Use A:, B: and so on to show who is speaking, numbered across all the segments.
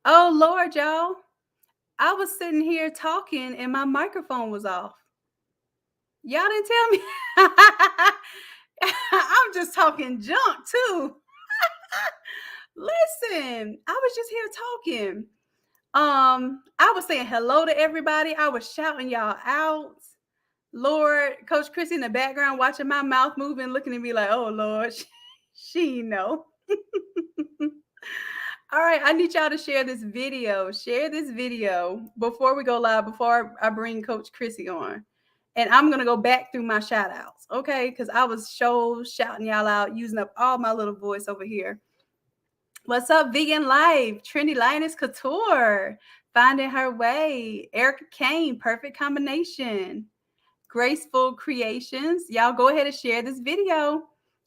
A: Oh, Lord, y'all. I was sitting here talking and my microphone was off. Y'all didn't tell me. I'm just talking junk too. Listen, I was just here talking. I was saying hello to everybody. I was shouting y'all out. Lord, Coach Chrissy in the background watching my mouth moving, looking at me like, oh Lord, she know. All right, I need y'all to share this video. Share this video before we go live, before I bring Coach Chrissy on. And I'm going to go back through my shout outs, okay? Because I was shouting y'all out, using up all my little voice over here. What's up, Vegan Life? Trinity Linus Couture, Finding Her Way. Erica Kane, Perfect Combination. Graceful Creations. Y'all go ahead and share this video.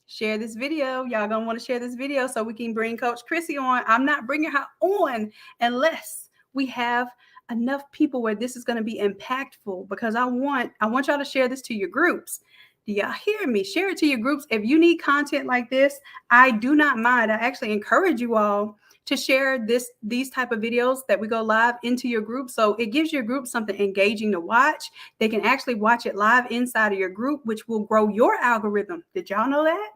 A: Share this video. Y'all gonna want to share this video so we can bring Coach Chrissy on. I'm not bringing her on unless we have enough people where this is going to be impactful, because I want y'all to share this to your groups. Do y'all hear me? Share it to your groups. If you need content like this, I do not mind. I actually encourage you all to share these type of videos that we go live into your group, so it gives your group something engaging to watch. They can actually watch it live inside of your group, which will grow your algorithm. Did y'all know that?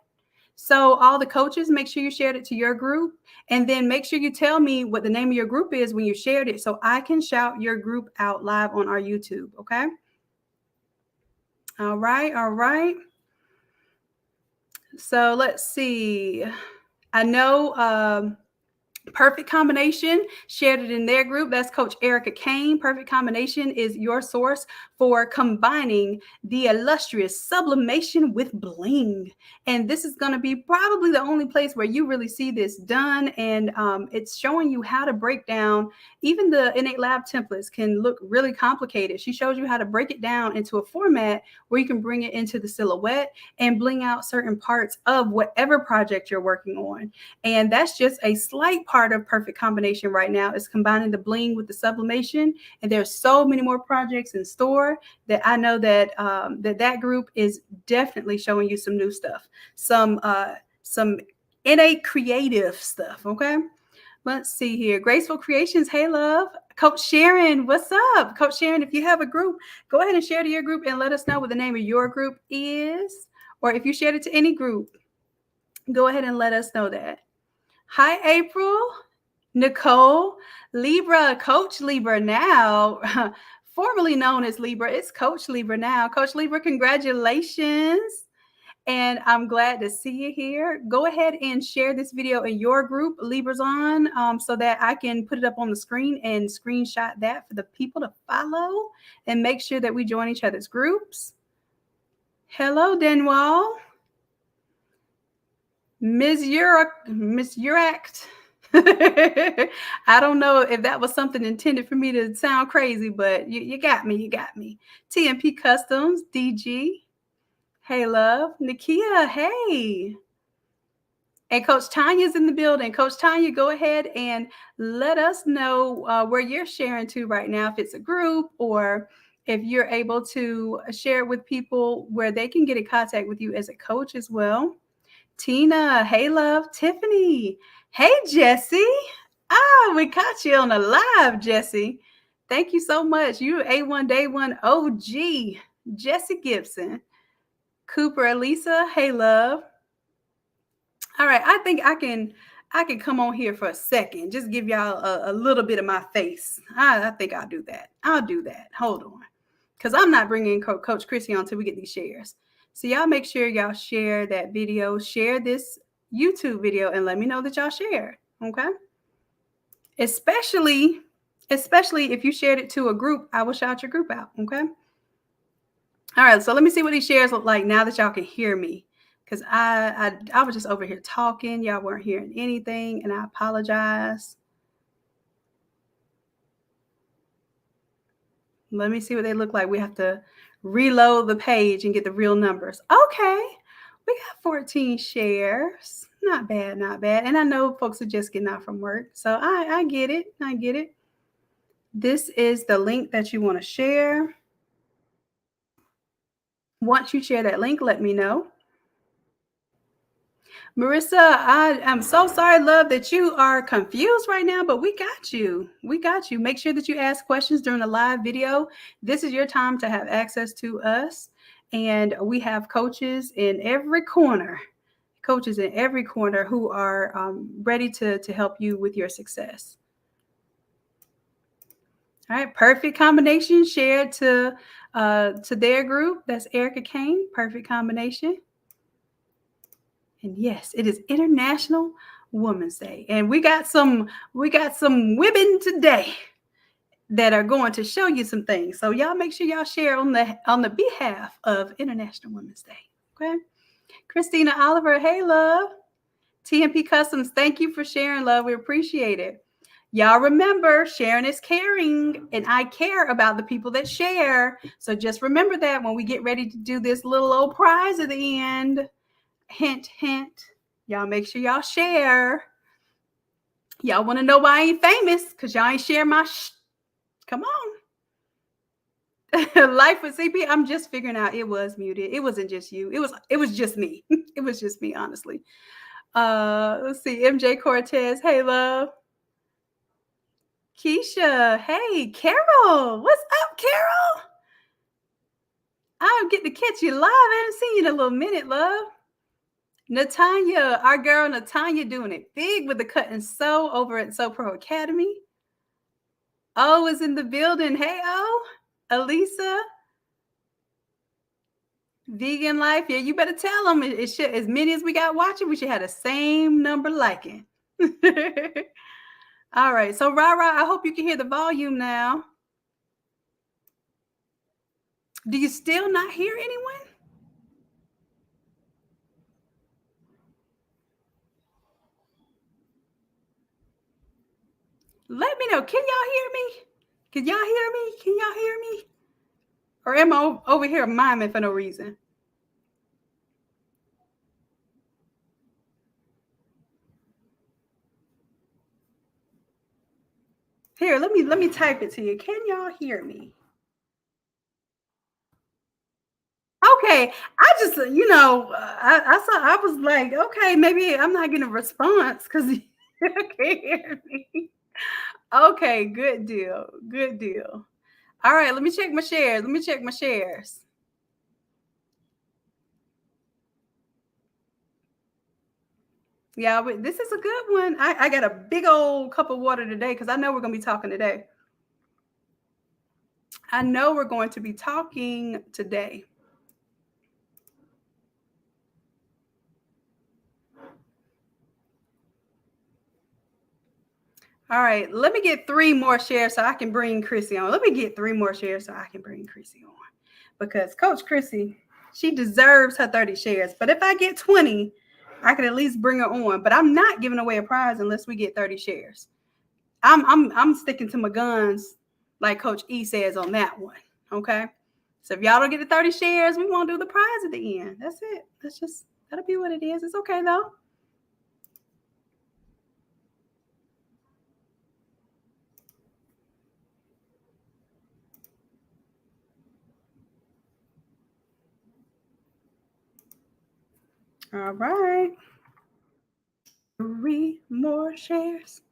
A: So all the coaches, make sure you shared it to your group, and then make sure you tell me what the name of your group is when you shared it, so I can shout your group out live on our YouTube. Okay. All right. So let's see. I know Perfect Combination shared it in their group. That's Coach Erica Kane. Perfect Combination is your source for combining the illustrious sublimation with bling. And this is going to be probably the only place where you really see this done. And it's showing you how to break down. Even the Innate Lab templates can look really complicated. She shows you how to break it down into a format where you can bring it into the silhouette and bling out certain parts of whatever project you're working on. And that's just a slight part of Perfect Combination right now, is combining the bling with the sublimation. And there's so many more projects in store that I know that that group is definitely showing you some new stuff, some innate creative stuff. Okay. Let's see here. Graceful Creations. Hey, love. Coach Sharon, what's up? Coach Sharon, if you have a group, go ahead and share to your group and let us know what the name of your group is. Or if you shared it to any group, go ahead and let us know that. Hi, April. Nicole. Libra. Coach Libra now. Formerly known as Libra. It's Coach Libra now. Coach Libra, congratulations. And I'm glad to see you here. Go ahead and share this video in your group, Libra's On, so that I can put it up on the screen and screenshot that for the people to follow, and make sure that we join each other's groups. Hello, Denwall. Ms. Uract. I don't know if that was something intended for me to sound crazy, but you got me. You got me. TMP Customs, DG. Hey, love. Nakia, hey. And Coach Tanya's in the building. Coach Tanya, go ahead and let us know where you're sharing to right now, if it's a group or if you're able to share it with people where they can get in contact with you as a coach as well. Tina, hey, love. Tiffany, hey, Jesse. We caught you on the live, Jesse. Thank you so much. You A1 Day 1 OG, Jesse Gibson. Cooper, Elisa, hey, love. All right, I think I can come on here for a second, just give y'all a little bit of my face. I think I'll do that. Hold on, because I'm not bringing Coach Chrissy on until we get these shares. So y'all make sure y'all share that video, share this YouTube video, and let me know that y'all share. Okay. Especially if you shared it to a group, I will shout your group out. Okay. All right. So let me see what these shares look like now that y'all can hear me. Because I was just over here talking. Y'all weren't hearing anything, and I apologize. Let me see what they look like. We have to reload the page and get the real numbers. Okay. We got 14 shares. Not bad, not bad. And I know folks are just getting out from work. So I get it. I get it. This is the link that you want to share. Once you share that link, let me know. Marissa, I am so sorry, love, that you are confused right now, but we got you. We got you. Make sure that you ask questions during the live video. This is your time to have access to us. And we have coaches in every corner, who are ready to help you with your success. All right, perfect combination shared to their group. That's Erica Kane. Perfect combination. And yes, it is International Women's Day, and we got some women today that are going to show you some things. So y'all make sure y'all share on the behalf of International Women's Day. Okay, Christina Oliver, hey love. TMP Customs, thank you for sharing, love. We appreciate it. Y'all remember, sharing is caring, and I care about the people that share. So just remember that when we get ready to do this little old prize at the end. Hint, hint. Y'all make sure y'all share. Y'all want to know why I ain't famous? Because y'all ain't share my Come on. Life with CP, I'm just figuring out it was muted. It wasn't just you. It was just me. It was just me, honestly. Let's see. MJ Cortez. Hey, love. Keisha. Hey, Carol. What's up, Carol? I'll get to catch you live. I haven't seen you in a little minute, love. Natanya, our girl Natanya, doing it big with the cut and sew over at Sew Pro Academy. O is in the building. Hey, O. Elisa. Vegan Life. Yeah, you better tell them. It should, as many as we got watching, we should have the same number liking. All right. So, Rara, I hope you can hear the volume now. Do you still not hear anyone? Let me know. Can y'all hear me? Can y'all hear me? Can y'all hear me? Or am I over here miming for no reason? Here, let me type it to you. Can y'all hear me? Okay, I just I was like, okay, maybe I'm not getting a response because you can't hear me. Okay, good deal, good deal. All right, let me check my shares. Let me check my shares. Yeah, but this is a good one. I got a big old cup of water today because I know we're gonna be talking today. I know we're going to be talking today. All right, let me get 3 more shares so I can bring Chrissy on. Let me get 3 more shares so I can bring Chrissy on. Because Coach Chrissy, she deserves her 30 shares. But if I get 20, I can at least bring her on. But I'm not giving away a prize unless we get 30 shares. I'm sticking to my guns, like Coach E says on that one. Okay. So if y'all don't get the 30 shares, we won't do the prize at the end. That's it. That'll be what it is. It's okay though. All right. 3 more shares.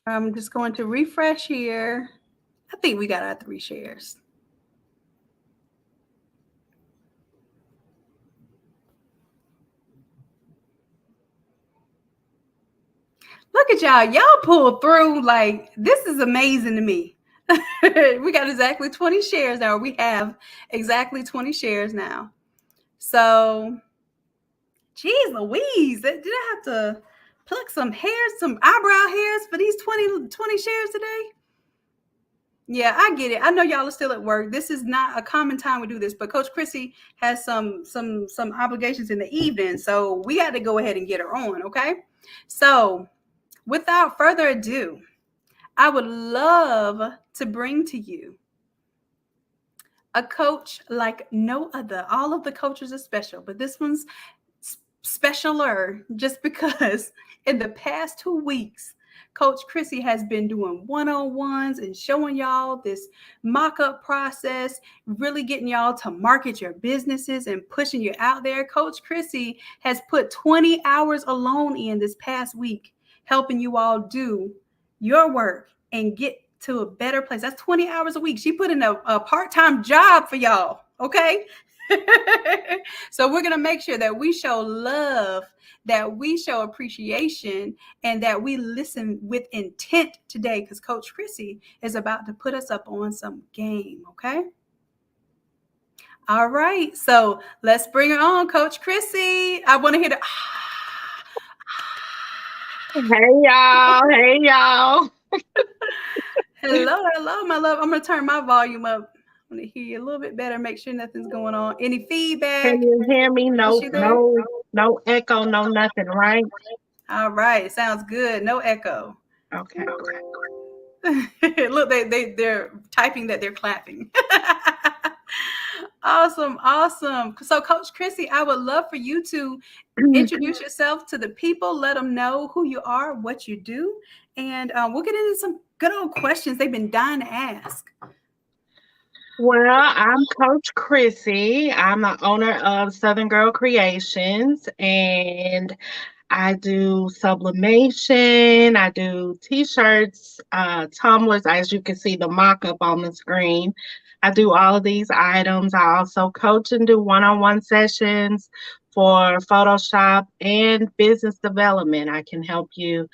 A: I'm just going to refresh here. I think we got our 3 shares. Look at y'all. Y'all pulled through. Like, this is amazing to me. We got exactly 20 shares now. We have exactly 20 shares now. So, geez Louise, did I have to pluck some hairs, some eyebrow hairs for these 20 shares today? Yeah, I get it. I know y'all are still at work. This is not a common time we do this, but Coach Chrissy has some obligations in the evening, so we got to go ahead and get her on, okay? So, without further ado, I would love to bring to you a coach like no other. All of the coaches are special, but this one's specialer just because in the past 2 weeks, Coach Chrissy has been doing one-on-ones and showing y'all this mock-up process, really getting y'all to market your businesses and pushing you out there. Coach Chrissy has put 20 hours alone in this past week, helping you all do your work and get to a better place. That's 20 hours a week. She put in a part-time job for y'all, okay? So we're going to make sure that we show love, that we show appreciation, and that we listen with intent today, because Coach Chrissy is about to put us up on some game, okay? All right, so let's bring her on, Coach Chrissy. I want to hear the
B: Hey y'all, hey y'all.
A: hello, my love. I'm going to turn my volume up. I want to hear you a little bit better, make sure nothing's going on. Any feedback?
B: Can you hear me?
A: Is
B: No,
A: she there?
B: no echo, no nothing, right?
A: All right, sounds good. No echo.
B: Okay.
A: Look, they're typing that they're clapping. Awesome, awesome. So, Coach Chrissy, I would love for you to introduce yourself to the people, let them know who you are, what you do, and we'll get into some good old questions they've been dying to ask.
B: Well, I'm Coach Chrissy. I'm the owner of Southern Girl Creations, and I do sublimation. I do t-shirts, tumblers, as you can see the mock-up on the screen. I do all of these items. I also coach and do one-on-one sessions for Photoshop and business development. I can help you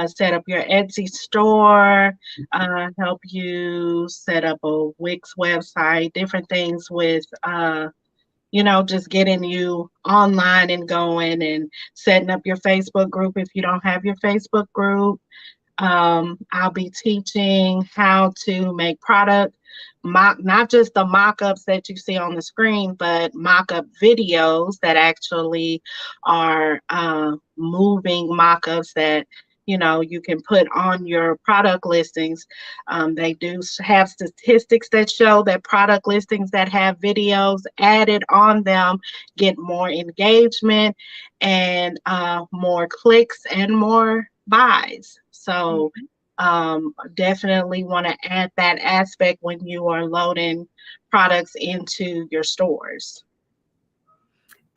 B: set up your Etsy store, help you set up a Wix website, different things with just getting you online and going and setting up your Facebook group if you don't have your Facebook group. I'll be teaching how to make product not just the mock-ups that you see on the screen, but mock-up videos that actually are moving mock-ups that you can put on your product listings. They do have statistics that show that product listings that have videos added on them get more engagement and more clicks and more buys. So definitely want to add that aspect when you are loading products into your stores.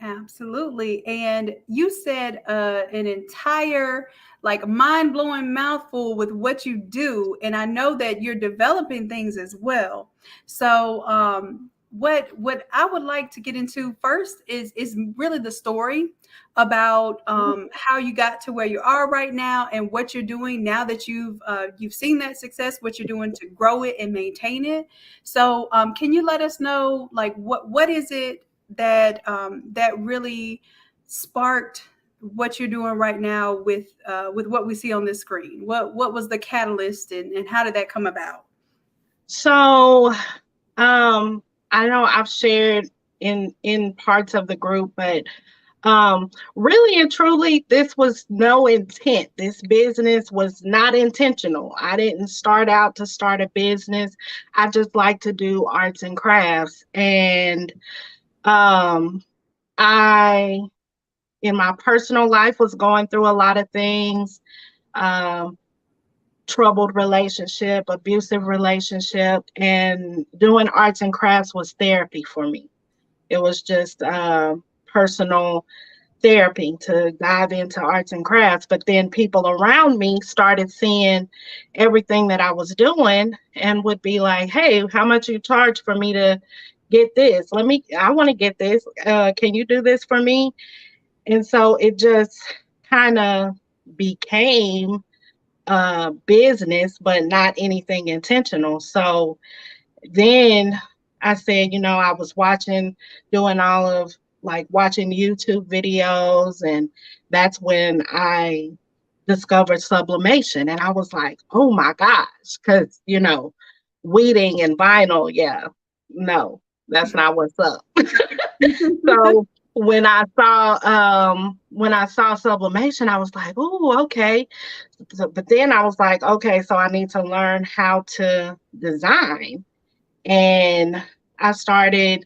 A: Absolutely. And you said an entire, like, mind blowing mouthful with what you do. And I know that you're developing things as well. So, what I would like to get into first is really the story about how you got to where you are right now and what you're doing now that you've seen that success, what you're doing to grow it and maintain it. So, can you let us know, like, what is it that really sparked what you're doing right now with what we see on this screen? What was the catalyst, and how did that come about?
B: So I know I've shared in parts of the group, but really and truly, this was no intent. This business was not intentional. I didn't start out to start a business. I just like to do arts and crafts. And I, in my personal life, was going through a lot of things. Um, Troubled relationship, abusive relationship, and doing arts and crafts was therapy for me. It was just personal therapy to dive into arts and crafts. But then people around me started seeing everything that I was doing and would be like, hey, how much you charge for me to get this? I want to get this. Can you do this for me? And so it just kind of became business, but not anything intentional. So then I said, I was doing all of like watching YouTube videos, and that's when I discovered sublimation. And I was like, oh my gosh, because, weeding and vinyl, yeah, no, that's not what's up. So when I saw sublimation, I was like, oh, okay. So, but then I was like, okay, so I need to learn how to design. And I started,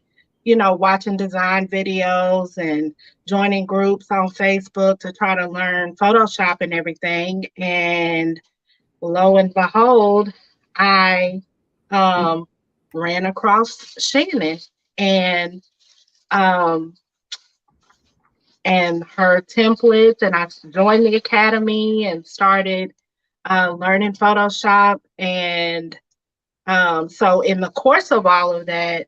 B: watching design videos and joining groups on Facebook to try to learn Photoshop and everything. And lo and behold, I um, ran across Shannon and um, her templates, and I joined the academy and started learning Photoshop. And so in the course of all of that,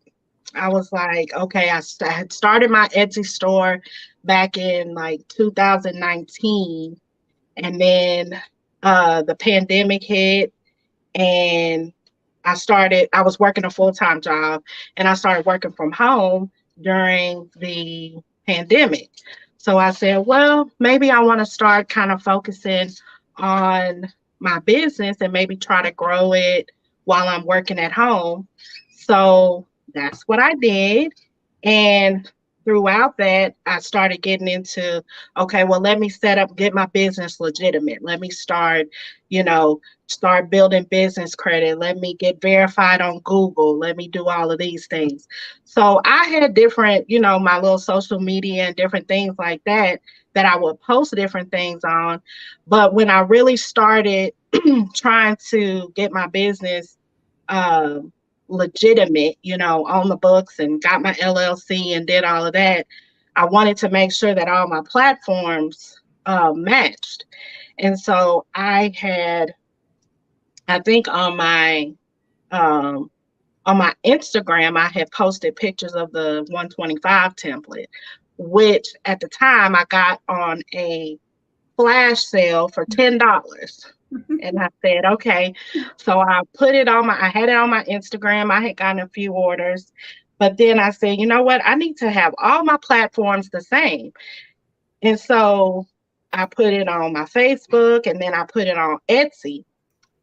B: I was like, okay, I had started my Etsy store back in like 2019, and then the pandemic hit, and I was working a full-time job, and I started working from home during the pandemic. So I said, well, maybe I want to start kind of focusing on my business and maybe try to grow it while I'm working at home. So that's what I did. And throughout that, I started getting into, okay, well, let me get my business legitimate. Let me you know, start building business credit. Let me get verified on Google. Let me do all of these things. So I had different, my little social media and different things like that I would post different things on. But when I really started trying to get my business um, legitimate, on the books and got my LLC and did all of that, I wanted to make sure that all my platforms matched. And so I think um, on my Instagram, I had posted pictures of the 125 template, which at the time I got on a flash sale for $10. And I said, okay. So I had it on my Instagram. I had gotten a few orders, but then I said, you know what? I need to have all my platforms the same. And so I put it on my Facebook, and then I put it on Etsy.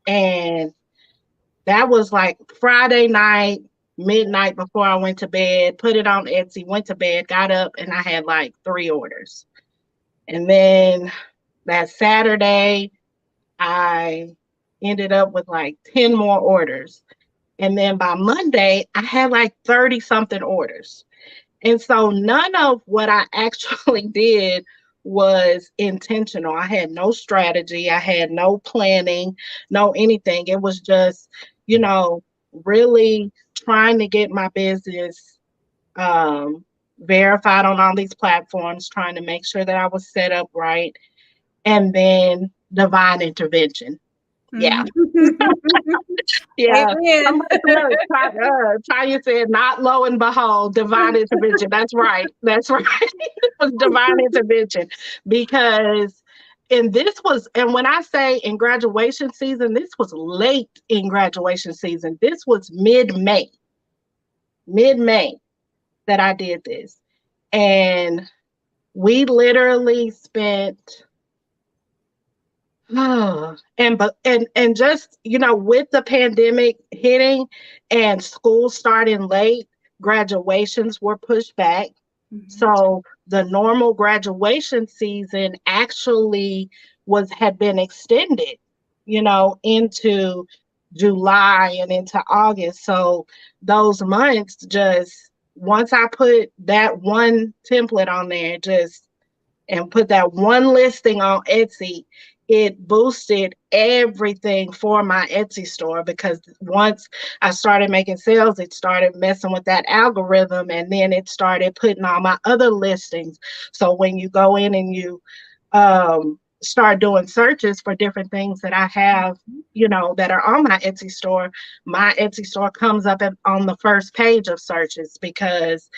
B: And that was like Friday night, midnight before I went to bed, put it on Etsy, went to bed, got up, and I had like 3 orders. And then that Saturday, I ended up with like 10 more orders. And then by Monday, I had like 30 something orders. And so none of what I actually did was intentional. I had no strategy, I had no planning, no anything. It was just, really trying to get my business verified on all these platforms, trying to make sure that I was set up right, and then divine intervention. Yeah. Yeah.
A: Amen.
B: Look, Tanya said, not lo and behold, divine intervention. That's right. That's right. It was divine intervention because, and when I say in graduation season, this was late in graduation season. This was mid-May that I did this. And we literally spent and just with the pandemic hitting and school starting late, graduations were pushed back. Mm-hmm. So the normal graduation season actually had been extended, into July and into August. So those months, just once I put that one template on there, and put that one listing on Etsy, it boosted everything for my Etsy store, because once I started making sales, it started messing with that algorithm, and then it started putting all my other listings. So when you go in and you start doing searches for different things that I have, that are on my Etsy store comes up on the first page of searches, because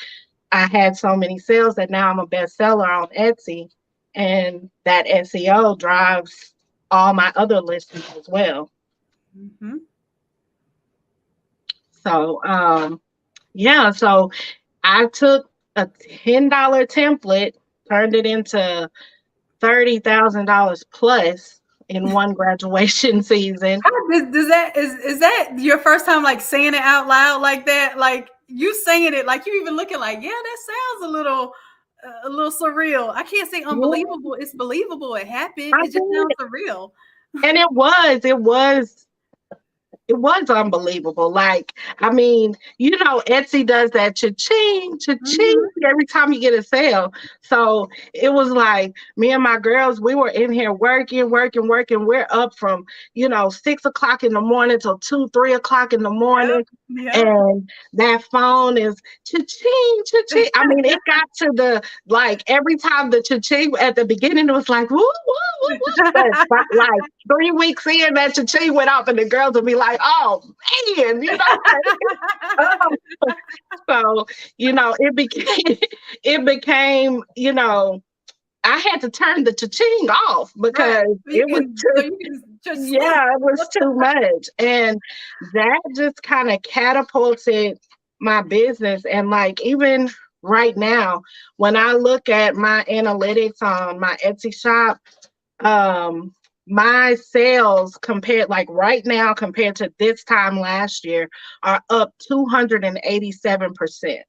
B: I had so many sales that now I'm a bestseller on Etsy, and that SEO drives all my other listings as well. Mm-hmm. So, so I took a $10 template, turned it into $30,000 plus in one graduation season.
A: Is that your first time like saying it out loud like that? Like you saying it, like you even looking like, yeah, that sounds a little surreal. I can't say unbelievable. Yeah. It's believable. It happened. It just sounds surreal.
B: And it was it was unbelievable. Like, I mean, Etsy does that cha-ching, cha-ching
A: Mhm.
B: every time you get a sale. So it was like me and my girls, we were in here working, working, working. We're up from, 6 o'clock in the morning till 2, 3 o'clock in the
A: Yep.
B: morning.
A: Yep.
B: And that phone is cha-ching, cha-ching. I mean, it got to the, like, every time the cha-ching at the beginning, it was like, woo, woo, woo, woo. But like 3 weeks in, that cha-ching went off, and the girls would be like, oh, man, so, it became, it became, I had to turn the cha-ching off
A: Right.
B: because
A: So you
B: it was
A: can
B: too,
A: just sleep.
B: yeah, it was too much. And that just kind of catapulted my business. And like, even right now, when I look at my analytics on my Etsy shop, um, my sales compared, like right now, compared to this time last year, are up 287%.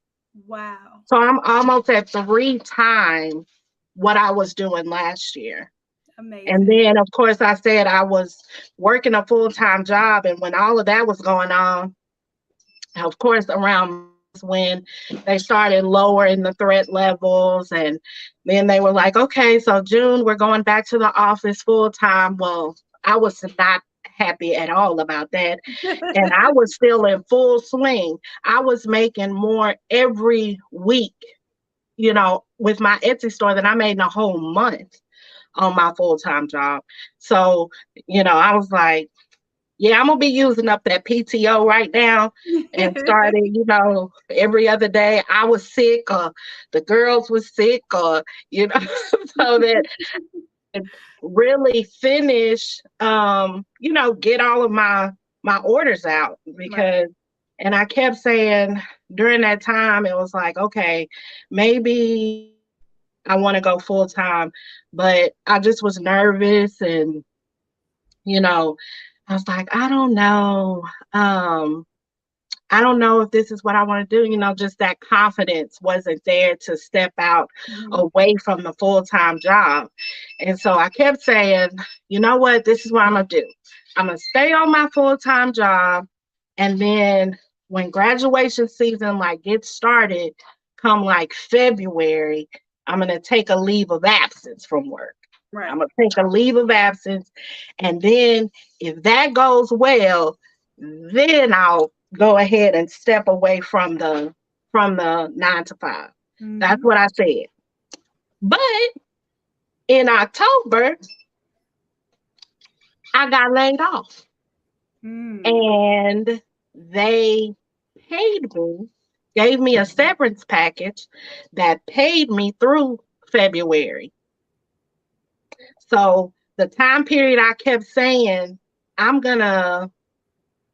A: Wow.
B: So I'm almost at 3 times what I was doing last year. And
A: Amazing.
B: then, of course, I said I was working a full-time job. And when all of that was going on, of course, around when they started lowering the threat levels, and then they were like, okay, so June, we're going back to the office full-time. Well, I was not happy at all about that. And I was still in full swing. I was making more every week, with my Etsy store than I made in a whole month on my full-time job. So, I was like, yeah, I'm gonna be using up that PTO right now and starting, every other day I was sick, or the girls was sick, or, so that it really finish, get all of my orders out.
A: Right.
B: Because, and I kept saying during that time, it was like, okay, maybe I want to go full time, but I just was nervous. And you know, I was like, I don't know. I don't know if this is what I want to do. Just that confidence wasn't there to step out
A: Mhm.
B: away from the full-time job. And so I kept saying, you know what, this is what I'm gonna do. I'm gonna stay on my full-time job, and then when graduation season like gets started, come like February, I'm gonna take a leave of absence from work. I'm
A: Right.
B: gonna take a leave of absence, and then if that goes well, then I'll go ahead and step away from the 9 to 5. That's
A: Mhm.
B: what I said. But in October, I got laid off,
A: Mm.
B: and they paid me, gave me a severance package that paid me through February. So the time period I kept saying, I'm gonna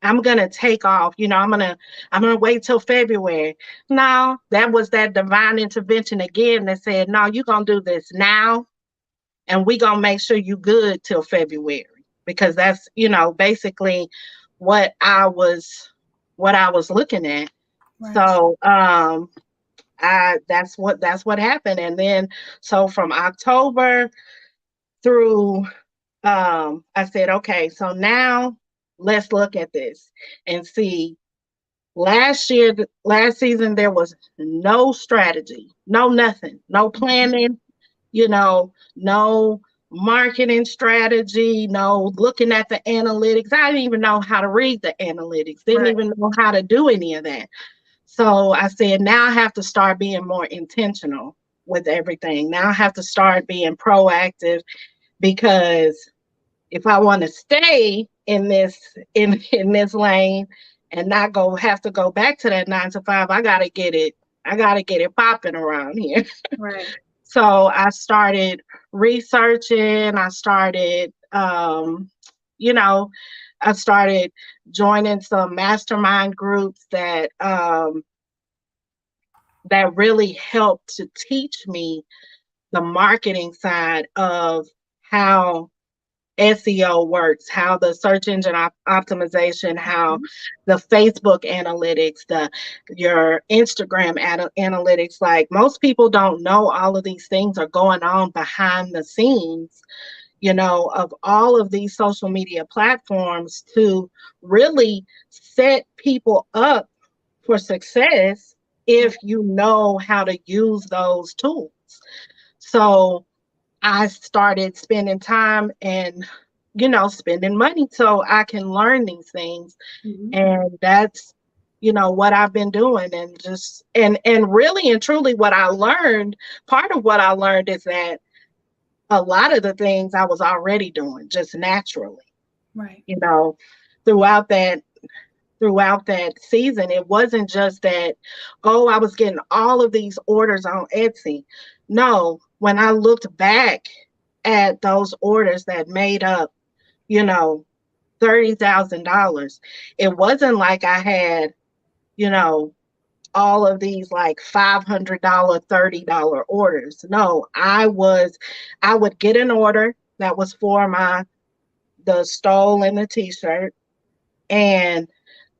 B: I'm gonna take off, I'm gonna wait till February. No, that was that divine intervention again that said, no, you're gonna do this now, and we gonna make sure you good till February. Because that's, basically what I was what I was looking at.
A: Right.
B: So I that's what happened. And then so from October through, I said, okay, so now let's look at this and see. Last season, there was no strategy, no nothing, no planning, no marketing strategy, no looking at the analytics. I didn't even know how to read the analytics, didn't
A: Right.
B: even know how to do any of that. So I said, now I have to start being more intentional with everything. Now I have to start being proactive, because if I want to stay in this lane and not have to go back to that 9 to 5, I gotta get it. I gotta get it popping around here.
A: Right.
B: So I started researching. You know, I started joining some mastermind groups that really helped to teach me the marketing side of how SEO works, how the search engine optimization, how
A: Mhm.
B: the Facebook analytics, your Instagram analytics. Like, most people don't know all of these things are going on behind the scenes, of all of these social media platforms to really set people up for success if you know how to use those tools. So I started spending time and, spending money so I can learn these things.
A: Mhm.
B: And that's, what I've been doing, and just, and really and truly what I learned, part of what I learned is that a lot of the things I was already doing just naturally,
A: Right.
B: you know, throughout that throughout that season. It wasn't just that, oh, I was getting all of these orders on Etsy. No, when I looked back at those orders that made up, you know, $30,000, it wasn't like I had, you know, all of these like $500, $30 orders. No, I would get an order that was for the stole and the t-shirt, and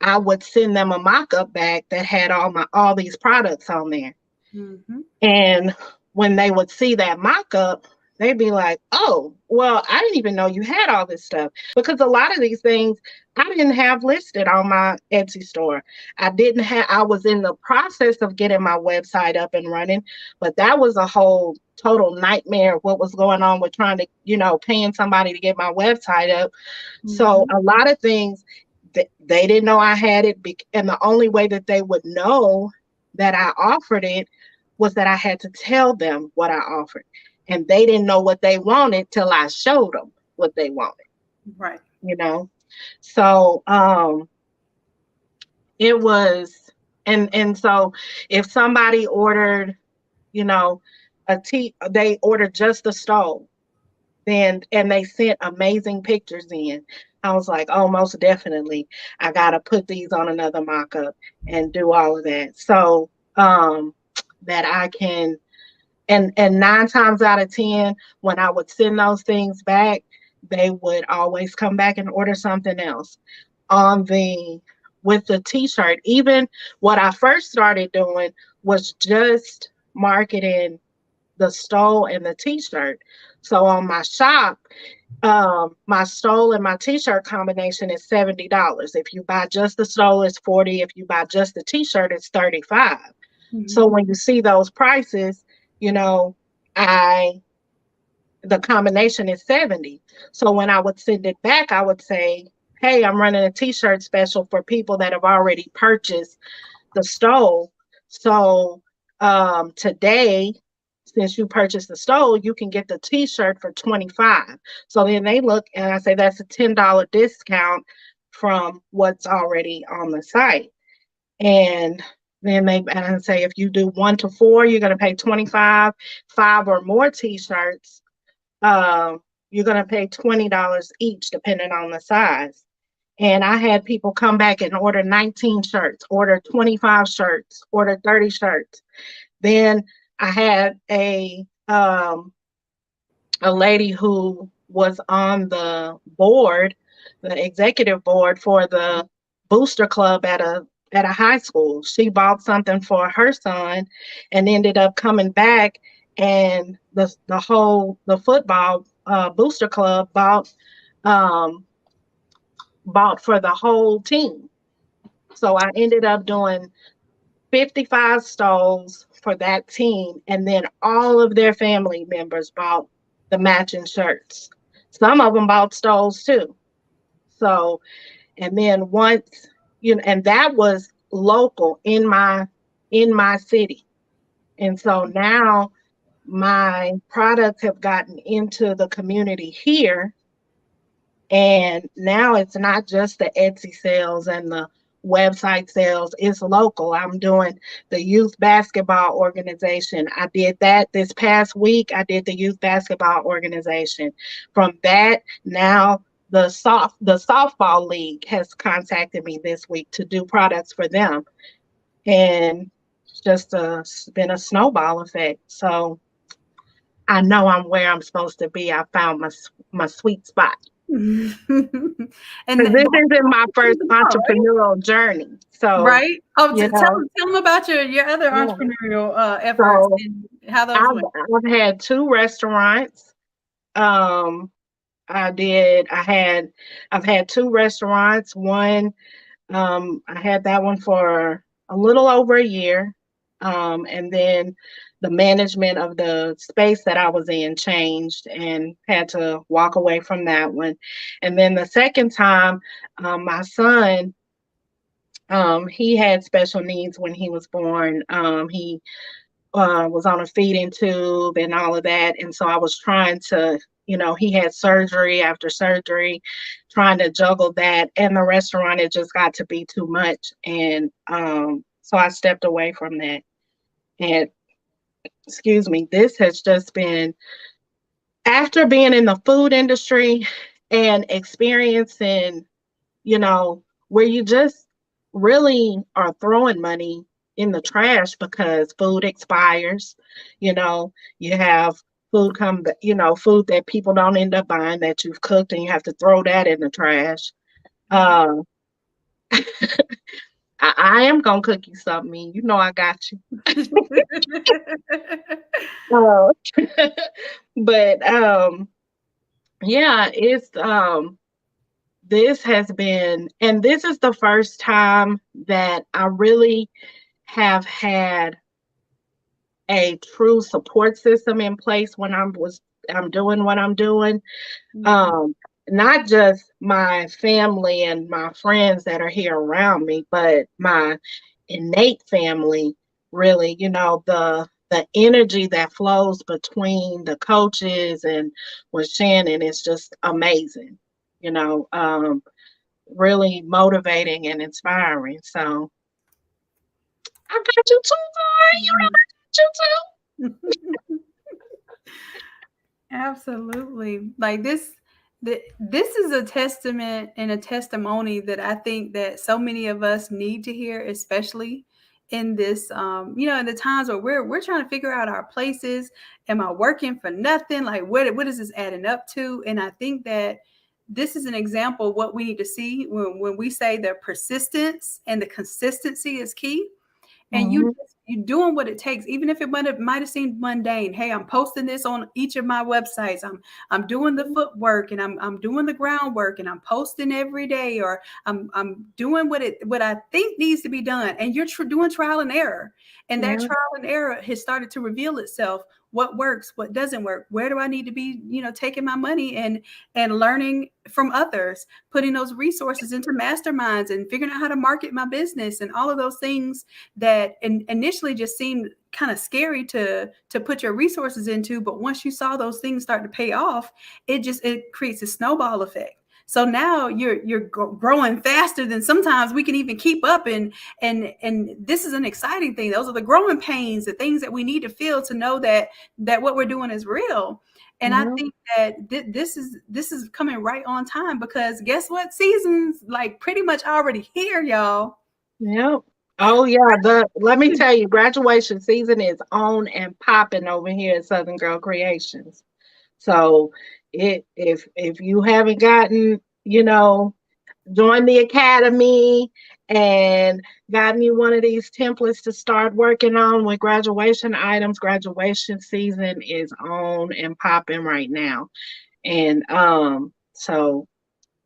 B: I would send them a mock-up bag that had all these products on there.
A: Mhm.
B: And when they would see that mock-up, they'd be like, "Oh, well, I didn't even know you had all this stuff." Because a lot of these things I didn't have listed on my Etsy store. I was in the process of getting my website up and running, but that was a whole total nightmare, what was going on with trying to, paying somebody to get my website up. So
A: Mhm.
B: a lot of things that they didn't know I had it, and the only way that they would know that I offered it was that I had to tell them what I offered. And they didn't know what they wanted till I showed them what they wanted,
A: Right.
B: you know? So it was, and so if somebody ordered, you know, they ordered just the stove, then, and they sent amazing pictures in. I was like, oh, most definitely, I gotta put these on another mock-up and do all of that. So that I can, and 9 times out of 10, when I would send those things back, they would always come back and order something else. On the With the t-shirt, even what I first started doing was just marketing the stole and the t-shirt. So on my shop, my stole and my t-shirt combination is $70. If you buy just the stole, it's 40. If you buy just the t-shirt, it's 35. So
A: Mhm.
B: when you see those prices, you know, I the combination is 70. So when I would send it back, I would say, hey, I'm running a t-shirt special for people that have already purchased the stole. So today, since you purchased the stole, you can get the t-shirt for 25. So then they look, and I say that's a $10 discount from what's already on the site. And then and I say if you do 1 to 4, you're going to pay 25. 5 or more t-shirts, you're going to pay $20 each, depending on the size. And I had people come back and order 19 shirts, order 25 shirts, order 30 shirts. Then I had a lady who was on the board, the executive board for the booster club at a high school. She bought something for her son and ended up coming back, and the football booster club um, bought for the whole team. So I ended up doing 55 stoles for that team, and then all of their family members bought the matching shirts. Some of them bought stoles too. So, and then once, and that was local in my city. And so now my products have gotten into the community here, and now it's not just the Etsy sales and the website sales, it's local. I'm doing the youth basketball organization. I did that this past week. I did the youth basketball organization. From that, now the softball league has contacted me this week to do products for them. And it's been a snowball effect. So I know I'm where I'm supposed to be. I found my sweet spot.
A: And
B: Because this isn't my first
A: right?
B: entrepreneurial journey. So,
A: Right? Oh,
B: you
A: tell
B: know,
A: tell them about your other
B: yeah.
A: entrepreneurial efforts
B: So
A: and how those
B: I've
A: went.
B: I've had 2 restaurants. Um, I've had two restaurants. One, I had that one for a little over a year. And then the management of the space that I was in changed and had to walk away from that one. And then the second time, my son, he had special needs when he was born. He was on a feeding tube and all of that. And so I was trying to, he had surgery after surgery, trying to juggle that and the restaurant. It just got to be too much. And so I stepped away from that. And excuse me, this has just been after being in the food industry and experiencing, where you just really are throwing money in the trash because food expires. You have food food that people don't end up buying that you've cooked and you have to throw that in the trash. Uh, I am gonna cook you something. You know I got you. Uh, but yeah, it's this has been, and this is the first time that I really have had a true support system in place when I'm doing what I'm doing. Um, Not just my family and my friends that are here around me, but my innate family, really, the energy that flows between the coaches and with Shanon is just amazing, you know, um, really motivating and inspiring. So I got you too, boy. You know I got you too.
A: Absolutely. Like this is a testament and a testimony that I think that so many of us need to hear, especially in this in the times where we're trying to figure out our places. Am I working for nothing? Like what is this adding up to? And I think that this is an example of what we need to see when we say the persistence and the consistency is key, and
B: Mhm.
A: you doing what it takes, even if it might have seemed mundane. Hey, I'm posting this on each of my websites. I'm doing the footwork, and I'm doing the groundwork, and I'm posting every day, or I'm doing what I think needs to be done. And you're doing trial and error, and that
B: Yeah,
A: trial and error has started to reveal itself. What works, what doesn't work, where do I need to be, taking my money and learning from others, putting those resources into masterminds and figuring out how to market my business and all of those things that initially just seemed kind of scary to put your resources into, but once you saw those things start to pay off, it creates a snowball effect. So now you're growing faster than sometimes we can even keep up, and this is an exciting thing. Those are the growing pains, the things that we need to feel to know that what we're doing is real. And I
B: yeah,
A: think that this is coming right on time, because guess what? Season's like pretty much already here, y'all.
B: yeah. Oh yeah, let me tell you, graduation season is on and popping over here at Southern Girl Creations. So if you haven't gotten, join the academy and gotten you one of these templates to start working on with graduation items, graduation season is on and popping right now. And so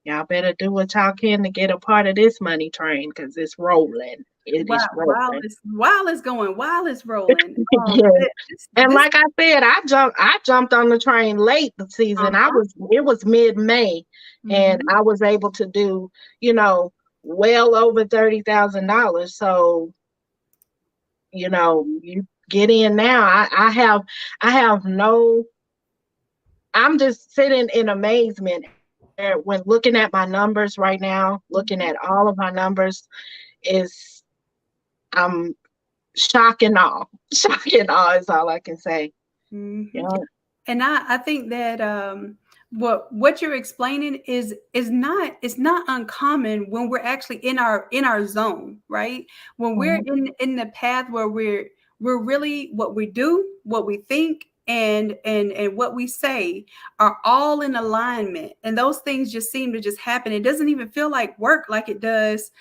B: y'all better do what y'all can to get a part of this money train because it's rolling. It
A: Wow,
B: is rolling.
A: while it's going, while it's rolling.
B: Yeah. And
A: This
B: like I said, I jumped on the train late the season.
A: uh-huh.
B: It was mid-May and
A: Mhm.
B: I was able to do, you know, well over $30,000. So, you get in now. I have no I'm just sitting in amazement when looking at my numbers right now, looking at all of my numbers is I'm shock and awe. Shock and awe is all I can say.
A: Mhm.
B: Yeah.
A: And I think that what you're explaining is not, it's not uncommon when we're actually in our zone, right? When we're
B: Mhm.
A: in the path where we're really what we do, what we think, and what we say are all in alignment, and those things just seem to just happen. It doesn't even feel like work like it does,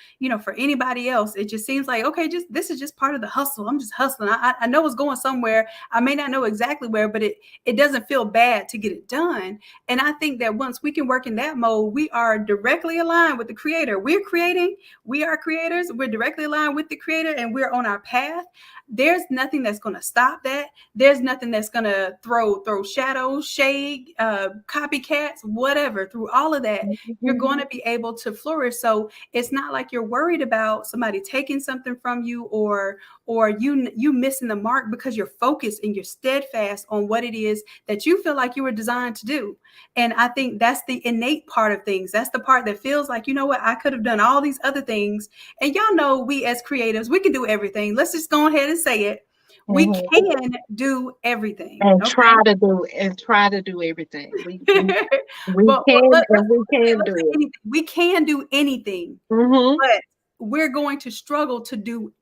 A: for anybody else. It just seems like, okay, just this is just part of the hustle. I'm just hustling. I know it's going somewhere. I may not know exactly where, but it doesn't feel bad to get it done. And I think that once we can work in that mode, we are directly aligned with the creator. We're creating, we are creators, we're directly aligned with the creator, and we're on our path. There's nothing that's going to stop that. There's nothing that's going to throw shadows, shade, copycats, whatever. Through all of that, you're going to be able to flourish. So it's not like you're worried about somebody taking something from you, or you missing the mark, because you're focused and you're steadfast on what it is that you feel like you were designed to do. And I think that's the innate part of things. That's the part that feels like, you know what, I could have done all these other things. And y'all know, we as creatives, we can do everything. Let's just go ahead and say it. We can do everything.
B: And
A: Okay?
B: try to do everything. We
A: But
B: can,
A: let's
B: and we
A: say
B: can do it.
A: anything. We can do anything,
B: Mm-hmm.
A: but we're going to struggle to do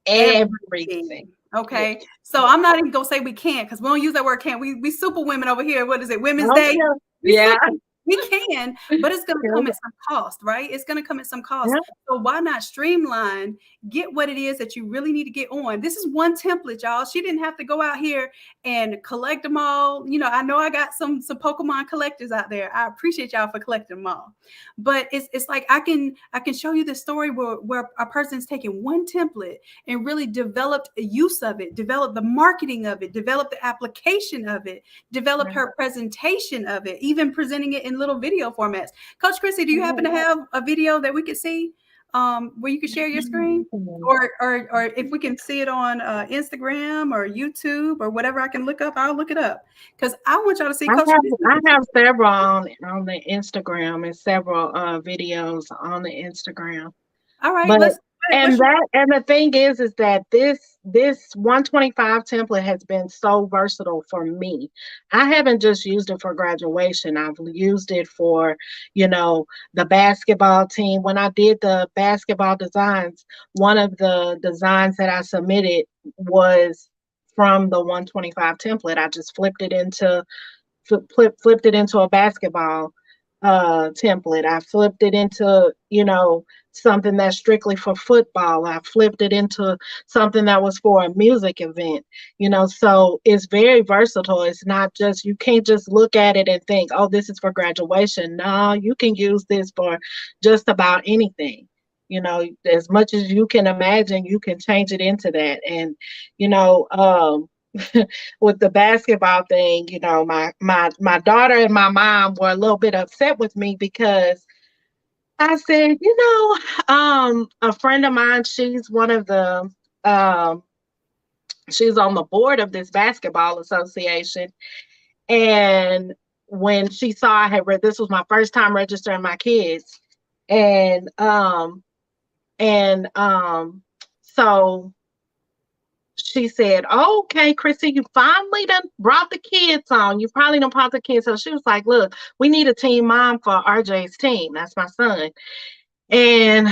B: Everything.
A: everything. Okay.
B: Yes.
A: So I'm not even gonna say we can't, because we don't use that word can't. We super women over here. What is it? Women's
B: Oh,
A: Day.
B: yeah.
A: We can, but it's going to come at some cost, right? It's going to come at some cost.
B: Yeah.
A: So why not streamline, get what it is that you really need to get on? This is one template, y'all. She didn't have to go out here and collect them all. I know I got some Pokemon collectors out there. I appreciate y'all for collecting them all. But it's like I can show you the story where a person's taken one template and really developed a use of it, developed the marketing of it, developed the application of it, developed her presentation of it, even presenting it in little video formats. Coach Chrissy, do you happen to have a video that we could see, where you could share your screen, or if we can see it on Instagram or YouTube or whatever I can look up, I'll look it up, because I want y'all to see Coach Chrissy.
B: I have several on the Instagram, and several videos on the Instagram.
A: All right,
B: But
A: let's
B: and the thing is that this 125 template has been so versatile for me. I haven't just used it for graduation. I've used it for, the basketball team. When I did the basketball designs, one of the designs that I submitted was from the 125 template. I just flipped it into a basketball template. I flipped it into, something that's strictly for football. I flipped it into something that was for a music event, so it's very versatile. It's not just, you can't just look at it and think, oh, this is for graduation. No, you can use this for just about anything. As much as you can imagine, you can change it into that. And, with the basketball thing, my daughter and my mom were a little bit upset with me, because I said, a friend of mine, she's one of the she's on the board of this basketball association. And when she saw I had this was my first time registering my kids. And so she said, oh, okay, Chrissy, you finally done brought the kids on. You probably done brought the kids. So she was like, look, we need a team mom for RJ's team. That's my son. And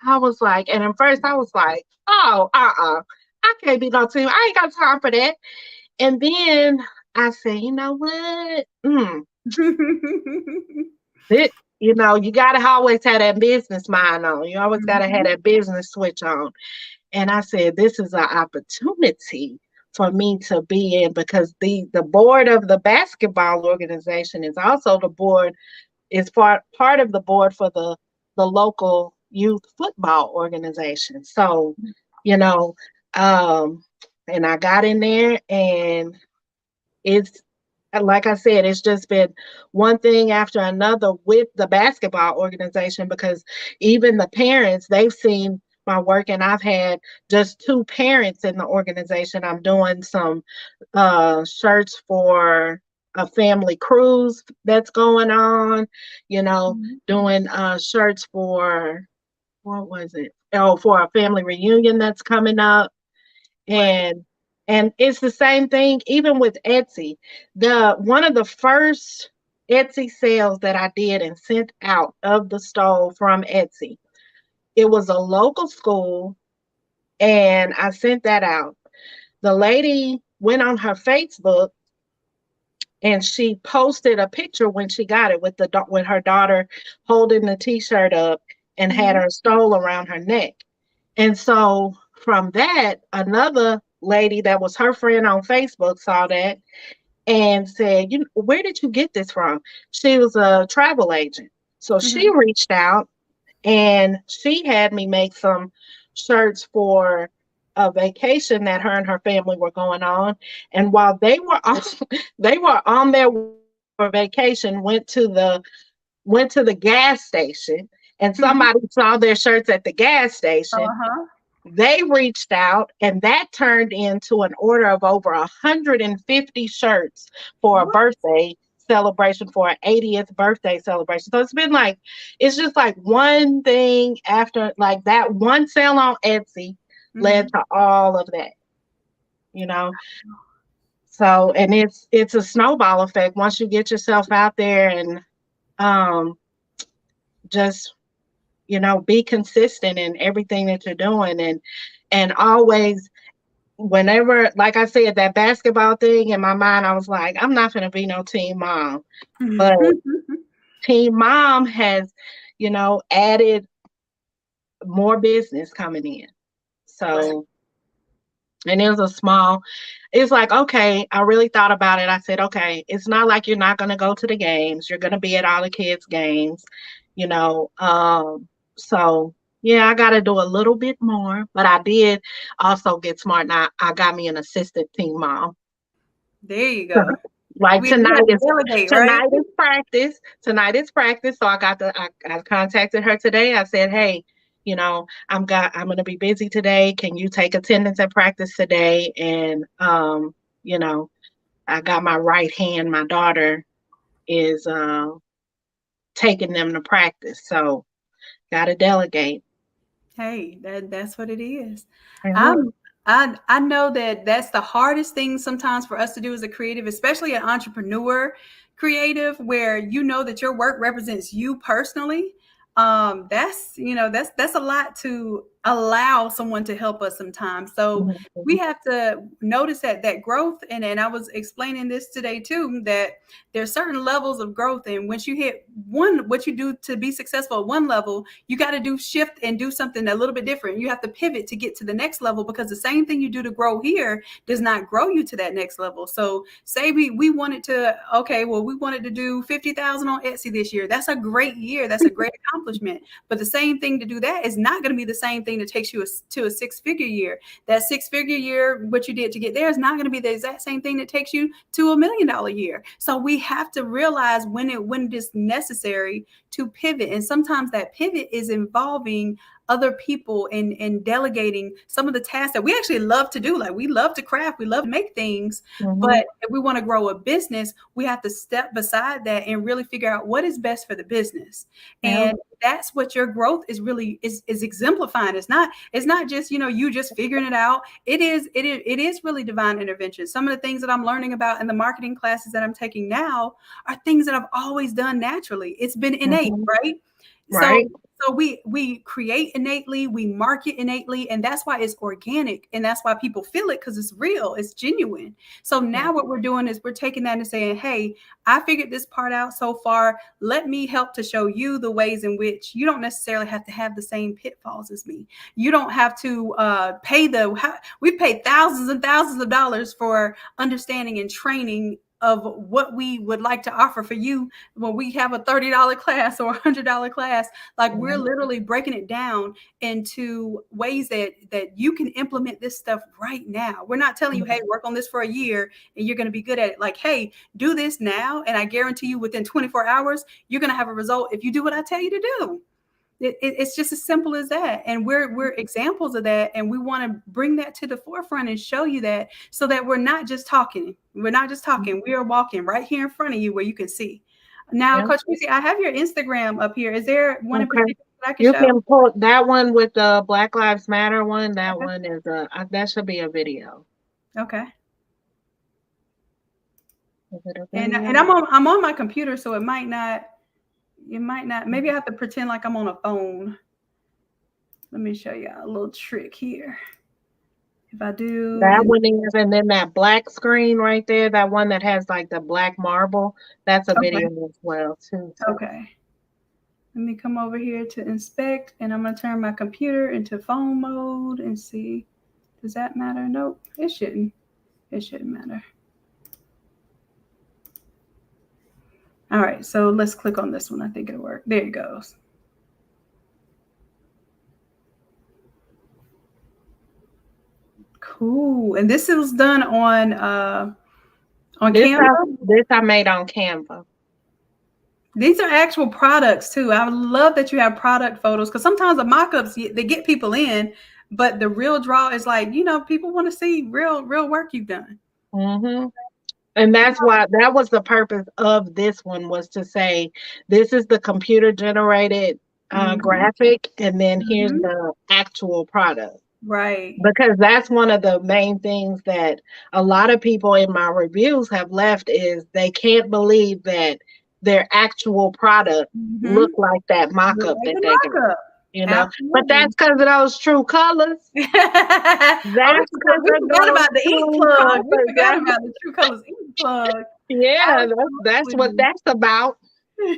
B: I was like, and at first I was like, oh, I can't be no team. I ain't got time for that. And then I said, you know what? You got to always have that business mind on. You always got to have that business switch on. And I said, this is an opportunity for me to be in, because the board of the basketball organization is also the board, is part of the board for the local youth football organization. So, and I got in there, and it's, like I said, it's just been one thing after another with the basketball organization, because even the parents, they've seen my work, and I've had just 2 parents in the organization. I'm doing some shirts for a family cruise that's going on, doing shirts for, what was it? Oh, for a family reunion that's coming up. And it's the same thing even with Etsy. One of the first Etsy sales that I did and sent out of the stove from Etsy, it was a local school, and I sent that out. The lady went on her Facebook and she posted a picture when she got it with her daughter holding the t-shirt up and had
A: Mhm.
B: her stole around her neck. And so from that, another lady that was her friend on Facebook saw that and said, "You, where did you get this from?" She was a travel agent. So she
A: Mhm.
B: reached out and she had me make some shirts for a vacation that her and her family were going on. And while they were on, they were on their for vacation, went to the gas station, and
A: Mhm.
B: somebody saw their shirts at the gas station.
A: Uh-huh.
B: They reached out, and that turned into an order of over 150 shirts for a
A: What?
B: birthday celebration, for an 80th birthday celebration. So it's just like one thing after, like that one sale on Etsy led
A: Mhm.
B: to all of that, you know. So, and it's a snowball effect once you get yourself out there and um just be consistent in everything that you're doing, and always, whenever, like I said, that basketball thing in my mind, I was like, I'm not going to be no team mom. But team mom has, added more business coming in.
A: Right.
B: So, and it was it's like, okay, I really thought about it. I said, okay, it's not like you're not going to go to the games. You're going to be at all the kids' games, you know. So, yeah, I got to do a little bit more, but I did also get smart. Now, I got me an assistant team mom.
A: There you go.
B: Like
A: We have to delegate, right?
B: tonight is practice. Tonight is practice. So I contacted her today. I said, hey, I'm gonna be busy today. Can you take attendance at practice today? And you know, I got my right hand, my daughter is taking them to practice. So gotta delegate.
A: Hey, that's what it is.
B: Mhm.
A: I'm I know that that's the hardest thing sometimes for us to do as a creative, especially an entrepreneur creative, where you know that your work represents you personally. That's that's a lot to allow someone to help us sometimes. So we
B: Mhm.
A: have to notice that growth, and I was explaining this today too, that there's certain levels of growth, and once you hit one, what you do to be successful at one level, you got to do shift and do something a little bit different. You have to pivot to get to the next level, because the same thing you do to grow here does not grow you to that next level. So say we wanted to, okay, well, we wanted to do 50,000 on Etsy this year. That's a great year. That's a great accomplishment. But the same thing to do that is not going to be the same thing that takes you to a six-figure year. That six-figure year, what you did to get there, is not going to be the exact same thing that takes you to $1 million year. So we have to realize when it is necessary to pivot. And sometimes that pivot is involving other people and delegating some of the tasks that we actually love to do. Like, we love to craft, we love to make things.
B: Mhm.
A: But if we want to grow a business, we have to step beside that and really figure out what is best for the business.
B: Yeah.
A: And that's what your growth is really is exemplifying. It's not just, you just figuring it out. It is really divine intervention. Some of the things that I'm learning about in the marketing classes that I'm taking now are things that I've always done naturally. It's been innate,
B: Mhm.
A: right? So
B: Right.
A: so we create innately, we market innately, and that's why it's organic, and that's why people feel it, because it's real, it's genuine. So now what we're doing is we're taking that and saying, hey, I figured this part out so far. Let me help to show you the ways in which you don't necessarily have to have the same pitfalls as me. You don't have to we pay thousands and thousands of dollars for understanding and training of what we would like to offer for you when we have a $30 class or $100 class. Like, we're
B: Mhm.
A: literally breaking it down into ways that you can implement this stuff right now. We're not telling you, hey, work on this for a year and you're going to be good at it. Like, hey, do this now, and I guarantee you within 24 hours you're going to have a result if you do what I tell you to do. It's just as simple as that, and we're examples of that, and we want to bring that to the forefront and show you that, so that we're not just talking, we are walking right here in front of you where you can see. Now,
B: Yeah.
A: Coach Chrissy, I have your Instagram up here. Is there one in
B: Okay.
A: particular that I can
B: You
A: show?
B: can pull that one with the Black Lives Matter one. That one is that should be a video.
A: Okay.
B: Is it a
A: And
B: video?
A: I'm on my computer, so it might not, maybe I have to pretend like I'm on a phone. Let me show you a little trick here. If I do,
B: That one is, and then that black screen right there, that one that has like the black marble, that's a
A: okay,
B: video as well too. So
A: okay. Let me come over here to inspect, and I'm gonna turn my computer into phone mode and see. Does that matter? Nope, it shouldn't. It shouldn't matter. All right, so let's click on this one. I think it'll work. There it goes. Cool. And this was done on
B: this
A: Canva.
B: I made on Canva.
A: These are actual products too. I love that you have product photos because sometimes the mock-ups they get people in, but the real draw is like, people want to see real work you've done.
B: Mm-hmm. And that's why that was the purpose of this one, was to say this is the computer generated graphic, and then here's the actual product.
A: Right.
B: Because that's one of the main things that a lot of people in my reviews have left, is they can't believe that their actual product look like that mock-up that they got.
A: Absolutely.
B: But that's because of those true colors. That's because
A: we forgot about the ink plug. We forgot
B: Exactly.
A: about the True Colors ink plug.
B: Yeah, that's what that's about.
A: Well,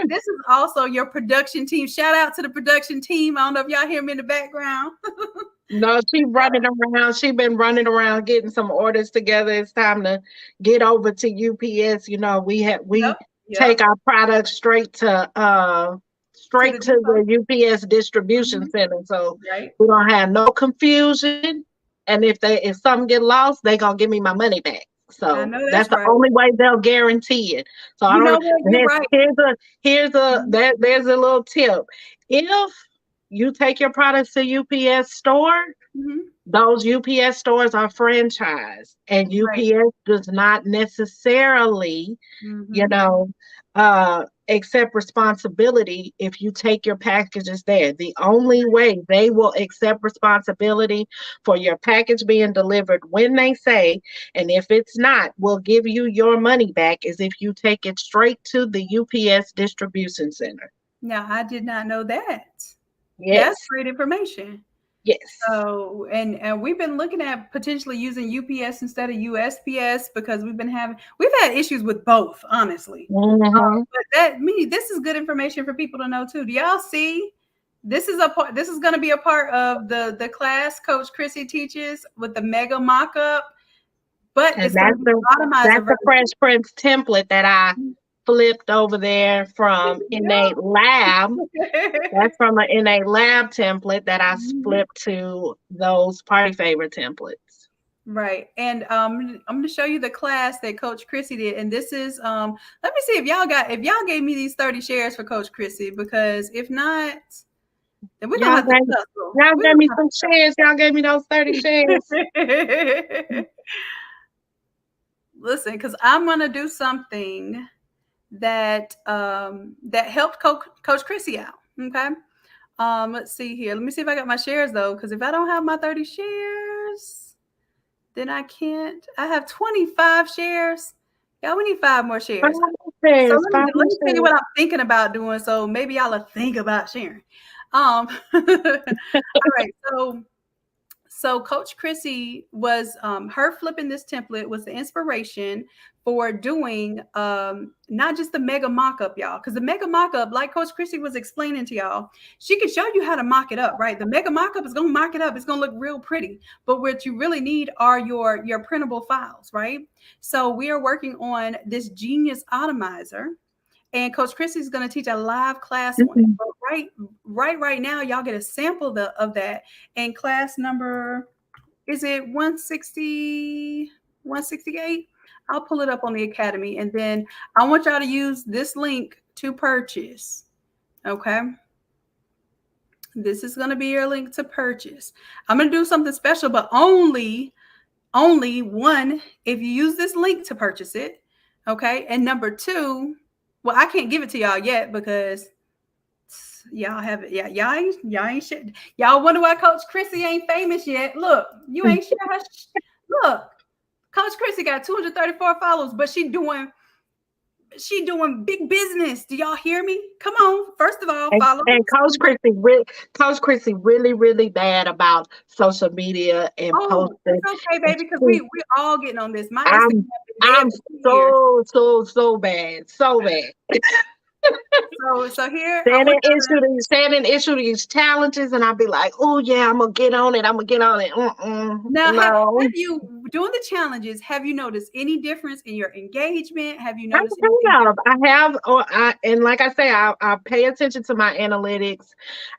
A: this is also your production team. Shout out to the production team. I don't know if y'all hear me in the background.
B: No, she running around. She been running around getting some orders together. It's time to get over to UPS. We take our products straight to the UPS distribution center, so we don't have no confusion. And if something get lost, they gonna give me my money back. So that's the only way they'll guarantee it. So I don't. There's a little tip. If you take your products to UPS store, those UPS stores are franchised, and UPS does not necessarily, accept responsibility if you take your packages there. The only way they will accept responsibility for your package being delivered when they say, and if it's not, we'll give you your money back, is if you take it straight to the UPS distribution center.
A: Now, I did not know that.
B: Yes.
A: That's great information.
B: Yes.
A: So, and we've been looking at potentially using UPS instead of USPS because we've had issues with both, honestly. But this is good information for people to know too. Do y'all see? This is going to be a part of the class Coach Chrissy teaches with the mega mock-up. But it's
B: that's the Fresh Prince template that I flipped over there from Innate Lab. That's from an Innate Lab template that I flipped to those Party Favor templates.
A: Right. And I'm going to show you the class that Coach Chrissy did. And this is, let me see if y'all gave me these 30 shares for Coach Chrissy, because if not, then we're going to have to hustle.
B: Y'all gave me some shares. Y'all gave me those 30 shares.
A: Listen, because I'm going to do something that helped Coach Chrissy out. Okay. Let's see here. Let me see if I got my shares though, because if I don't have my 30 shares, then I can't. I have 25 shares. Yeah, we need 5 more shares. So let me tell you what I'm thinking about doing. So maybe y'all will think about sharing. All right. So Coach Chrissy was her flipping this template was the inspiration for doing not just the mega mock-up, y'all, because the mega mock-up, like Coach Chrissy was explaining to y'all, she can show you how to mock it up, right? The mega mock-up is going to mock it up. It's going to look real pretty. But what you really need are your printable files, right? So we are working on this genius Automizer. And Coach Chrissy is going to teach a live class on it. But right now, y'all get a sample of that. And class number, is it 160, 168? I'll pull it up on the Academy. And then I want y'all to use this link to purchase. Okay. This is going to be your link to purchase. I'm going to do something special, but only one, if you use this link to purchase it. Okay. And number 2, well, I can't give it to y'all yet because y'all have it. Yeah, y'all ain't shit. Y'all wonder why Coach Chrissy ain't famous yet. Look, you ain't share her. Look, Coach Chrissy got 234 followers, but she She doing big business. Do y'all hear me? Come on. First of all,
B: And,
A: follow me.
B: and Coach Chrissy really bad about social media and
A: Oh, it's
B: posting.
A: okay,
B: And
A: baby, because we're all getting on this. My Instagram
B: I'm
A: been dead
B: I'm
A: for 2 years.
B: so bad, so bad.
A: So here I want
B: Standing issue these challenges, and I'll be like, oh yeah, I'm gonna get on it. I'm gonna get on it.
A: now
B: No,
A: have you doing the challenges? Have you noticed any difference in your engagement? Have you
B: I
A: noticed anything
B: kind of.
A: different?
B: I have, and like I say, I pay attention to my analytics.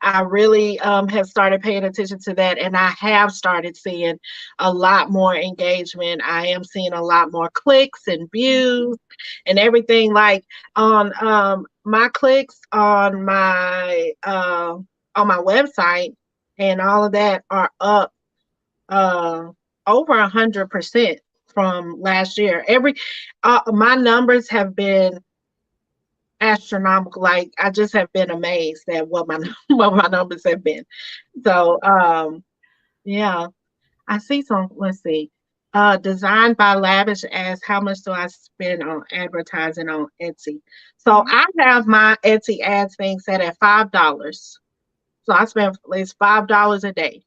B: I really have started paying attention to that, and I have started seeing a lot more engagement. I am seeing a lot more clicks and views and everything. Like on my clicks on my website and all of that are up uh over 100% from last year. My numbers have been astronomical. Like I just have been amazed at what my what my numbers have been. So yeah, I see some. Let's see. Designed by Lavish asks, how much do I spend on advertising on Etsy? So
A: Mhm.
B: I have my Etsy ads thing set at $5. So I spend at least $5 a day.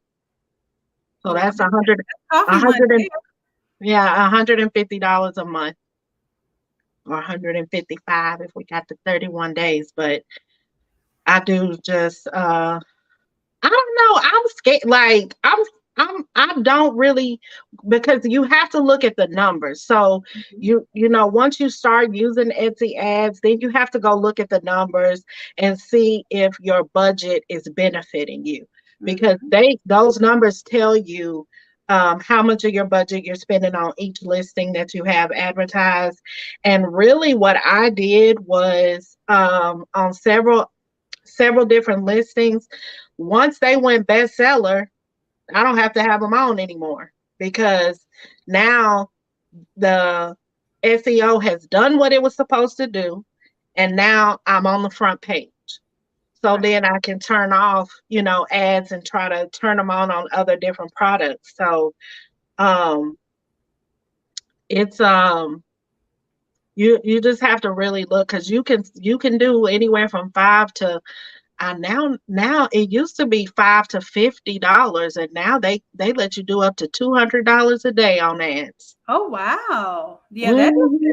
B: So
A: Wow,
B: that's a
A: coffee money
B: hundred
A: there.
B: and yeah, $150 a month, or 155 if we got the 31 days. But I do just I don't know. I'm scared. Like I don't really, because you have to look at the numbers. So
A: Mhm.
B: once you start using Etsy ads, then you have to go look at the numbers and see if your budget is benefiting you, because
A: Mhm.
B: those numbers tell you how much of your budget you're spending on each listing that you have advertised. And really, what I did was on several different listings. Once they went bestseller, I don't have to have them on anymore, because now the SEO has done what it was supposed to do, and now I'm on the front page. So
A: Right.
B: then I can turn off, ads and try to turn them on other different products. So um it's you just have to really look, because you can do anywhere from 5 to now it used to be $5 to $50, and now they let you do up to $200 a day on ads.
A: Oh wow. Yeah,
B: Mhm.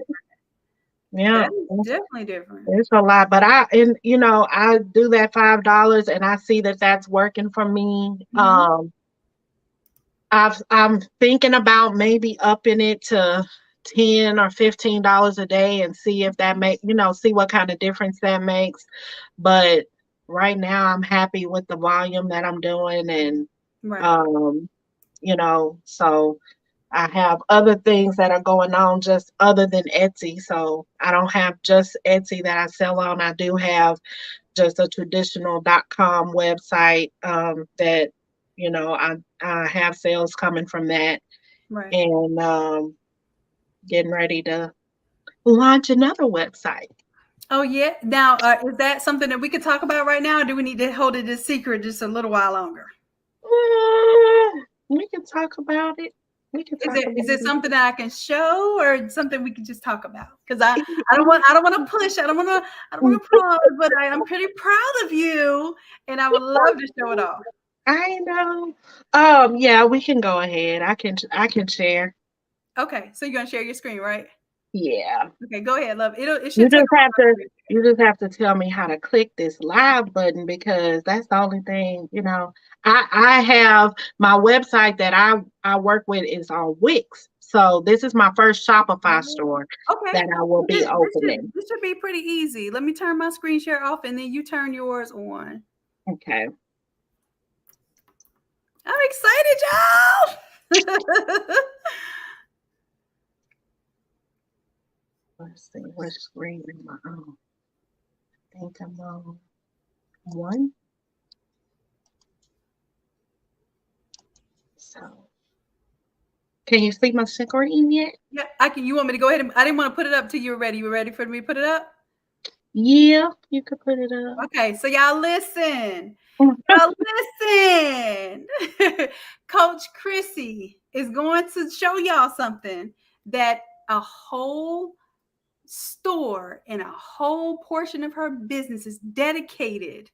B: Yeah,
A: that is definitely different.
B: it's a lot, but I do that $5, and I see that that's working for me.
A: Mhm.
B: I'm thinking about maybe upping it to $10 or $15 a day, and see if that see what kind of difference that makes. But right now I'm happy with the volume that I'm doing, and
A: Right.
B: um, so I have other things that are going on just other than Etsy. So I don't have just Etsy that I sell on. I do have just a traditional .com website that I have sales coming from that,
A: Right.
B: and getting ready to launch another website.
A: Oh yeah. Now, is that something that we could talk about right now, or do we need to hold it a secret just a little while longer?
B: We can talk about it. We can
A: Is
B: talk
A: it
B: about
A: is it
B: it.
A: something that I can show, or something we can just talk about? Because I don't want to push. I don't want to pause, but I'm pretty proud of you, and I would love to show it off.
B: I know. Yeah, we can go ahead. I can share.
A: Okay, so you're gonna share your screen, right?
B: Yeah.
A: Okay, go ahead, love. It
B: You
A: should take
B: just
A: a
B: have to
A: while.
B: you just have to tell me how to click this live button, because that's the only thing, I have my website that I work with is on Wix. So this is my first Shopify
A: Oh,
B: store
A: okay.
B: that I will
A: This,
B: be
A: this should
B: opening.
A: this should be pretty easy. Let me turn my screen share off, and then you turn yours on.
B: Okay.
A: I'm excited, y'all.
B: Let's see, what screen am I on? I think I'm on one. So can you see my screen yet?
A: Yeah, I can. You want me to go ahead? I didn't want to put it up till you were ready. You ready for me to put it up?
B: Yeah, you could put it up.
A: Okay, so y'all listen. Y'all listen. Coach Chrissy is going to show y'all something that a whole store and a whole portion of her business is dedicated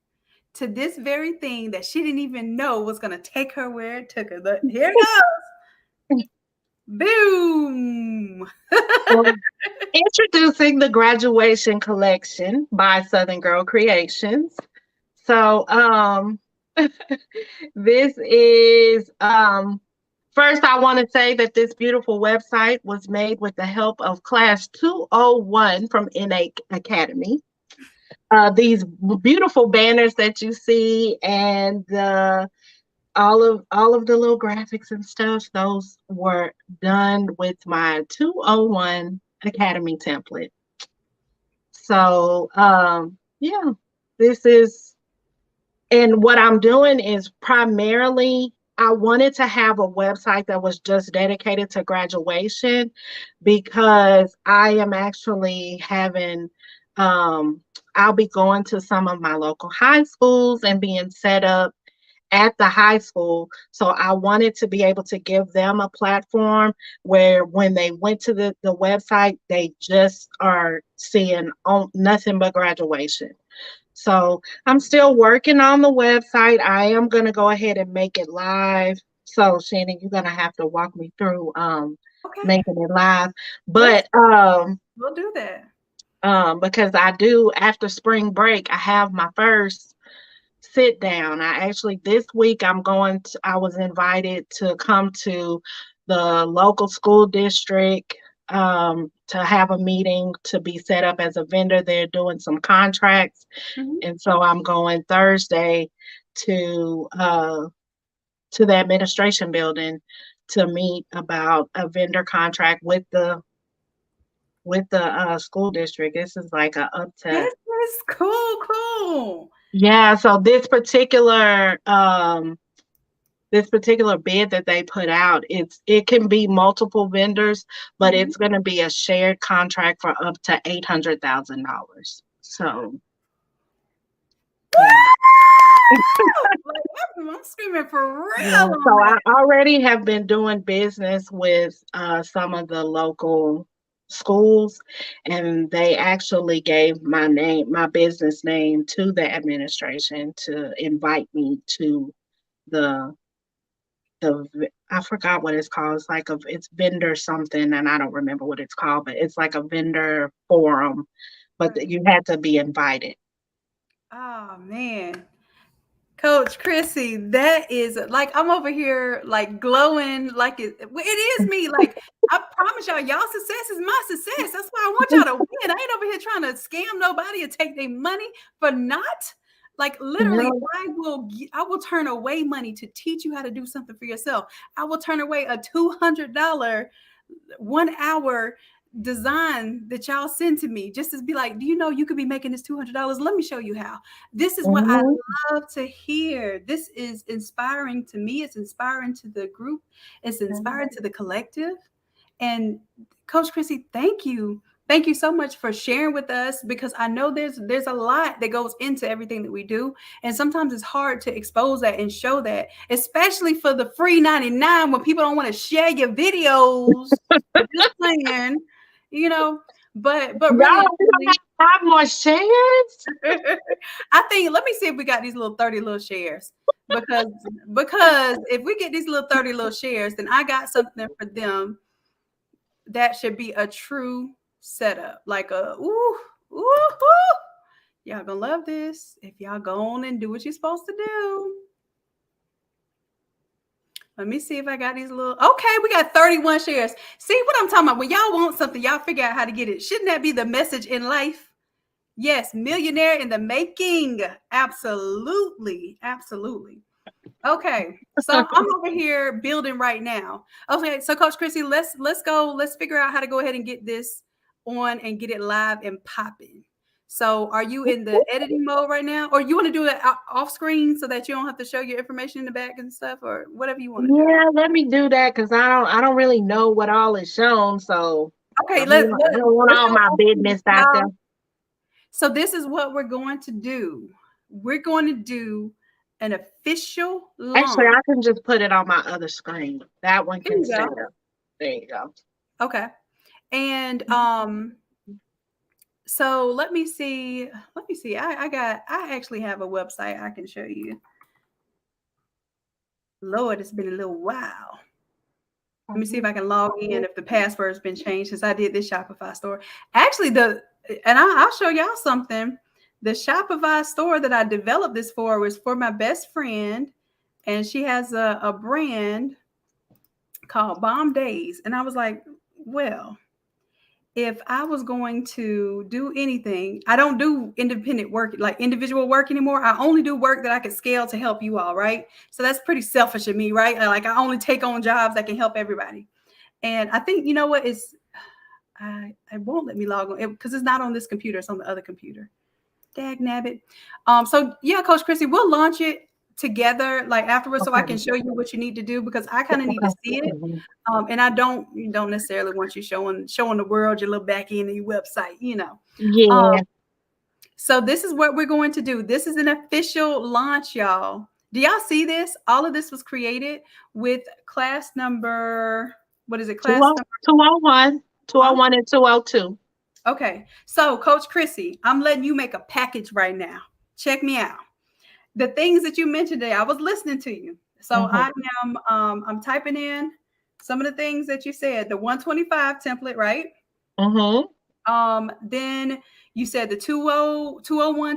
A: to this very thing that she didn't even know was going to take her where it took her. But here it goes. Boom.
B: Well, introducing the graduation collection by Southern Girl Creations. So, this is first I want to say that this beautiful website was made with the help of class 201 from Innate Academy. These beautiful banners that you see and all of the little graphics and stuff, those were done with my 201 Academy template. So yeah, this is, and what I'm doing is primarily I wanted to have a website that was just dedicated to graduation because I am actually having I'll be going to some of my local high schools and being set up at the high school. So I wanted to be able to give them a platform where when they went to the website, they just are seeing nothing but graduation. So I'm still working on the website. I am going to go ahead and make it live. So Shannon, you're going to have to walk me through
A: Okay.
B: making it live.
A: Let's,
B: But
A: we'll do that.
B: because I do, after spring break, I have my first sit down. I actually, this week I was invited to come to the local school district to have a meeting to be set up as a vendor. They're doing some contracts.
A: Mhm.
B: And so I'm going Thursday to the administration building to meet about a vendor contract with the school district. This is like a up to,
A: This is cool, cool.
B: yeah. So this particular bid that they put out, it can be multiple vendors, but
A: Mhm.
B: it's going to be a shared contract for up to $800,000. So yeah.
A: Like, I'm screaming for real
B: Yeah,
A: on
B: so I
A: that.
B: already have been doing business with some of the local schools, and they actually gave my business name to the administration to invite me to the I forgot what it's called. It's vendor something, and I don't remember what it's called, but it's like a vendor forum, but
A: Right.
B: you had to be invited.
A: Oh man. Coach Chrissy, that is like I'm over here like glowing like it is me. Like I promise y'all success is my success. That's why I want y'all to win. I ain't over here trying to scam nobody or take their money for not. Like literally,
B: No,
A: I will turn away money to teach you how to do something for yourself. I will turn away a $200 1 hour design that y'all send to me just to be like, do you know you could be making this $200? Let me show you how. This is what I
B: mhm,
A: love to hear. This is inspiring to me. It's inspiring to the group. It's inspiring to the collective. And Coach Chrissy, thank you. Thank you so much for sharing with us because I know there's a lot that goes into everything that we do. And sometimes it's hard to expose that and show that, especially for the free 99 when people don't want to share your videos. Just saying, you know, but
B: y'all,
A: really,
B: we don't have more shares.
A: I think let me see if we got these little 30 little shares. Because because if we get these little 30 little shares, then I got something for them that should be a true setup. Like a ooh, ooh, ooh. Y'all gonna love this if y'all go on and do what you're supposed to do. Let me see if I got these little. Okay, we got 31 shares. See what I'm talking about? When y'all want something, y'all figure out how to get it. Shouldn't that be the message in life? Yes, millionaire in the making. Absolutely. Absolutely. Okay. So I'm over here building right now. Okay, so Coach Chrissy, let's go. Let's figure out how to go ahead and get this on and get it live and popping. So are you in the editing mode right now? Or you want to do it off screen so that you don't have to show your information in the back and stuff or whatever you want to do?
B: Yeah, let me do that because I don't really know what all is shown. So
A: Okay,
B: I don't want
A: let's
B: all
A: go
B: my
A: off screen.
B: business out there.
A: So this is what we're going to do. We're going to do an official
B: Actually,
A: launch.
B: I can just put it on my other screen. That one
A: There
B: can
A: you
B: stay
A: go.
B: up. There you go.
A: Okay. And So let me see. Let me see. I actually have a website I can show you. Lord, it's been a little while. Let me see if I can log in if the password's been changed since I did this Shopify store. Actually, I'll show y'all something. The Shopify store that I developed this for was for my best friend, and she has a brand called Bomb Days. And I was like, well, if I was going to do anything, I don't do independent work, like individual work anymore. I only do work that I can scale to help you all, right? So that's pretty selfish of me, right? Like I only take on jobs that can help everybody. And I think, you know what, I won't let me log on because it's not on this computer, it's on the other computer. Dag nabbit. So yeah, Coach Chrissy, we'll launch it together like afterwards so I can show you what you need to do because I kind of need to see it. And I don't necessarily want you showing the world your little back end of your website, you know.
B: Yeah.
A: So this is what we're going to do. This is an official launch, y'all. Do y'all see this? All of this was created with class number, what is it? Class number
B: 201, 201 and 202.
A: Okay. So Coach Chrissy, I'm letting you make a package right now. Check me out. The things that you mentioned today, I was listening to you. So I am I'm typing in some of the things that you said, the 125 template, right? Then you said the 201,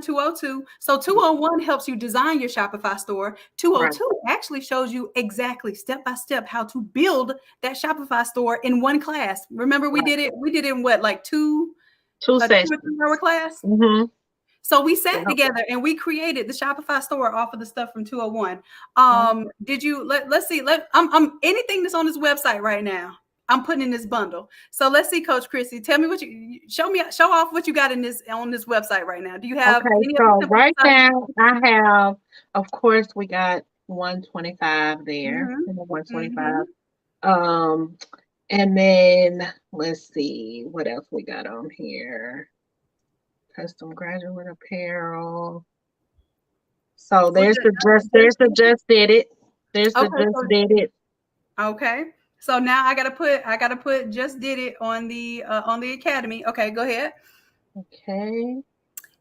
A: 202. So 201 helps you design your Shopify store. 202 actually shows you exactly step by step how to build that Shopify store in one class. Remember, we did it in what, like two sessions, 2 or 3 hour class? So we sat together and we created the Shopify store off of the stuff from 201. Did you let's see. I'm anything that's on this website right now, I'm putting in this bundle. So let's see, Coach Chrissy, tell me show off what you got on this website right now. Do you have
B: any so right now I have, of course, we got 125 there, 125. And then let's see what else we got on here. Custom graduate apparel. So there's the just did it. There's the just did it.
A: Okay. So now I gotta put just did it on the academy. Okay, go ahead.
B: Okay.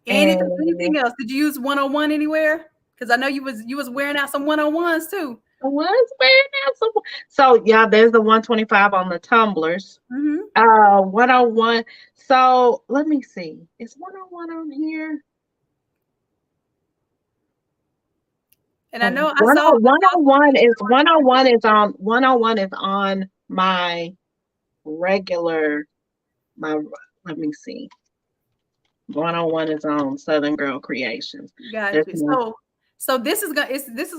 A: Anything else? Did you use 101 anywhere? Because I know you was wearing out some 101s too.
B: I was wearing out some. So yeah, there's the 125 on the tumblers. 101. So let me see. Is 101 on here?
A: And I know I
B: saw 101 is on my regular let me see. 101 is on Southern Girl Creations.
A: Gotcha. So this is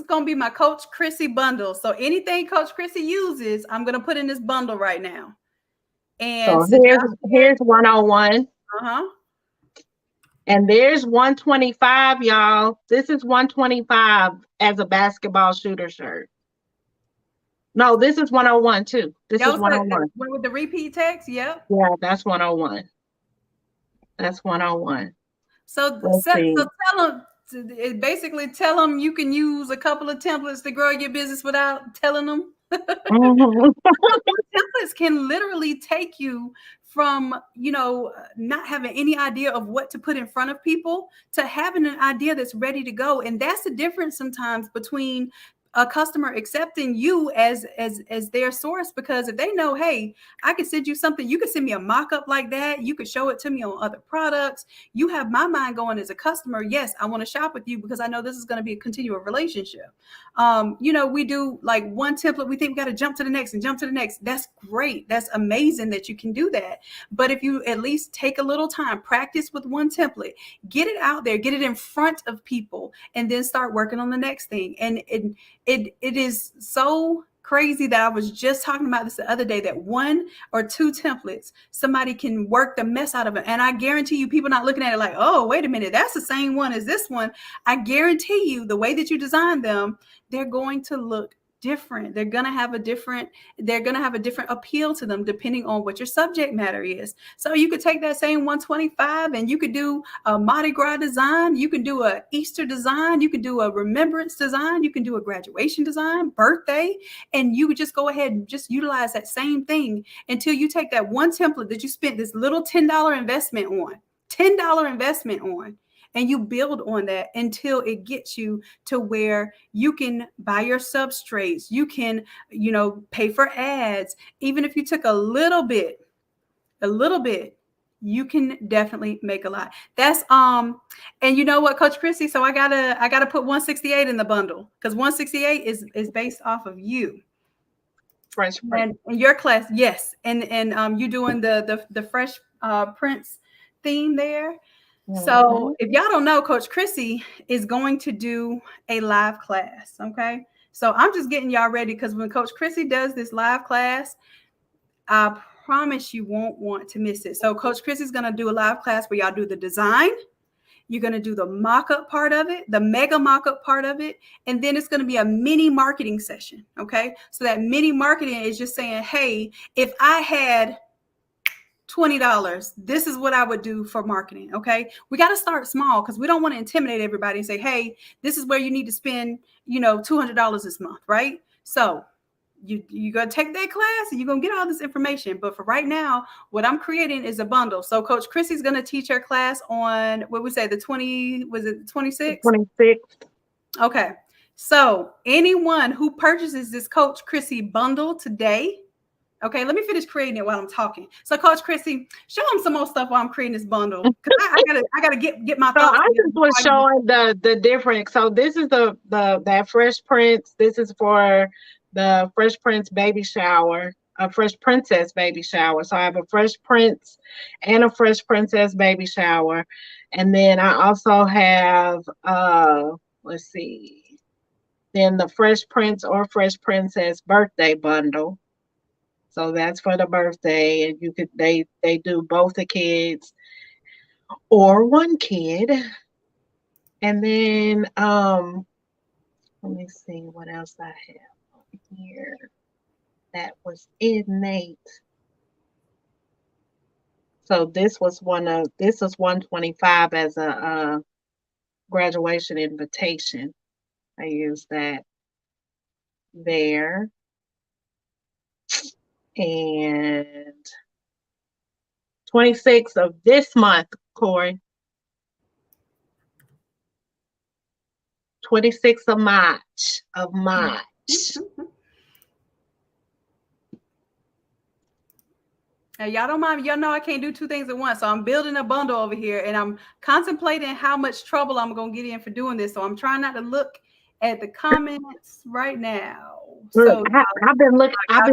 A: gonna be my Coach Chrissy bundle. So anything Coach Chrissy uses, I'm gonna put in this bundle right now. And
B: so here's 101. And there's 125, y'all. This is 125 as a basketball shooter shirt. No, this is 101 too. This is 101.
A: With the repeat text, yep.
B: Yeah, that's 101. That's 101.
A: So basically tell them you can use a couple of templates to grow your business without telling them. Templates can literally take you from, not having any idea of what to put in front of people to having an idea that's ready to go. And that's the difference sometimes between a customer accepting you as their source, because if they know, hey, I can send you something, you can send me a mock-up like that, you could show it to me on other products, you have my mind going as a customer, yes, I want to shop with you because I know this is going to be a continual relationship. We do like one template, we think we got to jump to the next and jump to the next. That's great. That's amazing that you can do that. But if you at least take a little time, practice with one template, get it out there, get it in front of people, and then start working on the next thing. And it is so crazy that I was just talking about this the other day, that 1 or 2 templates, somebody can work the mess out of it. And I guarantee you, people not looking at it like, oh, wait a minute, that's the same one as this one. I guarantee you the way that you design them, they're going to look different. They're going to have a different appeal to them depending on what your subject matter is. So you could take that same 125 and you could do a Mardi Gras design. You can do a Easter design. You can do a remembrance design. You can do a graduation design, birthday, and you would just go ahead and just utilize that same thing until you take that one template that you spent this little $10 investment on. $10 investment on. And you build on that until it gets you to where you can buy your substrates. You can, pay for ads. Even if you took a little bit, you can definitely make a lot. That's and you know what, Coach Chrissy? So I gotta put 168 in the bundle because 168 is based off of you.
B: Fresh Prince.
A: And in your class, yes. And you doing the Fresh Prince theme there. So if y'all don't know, Coach Chrissy is going to do a live class. Okay. So I'm just getting y'all ready because when Coach Chrissy does this live class, I promise you won't want to miss it. So Coach Chrissy's going to do a live class where y'all do the design. You're going to do the mock-up part of it, the mega mock-up part of it, and then it's going to be a mini marketing session. Okay. So that mini marketing is just saying, hey, if I had $20, this is what I would do for marketing. Okay. We got to start small because we don't want to intimidate everybody and say, hey, this is where you need to spend, $200 this month. Right. So you're going to take that class and you're going to get all this information. But for right now, what I'm creating is a bundle. So Coach Chrissy's going to teach her class on what we say, the 26th?
B: 26th.
A: Okay. So anyone who purchases this Coach Chrissy bundle today, okay, let me finish creating it while I'm talking. So, Coach Chrissy, show them some more stuff while I'm creating this bundle. I gotta get my thoughts.
B: So I just was showing the difference. So this is that Fresh Prince. This is for the Fresh Prince baby shower, a Fresh Princess baby shower. So I have a Fresh Prince and a Fresh Princess baby shower, and then I also have let's see, then the Fresh Prince or Fresh Princess birthday bundle. So that's for the birthday, and they do both the kids or one kid. And then let me see what else I have here. That was Innate. So this was 125 as a graduation invitation. I used that there. And 26th of this month, Corey. 26th of March.
A: Now, y'all don't mind. Y'all know I can't do two things at once. So I'm building a bundle over here and I'm contemplating how much trouble I'm going to get in for doing this. So I'm trying not to look at the comments right now. So
B: I've been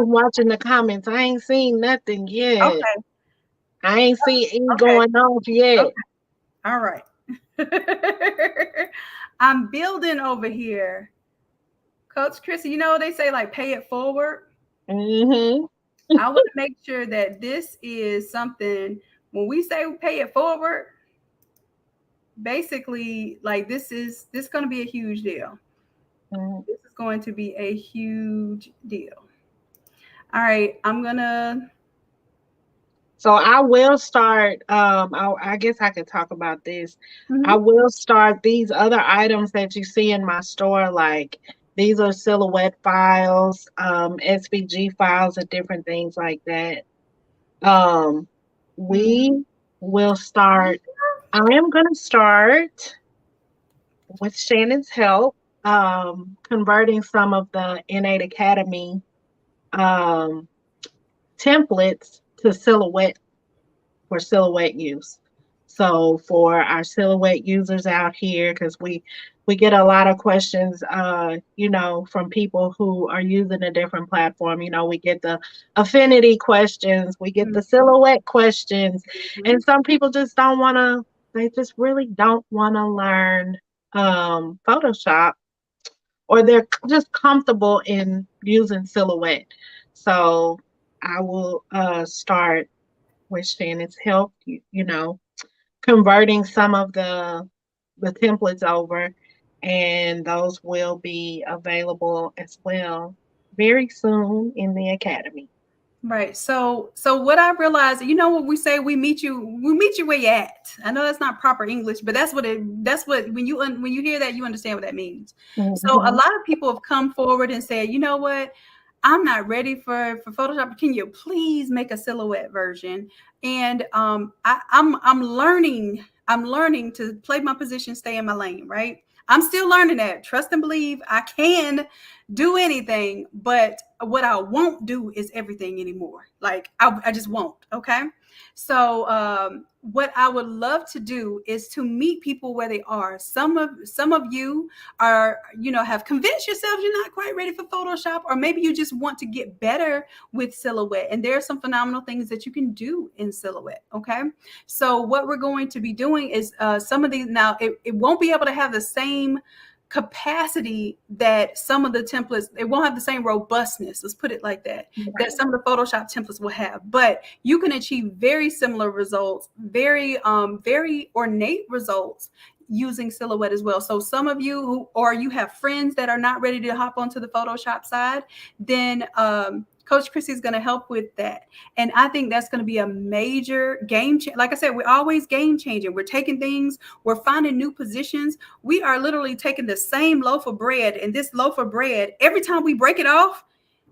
B: watching the comments. I ain't seen nothing yet.
A: Okay.
B: I ain't seen any going off yet.
A: Okay. All right. I'm building over here. Coach Chrissy, they say like pay it forward.
B: Mm-hmm.
A: I want to make sure that this is something when we say pay it forward, basically like this going to be a huge deal. Mm-hmm. This is going to be a huge deal. All right.
B: So I will start, I guess I could talk about this. Mm-hmm. I will start these other items that you see in my store, like these are silhouette files, SVG files and different things like that. We will start, I am going to start with Shanon's help, converting some of the Innate Academy templates to silhouette for silhouette use. So for our silhouette users out here, because we get a lot of questions, from people who are using a different platform. We get the affinity questions, we get the silhouette questions, and some people just don't want to. They just really don't want to learn Photoshop, or they're just comfortable in using silhouette. So I will start with Shannon's help, converting some of the templates over, and those will be available as well very soon in the Academy.
A: Right. So what I realized, what we say, we meet you where you at. I know that's not proper English, but that's what when you hear that, you understand what that means. Mm-hmm. So a lot of people have come forward and said, you know what, I'm not ready for Photoshop. Can you please make a silhouette version? And I'm learning. I'm learning to play my position, stay in my lane. Right. I'm still learning that. Trust and believe I can do anything, but what I won't do is everything anymore. Like I just won't. Okay. So what I would love to do is to meet people where they are. Some of you are, have convinced yourselves you're not quite ready for Photoshop, or maybe you just want to get better with silhouette. And there are some phenomenal things that you can do in silhouette. Okay. So what we're going to be doing is some of these now, it won't be able to have the same capacity that some of the templates, it won't have the same robustness, let's put it like that, that some of the Photoshop templates will have, but you can achieve very similar results, very ornate results using silhouette as well. So some of you who, or you have friends that are not ready to hop onto the Photoshop side, then Coach Chrissy is going to help with that. And I think that's going to be a major game changer. Like I said, we're always game changing. We're taking things, we're finding new positions. We are literally taking the same loaf of bread, and this loaf of bread, every time we break it off,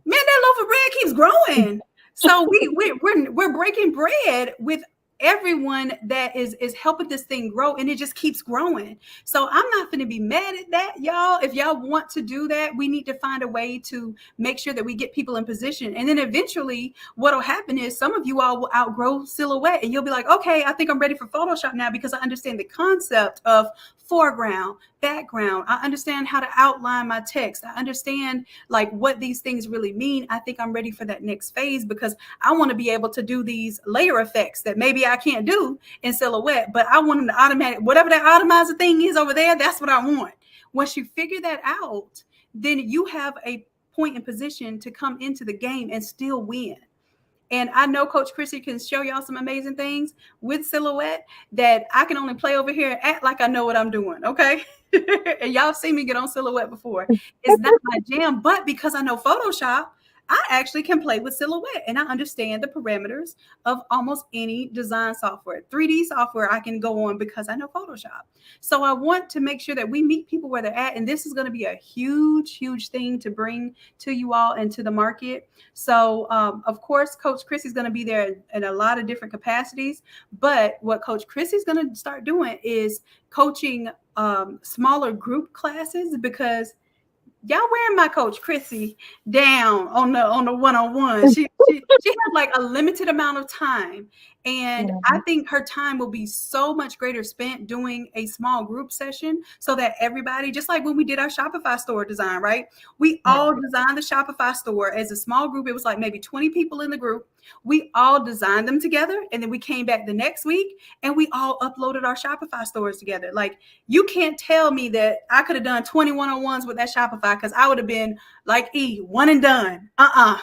A: man, that loaf of bread keeps growing. So we're breaking bread with everyone that is helping this thing grow, and it just keeps growing. So I'm not going to be mad at that, y'all. If y'all want to do that, we need to find a way to make sure that we get people in position. And then eventually what'll happen is some of you all will outgrow silhouette, and you'll be like, okay, I think I'm ready for Photoshop now because I understand the concept of foreground, background. I understand how to outline my text. I understand like what these things really mean. I think I'm ready for that next phase because I want to be able to do these layer effects that maybe I can't do in silhouette, but I want them to automatic, whatever that Automizer thing is over there, that's what I want. Once you figure that out, then you have a point in position to come into the game and still win. And I know Coach Chrissy can show y'all some amazing things with silhouette that I can only play over here and act like I know what I'm doing. Okay. And y'all see me get on silhouette before. It's not my jam, but because I know Photoshop, I actually can play with silhouette and I understand the parameters of almost any design software. 3D software I can go on because I know Photoshop. So I want to make sure that we meet people where they're at. And this is going to be a huge, huge thing to bring to you all and to the market. So, of course, Coach Chrissy's going to be there in a lot of different capacities. But what Coach Chrissy's going to start doing is coaching smaller group classes, because y'all wearing my Coach Chrissy down on the one-on-one. She has like a limited amount of time. And I think her time will be so much greater spent doing a small group session so that everybody, just like when we did our Shopify store design, right? We all designed the Shopify store as a small group. It was like maybe 20 people in the group. We all designed them together. And then we came back the next week and we all uploaded our Shopify stores together. Like, you can't tell me that I could have done 20 one-on-ones with that Shopify, because I would have been like one and done. Not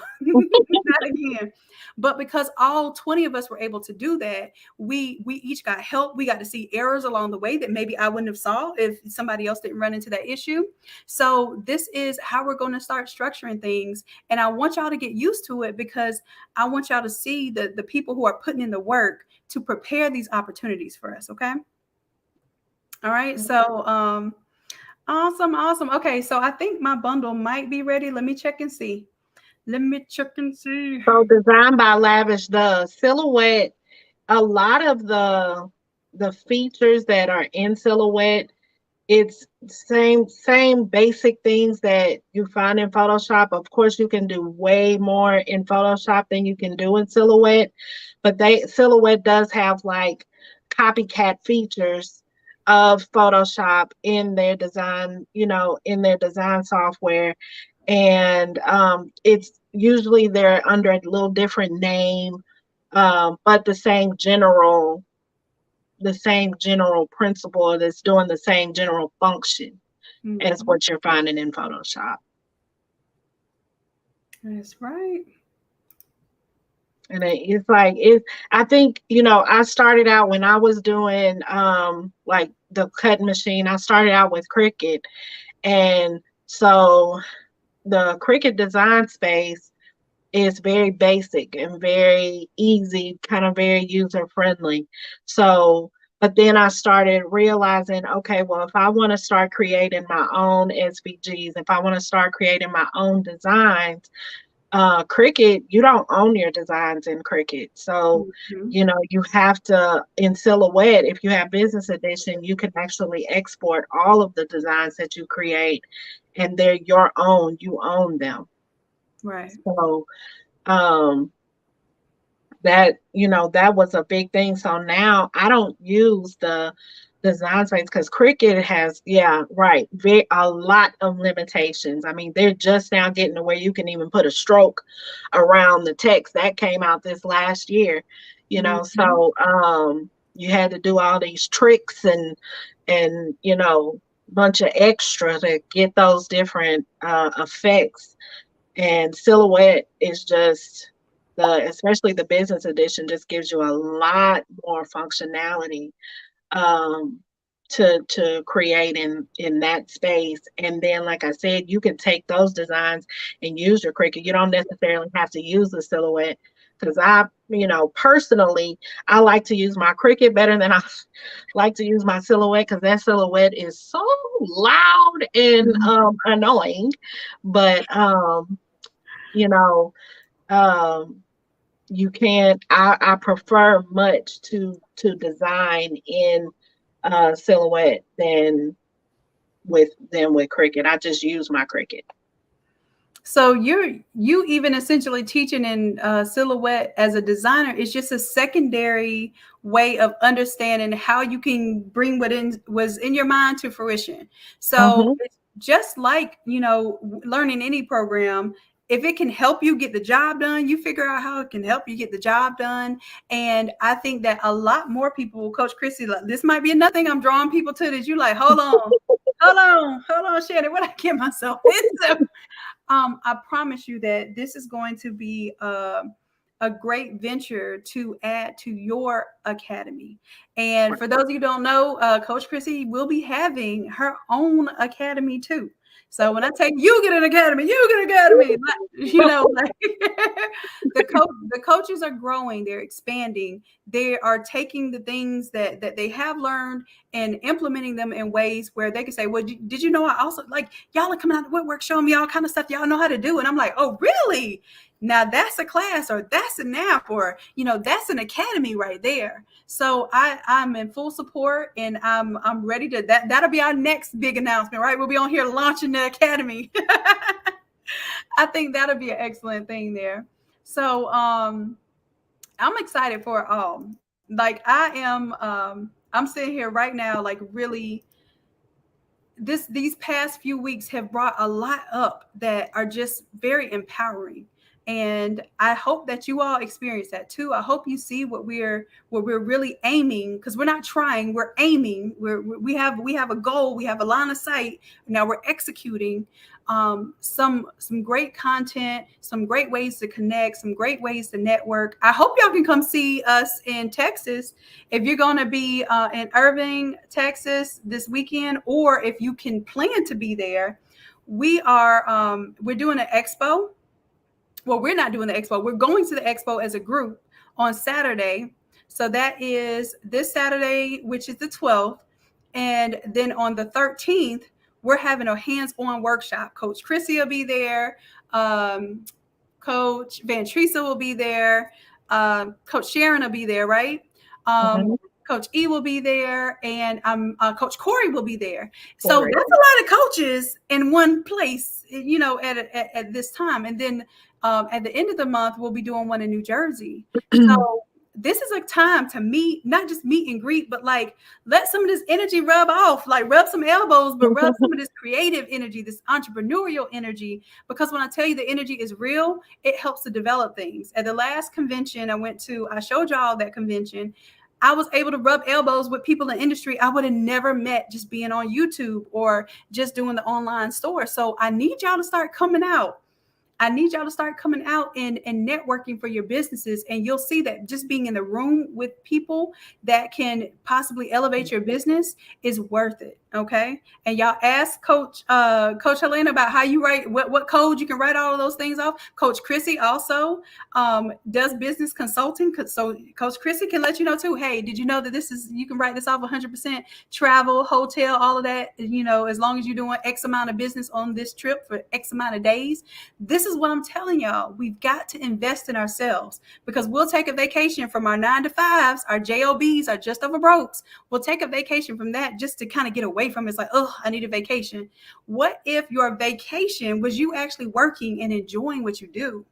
A: again. But because all 20 of us were able to do that, we each got help. We got to see errors along the way that maybe I wouldn't have saw if somebody else didn't run into that issue. So this is how we're going to start structuring things. And I want y'all to get used to it, because I want y'all to see the people who are putting in the work to prepare these opportunities for us. Okay. All right. So awesome. Okay. So I think my bundle might be ready. Let me check and see.
B: So Design by Lavish, the silhouette, a lot of the features that are in silhouette, it's same basic things that you find in Photoshop. Of course, you can do way more in Photoshop than you can do in silhouette, but silhouette does have like copycat features of Photoshop in their design, in their design software. And it's usually they're under a little different name, but the same general principle that's doing the same general function as what you're finding in Photoshop.
A: That's right.
B: And I think, I started out when I was doing like the cut machine, I started out with Cricut. And so the Cricut design space is very basic and very easy, kind of very user friendly. So, but then I started realizing, okay, well, if I want to start creating my own SVGs, if I want to start creating my own designs, Cricut, you don't own your designs in Cricut. So,
A: Mhm.
B: you have to, in Silhouette, if you have business edition, you can actually export all of the designs that you create and they're your own. You own them.
A: Right.
B: So, um, that was a big thing. So now I don't use the design space because Cricut has, yeah, right, a lot of limitations. I mean, they're just now getting to where you can even put a stroke around the text. That came out this last year,
A: Mhm.
B: so you had to do all these tricks and bunch of extra to get those different effects. And Silhouette is just especially the business edition, just gives you a lot more functionality um, to create in that space. And then, like I said, you can take those designs and use your Cricut. You don't necessarily have to use the Silhouette because personally, I like to use my Cricut better than I like to use my Silhouette because that Silhouette is so loud and
A: Mhm.
B: annoying. But you know, um, you can't. I prefer much to design in Silhouette than with Cricut. I just use my Cricut.
A: So you even essentially teaching in Silhouette as a designer is just a secondary way of understanding how you can bring what in was in your mind to fruition. So
B: Mm-hmm.
A: it's just like learning any program. If it can help you get the job done, you figure out how it can help you get the job done. And I think that a lot more people, Coach Chrissy, like, this might be another thing I'm drawing people to that you like, hold on, Shannon, what I get myself into. I promise you that this is going to be a great venture to add to your academy. And for those of you who don't know, Coach Chrissy will be having her own academy too. So when I say you get an academy, you get an academy. Like, the coaches are growing, they're expanding, they are taking the things that they have learned and implementing them in ways where they can say, well, did you know I also like y'all are coming out of the woodwork showing me all kind of stuff y'all know how to do. And I'm like, oh, really? Now that's a class or that's an app or, that's an academy right there. So I'm in full support and I'm ready to, that'll be our next big announcement, right? We'll be on here launching the academy. I think that'll be an excellent thing there. So, I'm excited for it all. Like I am, I'm sitting here right now, like really these past few weeks have brought a lot up that are just very empowering, and I hope that you all experience that too. I hope you see what we're really aiming, because we're not trying, we're aiming, we have a goal, we have a line of sight. Now we're executing some great content, some great ways to connect, some great ways to network. I hope y'all can come see us in Texas if you're going to be in Irving, Texas this weekend, or if you can plan to be there. We're doing an expo. Well, we're not doing the expo. We're going to the expo as a group on Saturday. So that is this Saturday, which is the 12th. And then on the 13th, we're having a hands-on workshop. Coach Chrissy will be there. Um, Coach Van Teresa will be there. Coach Sharon will be there, right? Um,
B: Mm-hmm.
A: Coach E will be there, and Coach Corey will be there. So
B: Correct.
A: that's a lot of coaches in one place, at this time. And then at the end of the month, we'll be doing one in New Jersey. So this is a time to meet, not just meet and greet, but like let some of this energy rub off, like rub some elbows, but rub some of this creative energy, this entrepreneurial energy. Because when I tell you the energy is real, it helps to develop things. At the last convention I went to, I showed y'all that convention. I was able to rub elbows with people in the industry I would have never met just being on YouTube or just doing the online store. So I need y'all to start coming out. I need y'all to start coming out and networking for your businesses. And you'll see that just being in the room with people that can possibly elevate your business is worth it. Okay. And y'all ask Coach Helena about how you write what code you can write all of those things off. Coach Chrissy also does business consulting. So Coach Chrissy can let you know too. Hey, did you know that you can write this off 100%? Travel, hotel, all of that, as long as you're doing X amount of business on this trip for X amount of days. This is what I'm telling y'all. We've got to invest in ourselves, because we'll take a vacation from our 9-to-5s, our JOBs, our just over brokes. We'll take a vacation from that just to kind of get away from it. It's like, oh, I need a vacation. What if your vacation was you actually working and enjoying what you do?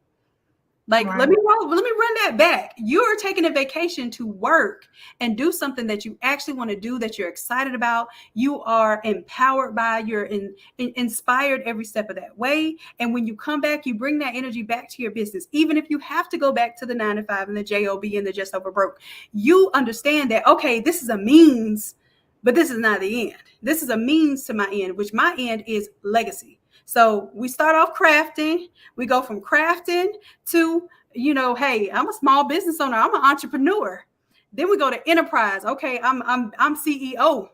A: Like,
B: Right.
A: let me run that back. You're taking a vacation to work and do something that you actually want to do, that you're excited about. You are empowered by, you're inspired every step of that way. And when you come back, you bring that energy back to your business. Even if you have to go back to the 9-to-5 and the JOB and the just over broke, you understand that, okay, this is a means, but this is not the end. This is a means to my end, which my end is legacy. So we start off crafting. We go from crafting to, hey, I'm a small business owner. I'm an entrepreneur. Then we go to enterprise. Okay, I'm CEO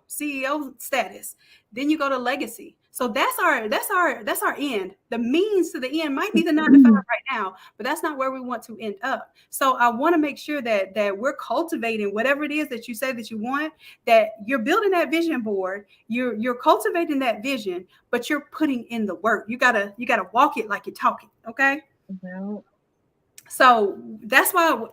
A: status. Then you go to legacy. So that's our end. The means to the end might be the 9-to-5 right now, but that's not where we want to end up. So I want to make sure that we're cultivating whatever it is that you say that you want, that you're building that vision board, you're cultivating that vision, but you're putting in the work. You gotta walk it like you're talking. Okay.
B: Yeah.
A: So that's why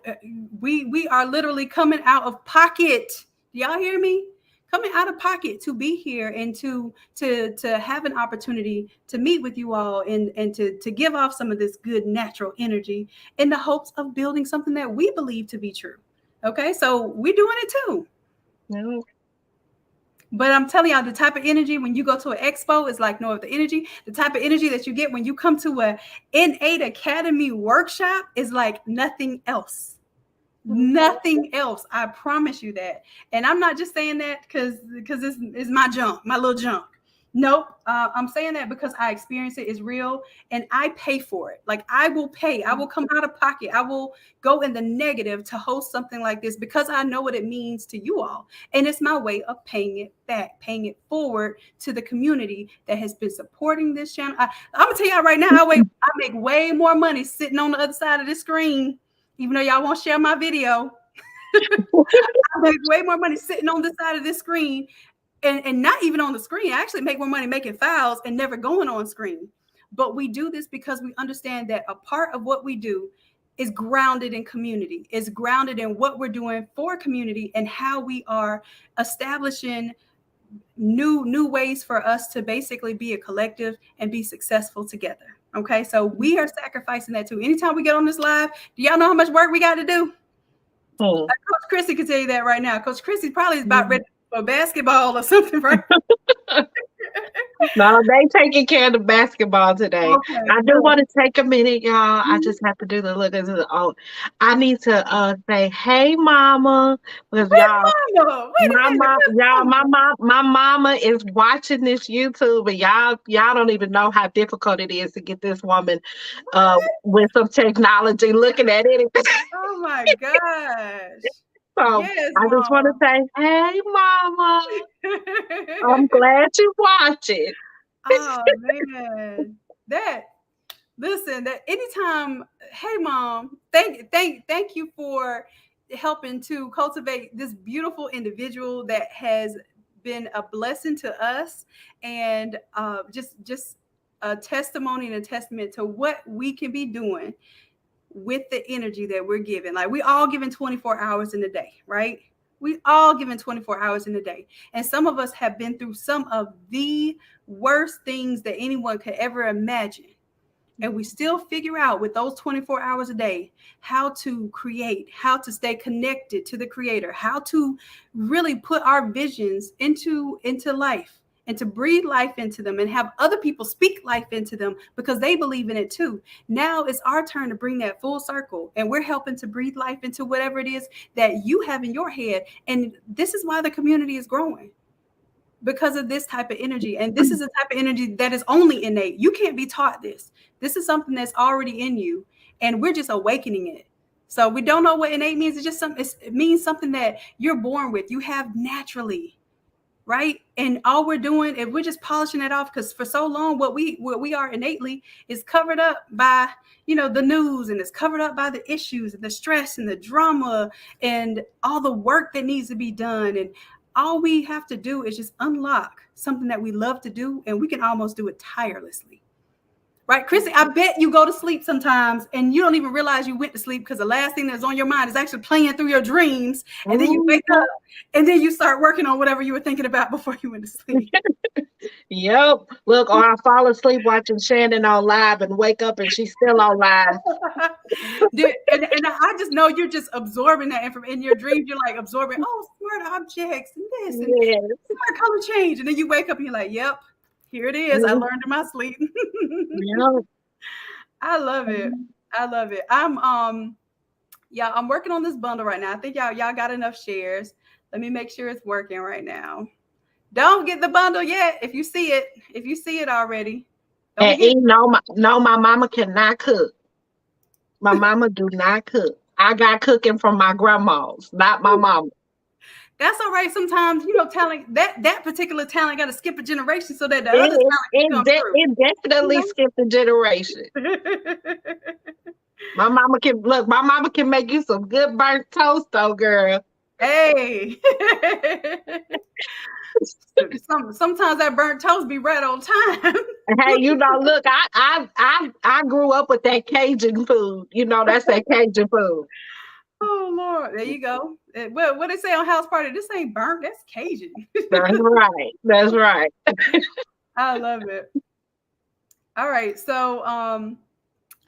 A: we are literally coming out of pocket. Y'all hear me? Coming out of pocket to be here and to have an opportunity to meet with you all and to give off some of this good natural energy in the hopes of building something that we believe to be true. Okay, so we're doing it too.
B: Yeah.
A: But I'm telling y'all, the type of energy when you go to an expo is like no other energy. The type of energy that you get when you come to a Innate Academy workshop is like nothing else. Nothing else. I promise you that. And I'm not just saying that because it's my junk, my little junk. Nope. I'm saying that because I experience it. It's real, and I pay for it. Like, I will pay. I will come out of pocket. I will go in the negative to host something like this because I know what it means to you all, and it's my way of paying it back, paying it forward to the community that has been supporting this channel. I'm gonna tell y'all right now, I make way more money sitting on the other side of the screen, even though y'all won't share my video. I make way more money sitting on the side of this screen. And not even on the screen. I actually make more money making files and never going on screen. But we do this because we understand that a part of what we do is grounded in community, is grounded in what we're doing for community and how we are establishing new ways for us to basically be a collective and be successful together. Okay, so we are sacrificing that too. Anytime we get on this live, do y'all know how much work we got to do? Coach Chrissy can tell you that right now. Coach Chrissy probably is about ready for basketball or something, right?
B: No, they taking care of the basketball today.
A: Okay,
B: I do want to take a minute, y'all. I just have to do the look at the I need to say, hey, mama, because y'all,
A: mama? Wait a minute.
B: my mama is watching this YouTube, and y'all don't even know how difficult it is to get this woman with some technology looking at anything.
A: Oh my gosh.
B: So
A: Yes,
B: I just want to say, hey, mama, I'm glad you watch it.
A: Oh man. That anytime, hey mom, thank you for helping to cultivate this beautiful individual that has been a blessing to us, and just a testimony and a testament to what we can be doing with the energy that we're given. Like, we all given 24 hours in a day, right? We all given 24 hours in a day. And some of us have been through some of the worst things that anyone could ever imagine. And we still figure out with those 24 hours a day how to create, how to stay connected to the creator, how to really put our visions into life, and to breathe life into them and have other people speak life into them because they believe in it too. Now it's our turn to bring that full circle, and we're helping to breathe life into whatever it is that you have in your head. And this is why the community is growing, because of this type of energy. And this is a type of energy that is only innate. You can't be taught this. This is something that's already in you, and we're just awakening it. So we don't know what innate means. It's just something. It means something that you're born with. You have naturally. right? And all we're doing is we're just polishing it off, because for so long what we are innately is covered up by, the news, and it's covered up by the issues and the stress and the drama and all the work that needs to be done. And all we have to do is just unlock something that we love to do, and we can almost do it tirelessly. Right, Chrissy, I bet you go to sleep sometimes and you don't even realize you went to sleep, because the last thing that's on your mind is actually playing through your dreams. And then you wake up and then you start working on whatever you were thinking about before you went to sleep.
B: Yep. Look, or I fall asleep watching Shanon on live and wake up and she's still on live.
A: and I just know you're just absorbing that information. In your dreams, you're like absorbing, smart objects and this and smart color change. And then you wake up and you're like, yep, here it is. I learned in my sleep.
B: Yep.
A: I love it. I love it. I'm working on this bundle right now. I think y'all got enough shares. Let me make sure it's working right now. Don't get the bundle yet. If you see it already.
B: My mama cannot cook. My mama do not cook. I got cooking from my grandmas, not my mama.
A: That's all right. Sometimes, talent, that particular talent got to skip a generation so that the other talent can come through.
B: It definitely skipped a generation. My mama can make you some good burnt toast though, girl.
A: Hey. Sometimes that burnt toast be right on time.
B: Hey, look, I grew up with that Cajun food. That's that Cajun food.
A: Oh Lord, there you go. What they say on House Party? This ain't burnt. That's Cajun.
B: That's right. That's right.
A: I love it. All right, so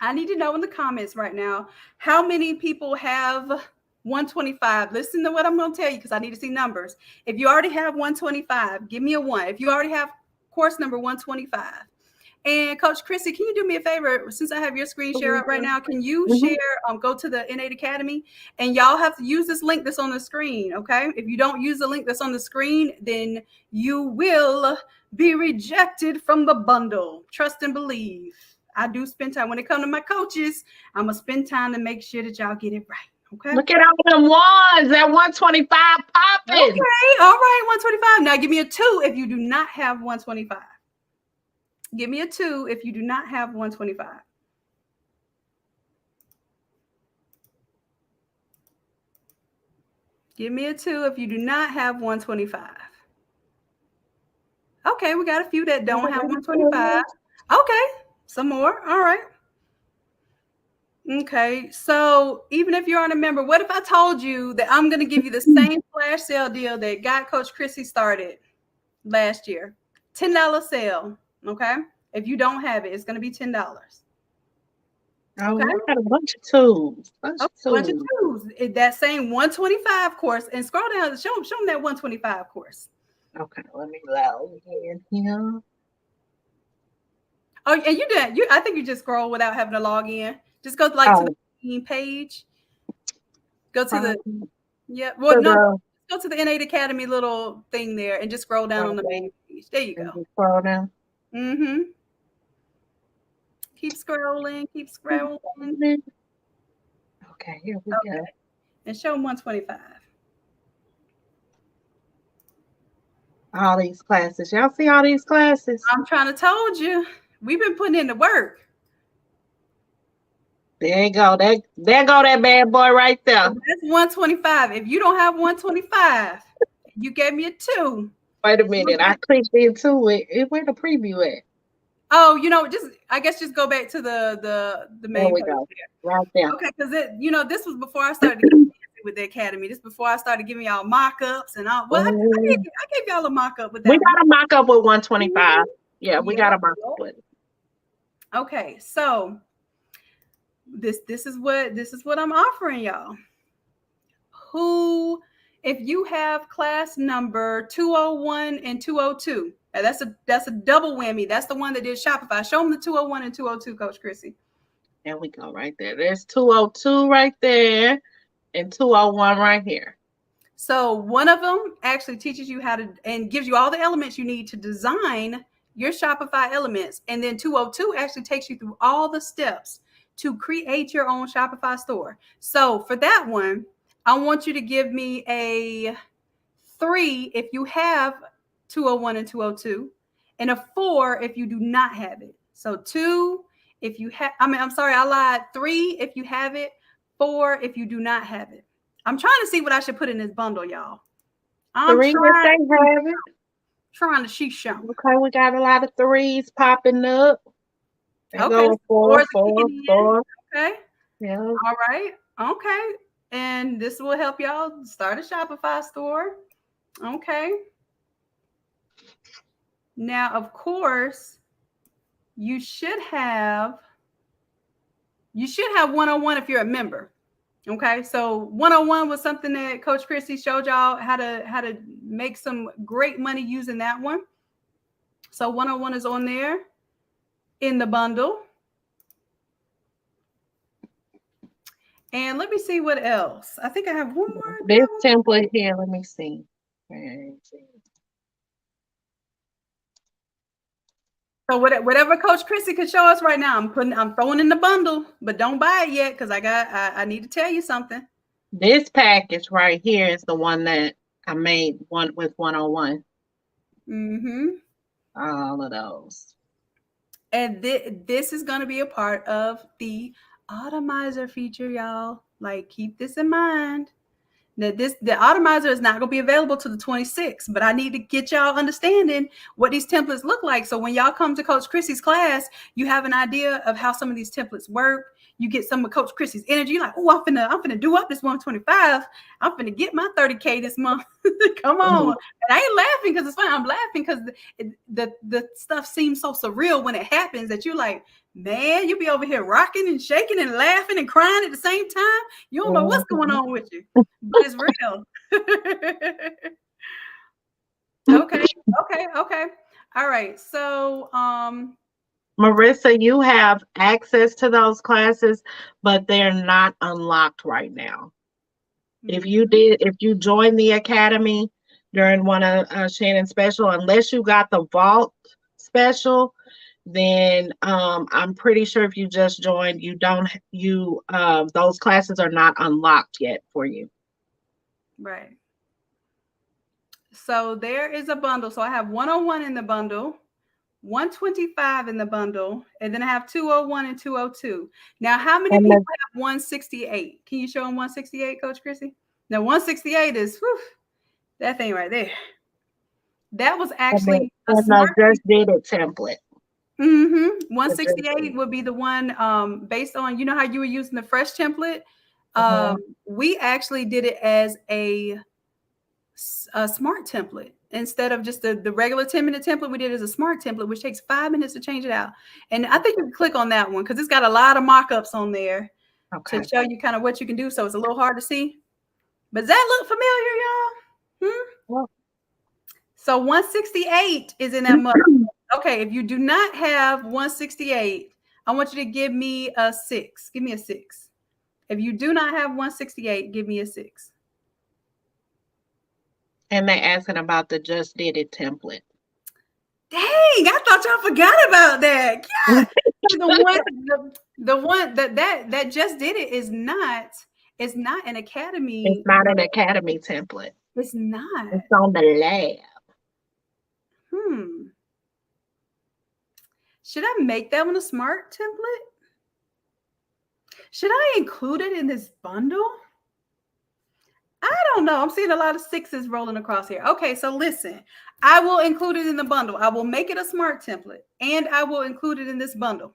A: I need to know in the comments right now how many people have 125. Listen to what I'm going to tell you, because I need to see numbers. If you already have 125, give me a 1. If you already have course number 125. And Coach Chrissy, can you do me a favor? Since I have your screen share up right now, can you share, go to the Innate Academy, and y'all have to use this link that's on the screen, okay? If you don't use the link that's on the screen, then you will be rejected from the bundle. Trust and believe. I do spend time. When it comes to my coaches, I'm going to spend time to make sure that y'all get it right. Okay.
B: Look at all them ones. That 125 popping.
A: Okay. All right. 125. Now give me a 2 if you do not have 125. Give me a 2 if you do not have 125. Give me a 2 if you do not have 125. Okay, we got a few that don't have 125. Okay, some more. All right. Okay, so even if you aren't a member, what if I told you that I'm going to give you the same flash sale deal that got Coach Chrissy started last year? $10 sale, okay? If you don't have it, it's going to be $10.
B: Oh, okay. I got a bunch of tools.
A: Bunch of tools. That same 125 course, and scroll down, show them that 125 course.
B: Okay, let me log in here.
A: Oh, and you did. I think you just scroll without having to log in. Just go to the main page. Go to go to the Innate Academy little thing there and just scroll down on the main page. There you go.
B: Scroll down.
A: Mm-hmm. Keep scrolling.
B: Okay, here we go.
A: And show them 125.
B: All these classes. Y'all see all these classes?
A: I'm trying to told you. We've been putting in the work.
B: There you go. There go that bad boy right there.
A: So that's 125. If you don't have 125, you gave me a 2.
B: Wait a minute. I clicked into it. Where the preview at?
A: Oh, just go back to the main.
B: There we go. Right there.
A: Okay, because this was before I started with the academy. This before I started giving y'all mock-ups and all. Well, I gave y'all a mock-up with that.
B: We got a mock-up with 125. Yeah, we got a mock-up with it.
A: Okay, so this is what I'm offering y'all. If you have class number 201 and 202, and that's a double whammy. That's the one that did Shopify. Show them the 201 and 202, Coach Chrissy.
B: There we go, right there. There's 202 right there and 201 right here.
A: So one of them actually teaches you how to and gives you all the elements you need to design your Shopify elements. And then 202 actually takes you through all the steps to create your own Shopify store. So for that one, I want you to give me a 3 if you have 201 and 202, and a 4 if you do not have it. So 2 if you have, I'm sorry, I lied. 3 if you have it, 4 if you do not have it. I'm trying to see what I should put in this bundle, y'all. I'm
B: 3 if they have it.
A: Trying to sheesh them.
B: Okay, we got a lot of 3s popping up.
A: Okay,
B: go 4, 4, 4.
A: Okay.
B: Yeah.
A: All right. Okay. And this will help y'all start a Shopify store. Okay. Now, of course, you should have 101 if you're a member. Okay, so 101 was something that Coach Chrissy showed y'all how to make some great money using that one. So 101 is on there in the bundle. And let me see what else. I think I have one more.
B: This template here, let me see.
A: So whatever Coach Chrissy could show us right now, I'm throwing in the bundle, but don't buy it yet because I need to tell you something.
B: This package right here is the one that I made with 101.
A: Mm-hmm.
B: All of those.
A: And this is going to be a part of the Automizer feature, y'all. Like, keep this in mind. That the Automizer is not going to be available to the 26th, but I need to get y'all understanding what these templates look like. So when y'all come to Coach Chrissy's class, you have an idea of how some of these templates work. You get some of Coach Chrissy's energy. You're like, oh, I'm finna do up this 125. I'm finna get my 30K this month. Come on. And I ain't laughing because it's fun. I'm laughing because the stuff seems so surreal when it happens that you're like, man, you be over here rocking and shaking and laughing and crying at the same time. You don't know what's going on with you, but it's real. Okay. All right. So,
B: Marissa, you have access to those classes, but they're not unlocked right now. If you joined the academy during one of Shanon's special, unless you got the vault special, then I'm pretty sure if you just joined, those classes are not unlocked yet for you.
A: Right. So there is a bundle. So I have 101 in the bundle, 125 in the bundle, and then I have 201 and 202. Now, how many people have 168? Can you show them 168, Coach Chrissy? Now, 168 is that thing right there. That was actually
B: a smart just did it template.
A: 168 would be the one based on, you know how you were using the fresh template? We actually did it as a smart template. Instead of just the regular 10-minute template, we did it as a smart template, which takes 5 minutes to change it out. And I think you can click on that one because it's got a lot of markups on there to show you kind of what you can do. So it's a little hard to see. But does that look familiar, y'all? So 168 is in that mug. Okay, if you do not have 168, I want you to give me a 6. Give me a 6. If you do not have 168, give me a 6.
B: And they're asking about the just did it template.
A: Dang, I thought y'all forgot about that. Yeah. the one that just did it is not an academy.
B: It's not an academy template.
A: It's not.
B: It's on the lab.
A: Should I make that one a smart template? Should I include it in this bundle? I don't know. I'm seeing a lot of 6s rolling across here. Okay, so listen, I will include it in the bundle. I will make it a smart template and I will include it in this bundle.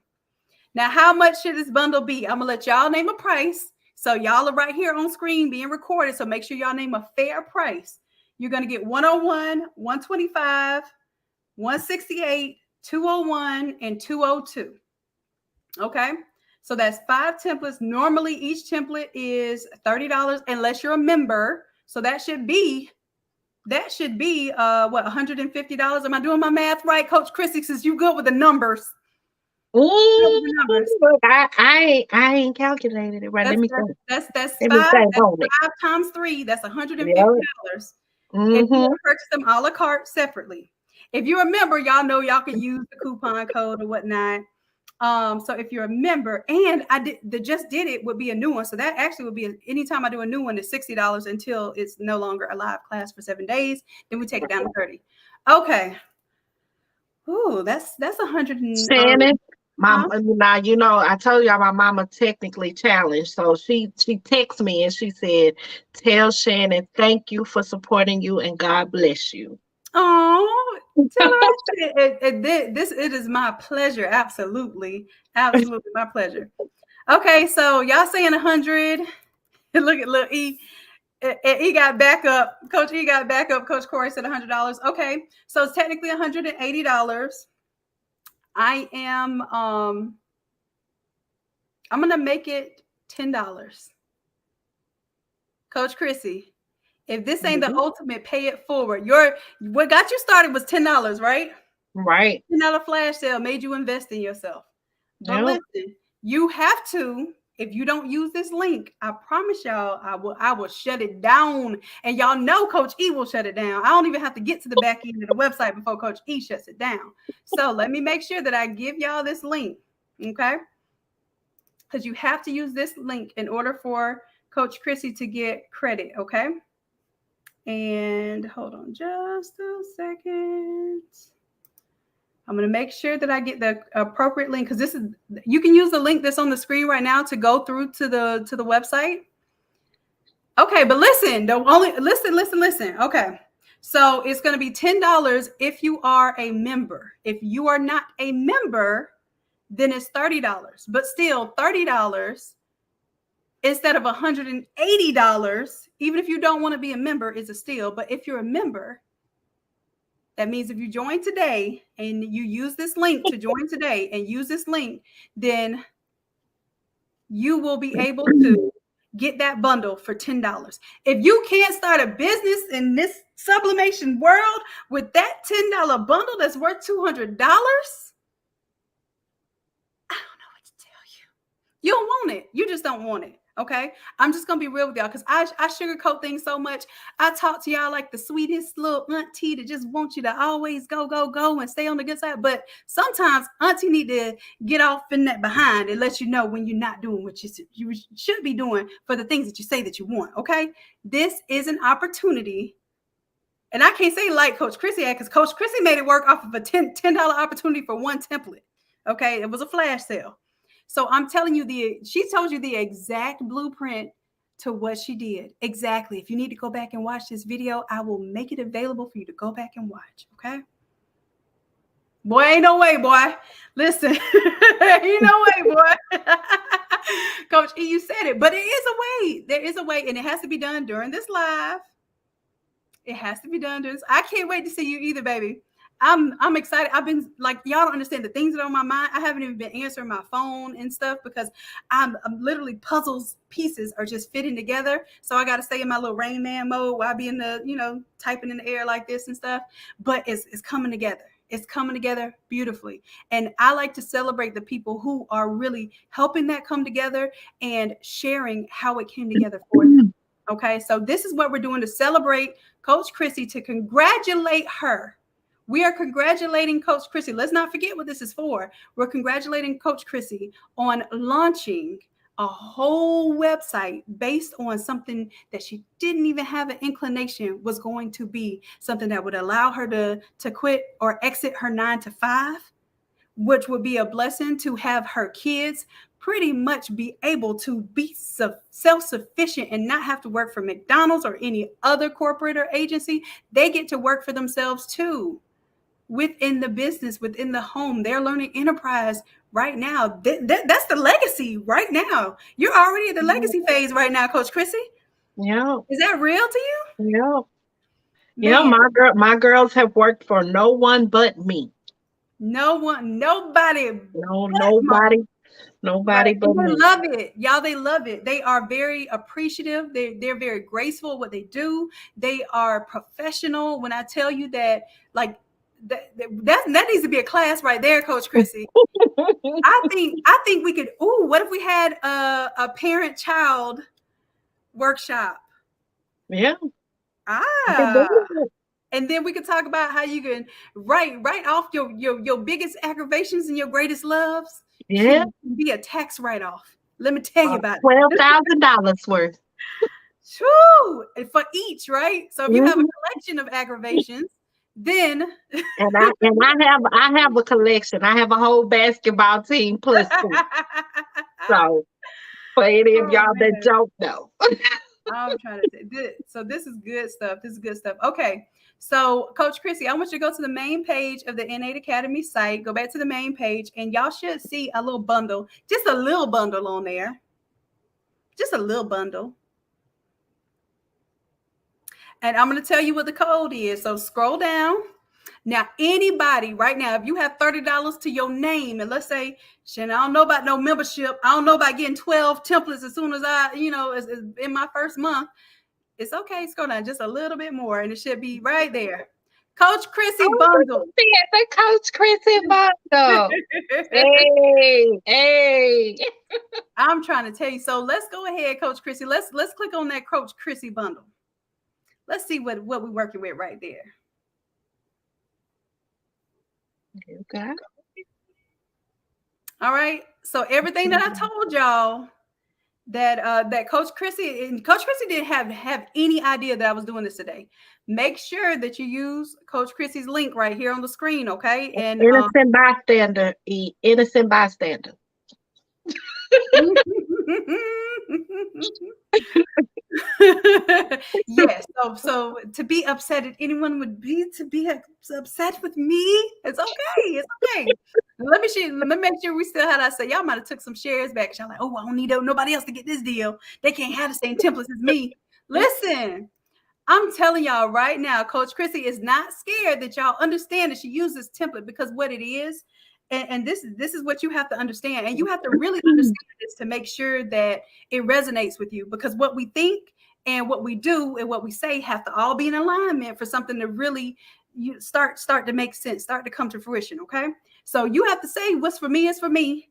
A: Now, how much should this bundle be? I'm going to let y'all name a price. So y'all are right here on screen being recorded. So make sure y'all name a fair price. You're going to get 101, 125, 168, 201, and 202. Okay. So that's 5 templates. Normally, each template is $30 unless you're a member. So that should be what, $150? Am I doing my math right, Coach Chrissy? Since you good with the numbers.
B: Ooh, look, I ain't calculated it right. Let me think.
A: That's 5 times 3. That's $150. If you purchase them a la carte separately. If you're a member, y'all know y'all can use the coupon code or whatnot. So if you're a member, and the just did it would be a new one. So that actually would be anytime I do a new one, it's $60 until it's no longer a live class for 7 days. Then we take it down to 30. Okay. Ooh, that's 100 and
B: Shannon, my
A: huh?
B: now I told y'all my mama technically challenged, so she texted me and she said, "Tell Shannon thank you for supporting you and God bless you."
A: Oh, tell her I said it is my pleasure. Absolutely. Absolutely my pleasure. Okay, so y'all saying 100. Look at little E. He got backup. Coach E got backup. Coach Corey said $100. Okay, so it's technically $180. I am I'm gonna make it $10. Coach Chrissy, if this ain't the
B: Mhm.
A: ultimate pay it forward, your what got you started was $10, right?
B: Right.
A: $10 flash sale made you invest in yourself. But
B: Yep.
A: listen, you have to. If you don't use this link, I promise y'all, I will shut it down. And y'all know Coach E will shut it down. I don't even have to get to the back end of the website before Coach E shuts it down. So let me make sure that I give y'all this link, okay? Because you have to use this link in order for Coach Chrissy to get credit, okay? And hold on just a second. I'm going to make sure that I get the appropriate link because you can use the link that's on the screen right now to go through to the website. Okay, but listen, listen. Okay. So it's going to be $10 if you are a member. If you are not a member, then it's $30. But still $30 instead of $180, even if you don't want to be a member, is a steal. But if you're a member, that means if you join today and you use this link to join today and use this link, then you will be able to get that bundle for $10. If you can't start a business in this sublimation world with that $10 bundle that's worth $200, I don't know what to tell you. You don't want it. You just don't want it. Okay. I'm just going to be real with y'all because I sugarcoat things so much. I talk to y'all like the sweetest little auntie that just wants you to always go, go, go and stay on the good side. But sometimes auntie need to get off in that behind and let you know when you're not doing what you should be doing for the things that you say that you want. Okay. This is an opportunity. And I can't say like Coach Chrissy had because Coach Chrissy made it work off of a $10 opportunity for one template. Okay. It was a flash sale. So I'm telling you, she told you the exact blueprint to what she did. Exactly. If you need to go back and watch this video, I will make it available for you to go back and watch. Okay. Boy, ain't no way, boy. Listen, ain't no way, boy. Coach E, you said it, but there is a way. There is a way, and it has to be done during this live. It has to be done during this. I can't wait to see you either, baby. I'm excited. I've been like, y'all don't understand the things that are on my mind. I haven't even been answering my phone and stuff because I'm literally puzzles pieces are just fitting together. So I got to stay in my little Rain Man mode while I be in the, typing in the air like this and stuff. But it's coming together. It's coming together beautifully. And I like to celebrate the people who are really helping that come together and sharing how it came together for them. Okay. So this is what we're doing to celebrate Coach Chrissy, to congratulate her. We are congratulating Coach Chrissy. Let's not forget what this is for. We're congratulating Coach Chrissy on launching a whole website based on something that she didn't even have an inclination was going to be something that would allow her to quit or exit her 9 to 5, which would be a blessing to have her kids pretty much be able to be self-sufficient and not have to work for McDonald's or any other corporate or agency. They get to work for themselves too. Within the business, within the home, they're learning enterprise right now. That's the legacy right now. You're already at the legacy phase right now, Coach Chrissy.
B: Yeah.
A: Is that real to you?
B: Yeah. Yeah,
A: Man,
B: my girls have worked for no one but me.
A: nobody
B: No,
A: but mom.
B: nobody
A: Right.
B: but
A: And they
B: me.
A: love it. Y'all, they love it. They are very appreciative. They're very graceful at what they do. They are professional. When I tell you that, like, that needs to be a class right there, Coach Chrissy. I think we could. Ooh, what if we had a parent-child workshop?
B: Yeah.
A: Ah, and then we could talk about how you can write off your biggest aggravations and your greatest loves
B: Yeah.
A: can be a tax write-off. Let me tell you about it.
B: $12,000 worth.
A: True. For each, right? So if you have a
B: Mhm.
A: collection of aggravations, Then
B: I have a collection. I have a whole basketball team plus two. So for any of
A: oh
B: y'all that
A: man,
B: don't know.
A: I'm trying to say this. So this is good stuff. This is good stuff. Okay. So Coach Chrissy, I want you to go to the main page of the Innate Academy site. Go back to the main page, and y'all should see a little bundle, just a little bundle on there. Just a little bundle. And I'm going to tell you what the code is. So scroll down. Now, anybody right now, if you have $30 to your name, and let's say, Shannon, I don't know about no membership. I don't know about getting 12 templates as soon as as in my first month. It's okay. Scroll down just a little bit more, and it should be right there. Coach Chrissy bundle.
B: The Coach Chrissy bundle. Hey.
A: I'm trying to tell you. So let's go ahead, Coach Chrissy. Let's click on that Coach Chrissy bundle. Let's see what we're working with right there.
B: Okay.
A: All right. So everything that I told y'all that Coach Chrissy didn't have any idea that I was doing this today. Make sure that you use Coach Chrissy's link right here on the screen, okay? And
B: innocent bystander, innocent bystander.
A: Yes. So to be upset at anyone would be to be upset with me. It's okay. It's okay. Let me make sure we still have that. So y'all might have took some shares back. Y'all like, oh, I don't need nobody else to get this deal. They can't have the same templates as me. Listen, I'm telling y'all right now, Coach Chrissy is not scared that y'all understand that she uses this template, because what it is, and this is what you have to understand. And you have to really understand this to make sure that it resonates with you, because what we think and what we do and what we say have to all be in alignment for something to really start to make sense, start to come to fruition. Okay. So you have to say what's for me is for me.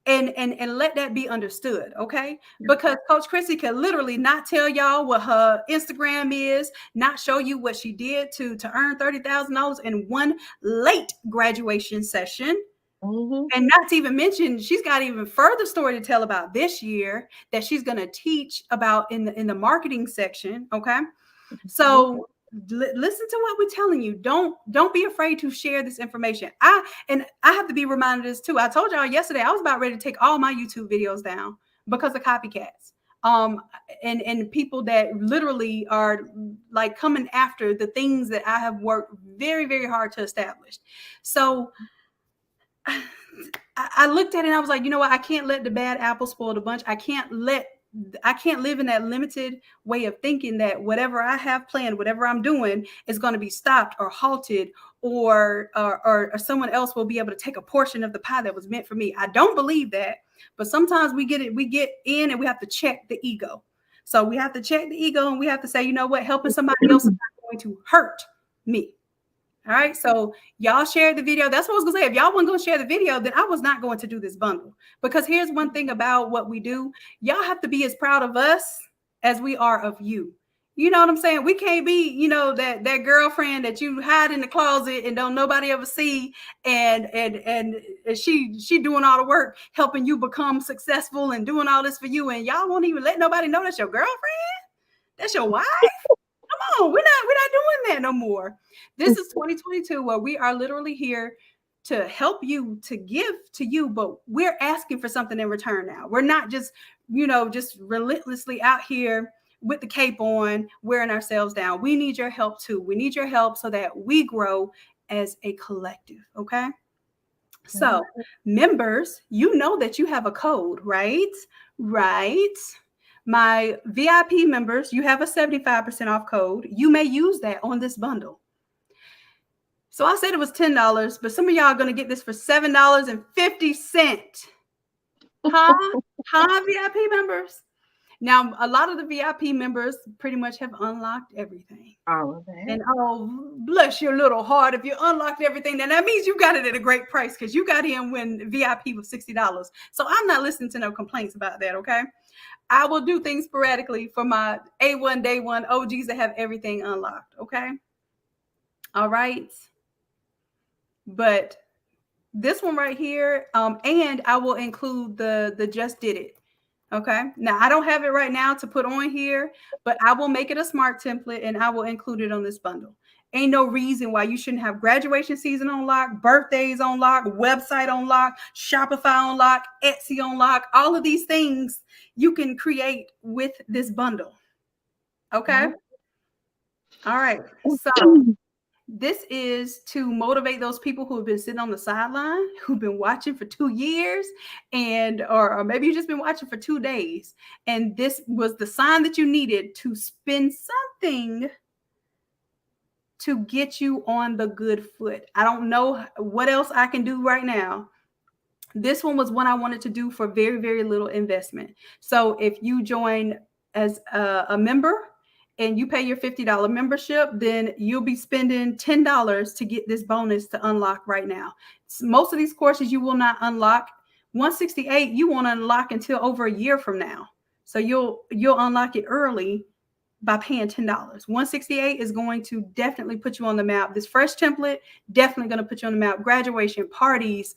A: And let that be understood, okay? Because Coach Chrissy can literally not tell y'all what her Instagram is, not show you what she did to earn $30,000 in one late graduation session.
B: Mm-hmm.
A: And not to even mention, she's got even further story to tell about this year that she's going to teach about in the marketing section, okay? So listen to what we're telling you. Don't be afraid to share this information. I have to be reminded of this too. I told y'all yesterday I was about ready to take all my YouTube videos down because of copycats. And people that literally are like coming after the things that I have worked very, very hard to establish. So I looked at it and I was like, you know what? I can't let the bad apple spoil the bunch. I can't live in that limited way of thinking that whatever I have planned, whatever I'm doing is going to be stopped or halted, or someone else will be able to take a portion of the pie that was meant for me. I don't believe that, but sometimes we get in and we have to check the ego. So we have to check the ego and we have to say, you know what, helping somebody else is not going to hurt me. All right. So y'all shared the video. That's what I was going to say. If y'all weren't going to share the video, then I was not going to do this bundle, because here's one thing about what we do. Y'all have to be as proud of us as we are of you. You know what I'm saying? We can't be, that girlfriend that you hide in the closet and don't nobody ever see. And she doing all the work, helping you become successful and doing all this for you. And y'all won't even let nobody know that's your girlfriend. That's your wife. Come on, we're not doing that no more. This is 2022, where we are literally here to help you, to give to you, but we're asking for something in return now. We're not just relentlessly out here with the cape on, wearing ourselves down. We need your help too. We need your help so that we grow as a collective, okay? So, members, you know that you have a code, right? Right. My VIP members, you have a 75% off code. You may use that on this bundle. So I said it was $10, but some of y'all are going to get this for $7.50. Huh, VIP members? Now, a lot of the VIP members pretty much have unlocked everything.
B: All of that.
A: And oh, bless your little heart. If you unlocked everything, then that means you got it at a great price, because you got in when VIP was $60. So I'm not listening to no complaints about that, okay? I will do things sporadically for my A1 day one OGs that have everything unlocked. Okay. All right. But this one right here, and I will include the just did it. Okay. Now I don't have it right now to put on here, but I will make it a smart template and I will include it on this bundle. Ain't no reason why you shouldn't have graduation season on lock, birthdays on lock, website on lock, Shopify on lock, Etsy on lock. All of these things you can create with this bundle. Okay. All right. So this is to motivate those people who have been sitting on the sideline, who've been watching for 2 years, and or maybe you've just been watching for 2 days. And this was the sign that you needed to spend something to get you on the good foot. I don't know what else I can do right now. This one was one I wanted to do for very, very little investment. So if you join as a member and you pay your $50 membership, then you'll be spending $10 to get this bonus to unlock right now. Most of these courses you will not unlock. 168 you won't unlock until over a year from now. So you'll unlock it early by paying $10. 168 is going to definitely put you on the map. This fresh template definitely going to put you on the map. Graduation parties,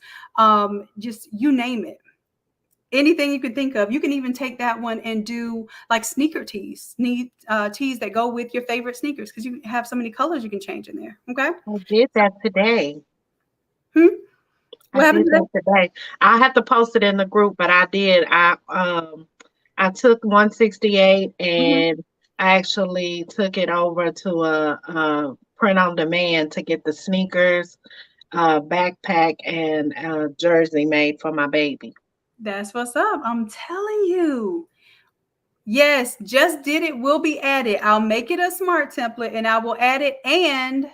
A: just you name it. Anything you could think of. You can even take that one and do like sneaker tees, tees that go with your favorite sneakers, because you have so many colors you can change in there. Okay.
B: I did that today.
A: What happened
B: today? I have to post it in the group, but I did. I took 168 and I actually took it over to a print on demand to get the sneakers, backpack, and jersey made for my baby.
A: That's what's up. I'm telling you. Yes, just did it will be added. I'll make it a smart template and I will add it, and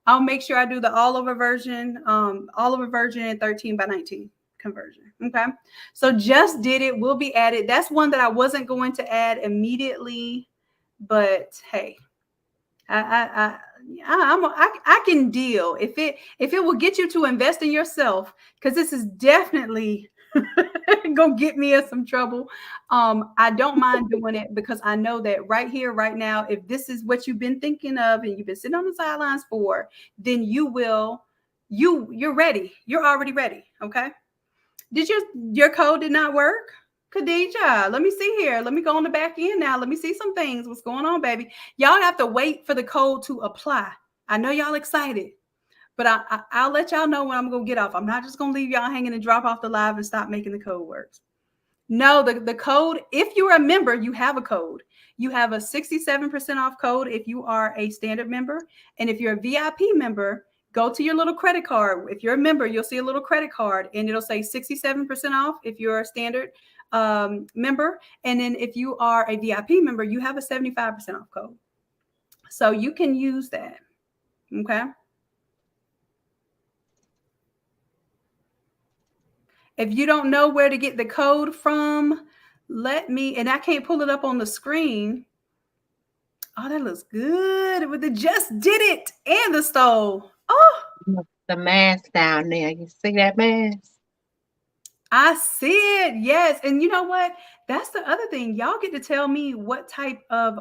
A: I'll make sure I do the all over version 13:19 conversion. Okay. So just did it will be added. That's one that I wasn't going to add immediately, but hey, I can deal if it will get you to invest in yourself, because this is definitely gonna get me in some trouble. I don't mind doing it because I know that right here, right now, if this is what you've been thinking of and you've been sitting on the sidelines for, then you're ready. You're already ready. Okay. Did your code did not work? Khadija, let me see here. Let me go on the back end now. Let me see some things. What's going on, baby? Y'all have to wait for the code to apply. I know y'all excited, but I'll let y'all know when I'm going to get off. I'm not just going to leave y'all hanging and drop off the live and stop making the code work. No, the code, if you're a member, you have a code. You have a 67% off code if you are a standard member. And if you're a VIP member, go to your little credit card. If you're a member, you'll see a little credit card and it'll say 67% off if you're a standard member. And then if you are a VIP member, you have a 75% off code. So you can use that. Okay. If you don't know where to get the code from, and I can't pull it up on the screen. Oh, that looks good with the just did it and the stole. Oh,
B: the mask down there. You see that mask?
A: I see it. Yes. And you know what? That's the other thing. Y'all get to tell me what type of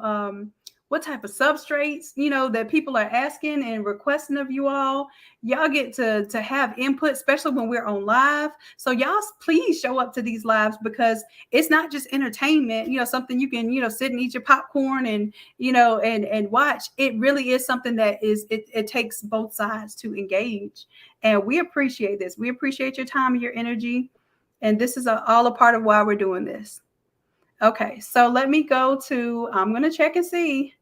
A: substrates, that people are asking and requesting of you all. Y'all get to have input, especially when we're on live. So y'all please show up to these lives, because it's not just entertainment, something you can, sit and eat your popcorn and, and watch. It really is something that it takes both sides to engage. And we appreciate this. We appreciate your time and your energy. And this is all a part of why we're doing this. Okay, so let me go to, I'm going to check and see.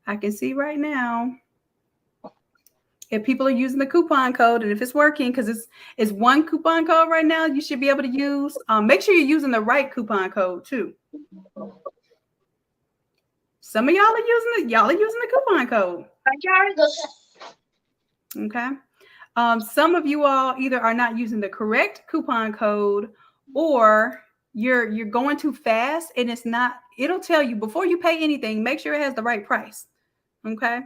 A: I can see right now if people are using the coupon code and if it's working, because it's one coupon code right now you should be able to use. Make sure you're using the right coupon code too. Some of y'all are using the coupon code. Okay. Some of you all either are not using the correct coupon code, or you're going too fast and it'll tell you before you pay anything, make sure it has the right price. Okay.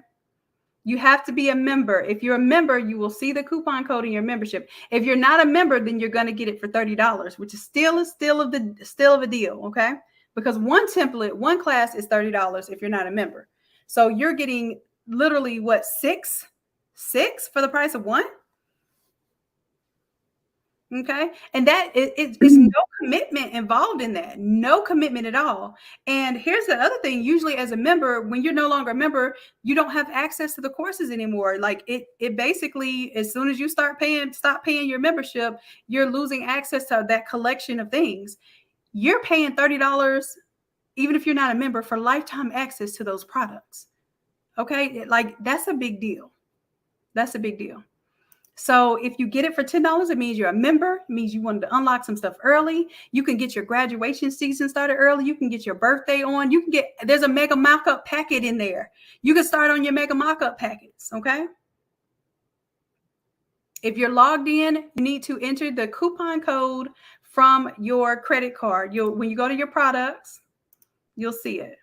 A: You have to be a member. If you're a member, you will see the coupon code in your membership. If you're not a member, then you're going to get it for $30, which is still of a deal. Okay. Because one class is $30 if you're not a member. So you're getting literally what, six for the price of one? Okay. And that it's no commitment involved in that. No commitment at all. And here's the other thing. Usually as a member, when you're no longer a member, you don't have access to the courses anymore. Like it basically, as soon as you stop paying your membership, you're losing access to that collection of things. You're paying $30, even if you're not a member, for lifetime access to those products. Okay. Like that's a big deal. That's a big deal. So if you get it for $10, it means you're a member. It means you wanted to unlock some stuff early. You can get your graduation season started early. You can get your birthday on. You can get, there's a mega mock-up packet in there. You can start on your mega mock-up packets, okay? If you're logged in, you need to enter the coupon code from your credit card. When you go to your products, you'll see it.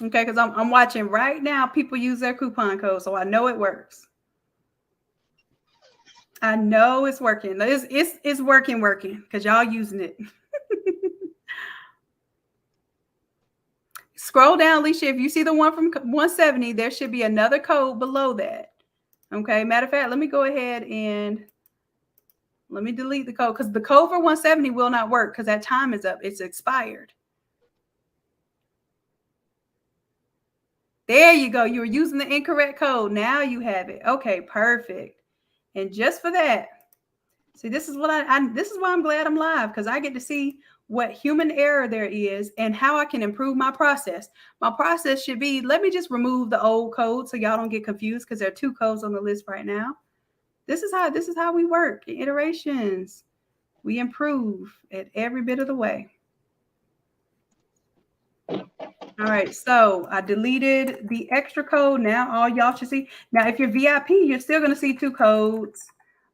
A: Okay, because I'm watching right now people use their coupon code, so I know it works. I know it's working. It's working because y'all using it. Scroll down, Alicia. If you see the one from 170, there should be another code below that. Okay. Matter of fact, let me go ahead and let me delete the code because the code for 170 will not work because that time is up. It's expired. There you go. You were using the incorrect code. Now you have it. Okay, perfect. And just for that, see, this is what this is why I'm glad I'm live, because I get to see what human error there is and how I can improve my process. My process should be, let me just remove the old code so y'all don't get confused because there are 2 codes on the list right now. This is how we work in iterations. We improve at every bit of the way. All right, so I deleted the extra code. Now all y'all should see. Now, if you're VIP, you're still going to see 2 codes.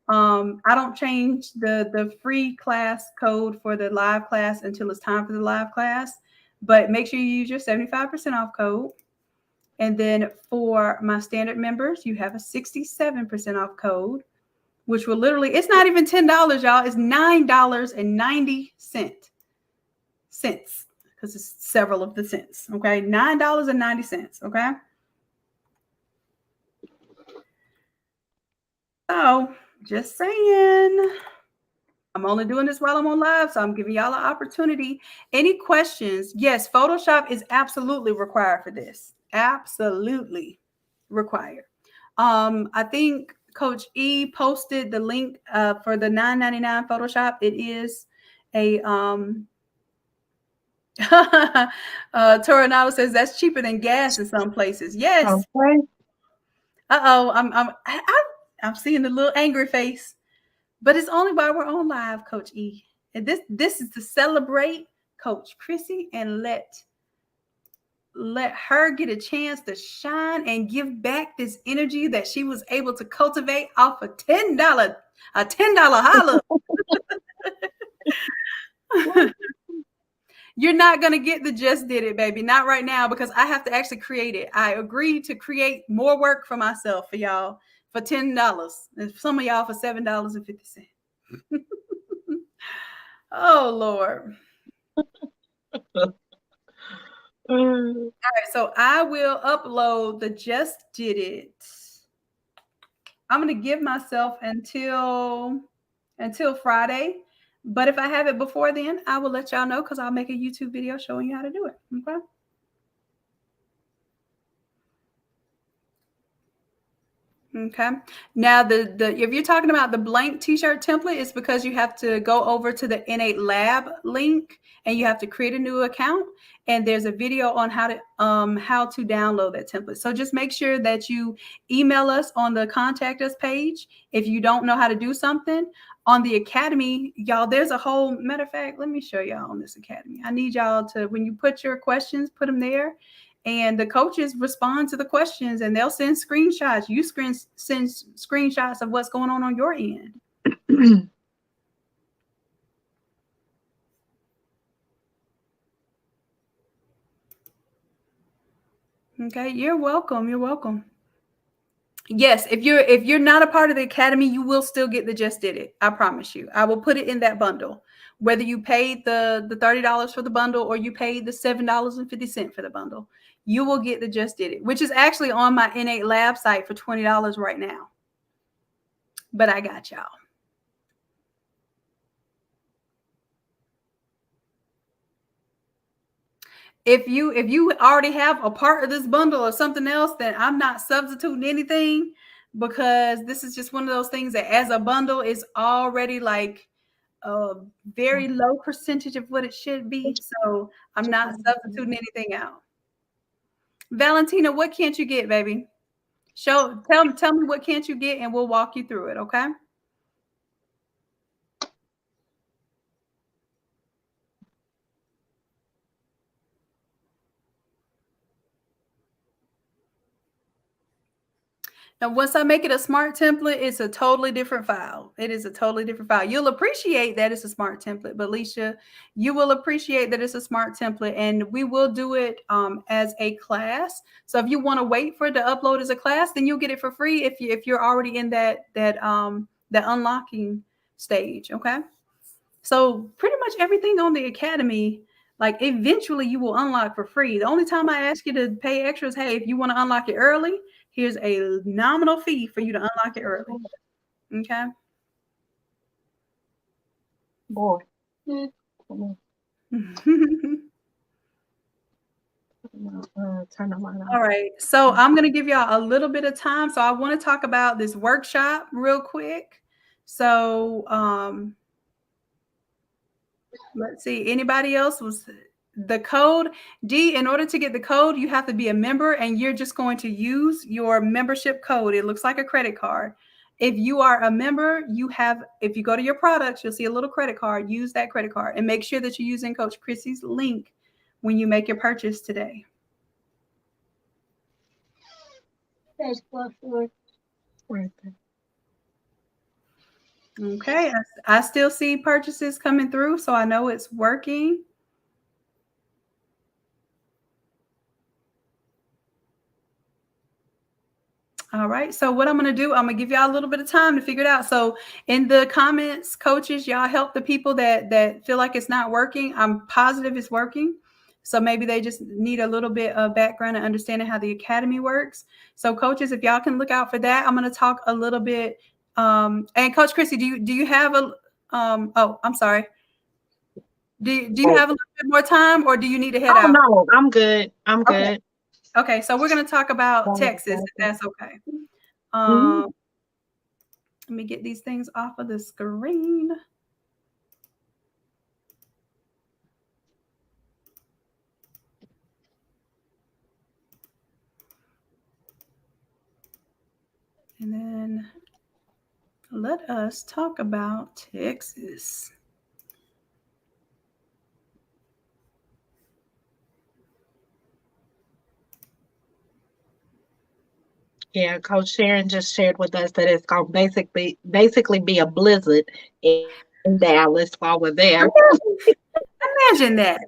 A: I don't change the free class code for the live class until it's time for the live class, but make sure you use your 75% off code. And then for my standard members, you have a 67% off code, which will literally, it's not even $10, y'all. It's $9.90. Because it's several of the cents. Okay. $9.90. Okay. So just saying, I'm only doing this while I'm on live, so I'm giving y'all an opportunity. Any questions? Yes, Photoshop is absolutely required for this. Absolutely required. I think Coach E posted the link for the $9.99 Photoshop. It is a Toronado says that's cheaper than gas in some places. Yes.
B: Okay.
A: I'm seeing the little angry face, but it's only while we're on live, Coach E. And this is to celebrate Coach Chrissy and let her get a chance to shine and give back this energy that she was able to cultivate off a $10 holla. You're not going to get the just did it, baby. Not right now, because I have to actually create it. I agreed to create more work for myself for y'all for $10. And some of y'all for $7.50. Oh, Lord. All right, so I will upload the just did it. I'm going to give myself until Friday. But if I have it before then, I will let y'all know because I'll make a YouTube video showing you how to do it. Okay. Okay. Now, if you're talking about the blank t-shirt template, it's because you have to go over to the Innate Lab link and you have to create a new account. And there's a video on how to download that template. So just make sure that you email us on the contact us page if you don't know how to do something. On the Academy, y'all, there's a whole, matter of fact, let me show y'all on this Academy. I need y'all to, when you put your questions, put them there. And the coaches respond to the questions and they'll send screenshots. You send screenshots of what's going on your end. Okay, you're welcome. You're welcome. Yes, if you're not a part of the Academy, you will still get the Just Did It. I promise you. I will put it in that bundle. Whether you paid the $30 for the bundle or you paid the $7.50 for the bundle, you will get the Just Did It, which is actually on my Innate Lab site for $20 right now. but I got y'all. If you already have a part of this bundle or something else, then I'm not substituting anything, because this is just one of those things that as a bundle is already like a very low percentage of what it should be. So I'm not substituting anything out. Valentina, what can't you get, baby? Tell me what can't you get, and we'll walk you through it, okay? Now, once I make it a smart template, it's a totally different file. It is a totally different file. You'll appreciate that it's a smart template, but Leisha, you will appreciate that it's a smart template, and we will do it as a class. So if you want to wait for it to upload as a class, then you'll get it for free if you're already in that unlocking stage. Okay. So pretty much everything on the Academy, like eventually you will unlock for free. The only time I ask you to pay extra is, hey, if you want to unlock it early, here's a nominal fee for you to unlock it early. Okay.
B: Boy. Turn the light on.
A: All right. So I'm going to give y'all a little bit of time. So I want to talk about this workshop real quick. So let's see. Anybody else was the code? D, in order to get the code, you have to be a member, and you're just going to use your membership code. It looks like a credit card. If you are a member, if you go to your products, you'll see a little credit card. Use that credit card and make sure that you're using Coach Chrissy's link when you make your purchase today.
B: Right there.
A: Okay, I still see purchases coming through, so I know it's working. All right, so what I'm going to do, I'm going to give y'all a little bit of time to figure it out. So in the comments, coaches, y'all help the people that feel like it's not working. I'm positive it's working. So maybe they just need a little bit of background and understanding how the Academy works. So coaches, if y'all can look out for that, I'm going to talk a little bit. And Coach Chrissy, do you have a oh, I'm sorry. Do you have a little bit more time, or do you need to head out?
B: No, I'm good. I'm good.
A: Okay, so we're going to talk about Texas, if that's okay. Let me get these things off of the screen. And then let us talk about Texas.
B: Yeah, Coach Sharon just shared with us that it's going to basically be a blizzard in Dallas while we're there.
A: Imagine that.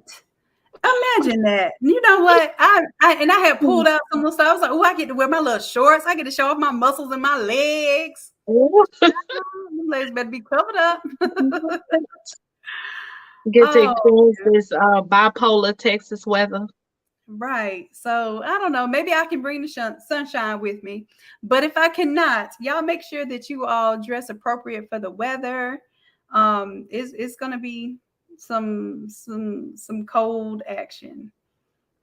A: Imagine that. You know what? I had pulled out some little stuff. I was like, oh, I get to wear my little shorts. I get to show off my muscles and my legs. My legs better be covered up.
B: Get to experience this bipolar Texas weather.
A: Right. So I don't know. Maybe I can bring the sunshine with me. But if I cannot, y'all make sure that you all dress appropriate for the weather. It's going to be some cold action.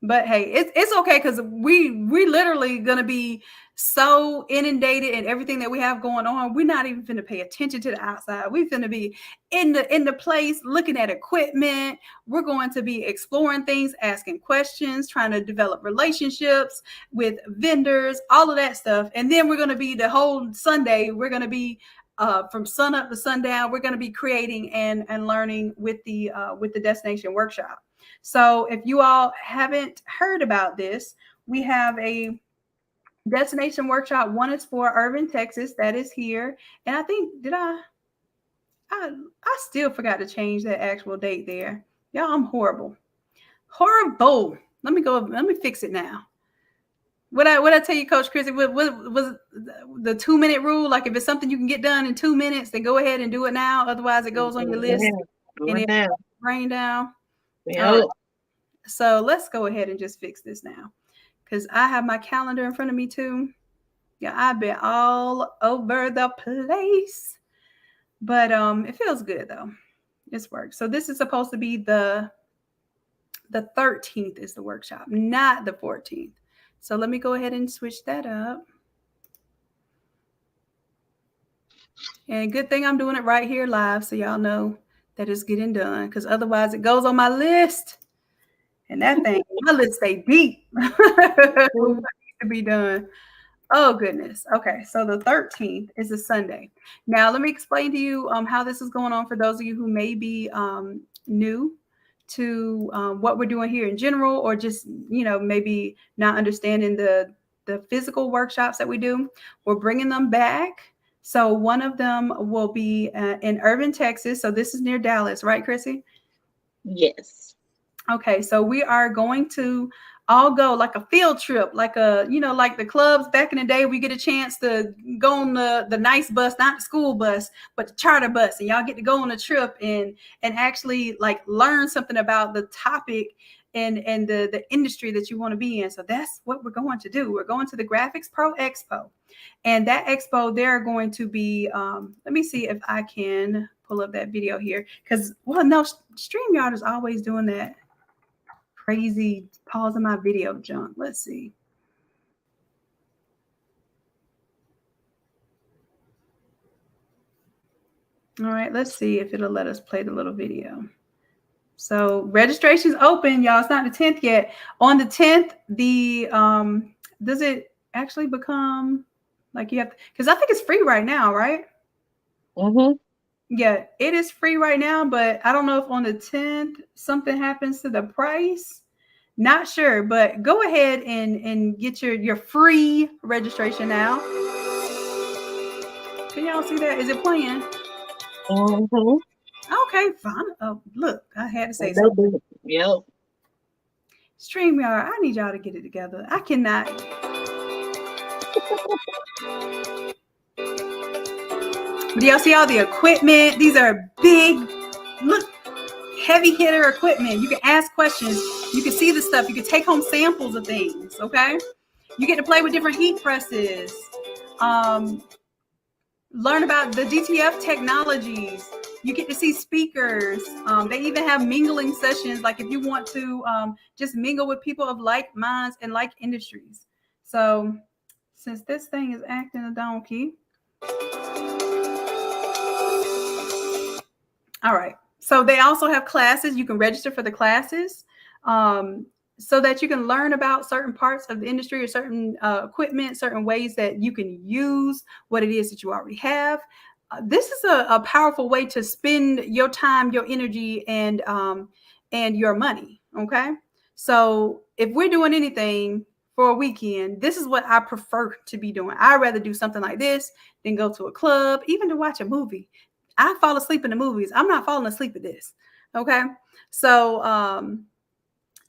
A: But hey, it's okay, because we literally gonna be so inundated in everything that we have going on. We're not even gonna pay attention to the outside. We're gonna be in the place looking at equipment. We're going to be exploring things, asking questions, trying to develop relationships with vendors, all of that stuff. And then we're gonna be the whole Sunday. We're gonna be from sun up to sundown. We're gonna be creating and learning with the destination workshop. So if you all haven't heard about this, we have a destination workshop. One is for Irving, Texas. That is here. And I think, I still forgot to change that actual date there. Y'all, I'm horrible. Horrible. Let me fix it now. What I tell you, Coach Chrissy, what was the 2-minute rule? Like if it's something you can get done in 2 minutes, then go ahead and do it now. Otherwise it goes on your list and it rain down.
B: Yeah.
A: So let's go ahead and just fix this now, because I have my calendar in front of me too. Yeah, I've been all over the place. But it feels good though. It's work. So this is supposed to be the 13th is the workshop, not the 14th. So let me go ahead and switch that up. And good thing I'm doing it right here live so y'all know that it's getting done, because otherwise it goes on my list. And that thing, my list stay deep. What needs to be done. Oh goodness. Okay, so the 13th is a Sunday. Now let me explain to you how this is going on for those of you who may be new to what we're doing here in general, or just maybe not understanding the physical workshops that we do. We're bringing them back. So one of them will be in Irving, Texas. So this is near Dallas, right, Chrissy?
B: Yes.
A: Okay, so we are going to all go like a field trip, like like the clubs back in the day. We get a chance to go on the nice bus, not the school bus, but the charter bus, and y'all get to go on a trip and actually like learn something about the topic and the industry that you want to be in. So that's what we're going to do. We're going to the Graphics Pro Expo, and that expo, they're going to be. Let me see if I can pull up that video here, because no, StreamYard is always doing that crazy pausing my video junk. Let's see. All right, let's see if it'll let us play the little video. So registration's open, y'all. It's not the 10th yet. On the 10th, the does it actually become like you have to, because I think it's free right now, right?
B: Mm-hmm.
A: Yeah, it is free right now, but I don't know if on the 10th something happens to the price. Not sure, but go ahead and get your free registration now. Can y'all see that? Is it playing?
B: Mm-hmm.
A: Okay, fine. Oh, look, I had to say something.
B: Yep.
A: StreamYard, I need y'all to get it together. I cannot. But y'all see all the equipment? These are big, look, heavy hitter equipment. You can ask questions. You can see the stuff. You can take home samples of things, okay? You get to play with different heat presses. Learn about the DTF technologies. You get to see speakers. They even have mingling sessions, like if you want to just mingle with people of like minds and like industries. So since this thing is acting a donkey. All right. So they also have classes. You can register for the classes so that you can learn about certain parts of the industry or certain equipment, certain ways that you can use what it is that you already have. This is a powerful way to spend your time, your energy, and your money. Okay. So if we're doing anything for a weekend, this is what I prefer to be doing. I'd rather do something like this than go to a club, even to watch a movie. I fall asleep in the movies. I'm not falling asleep at this. Okay. So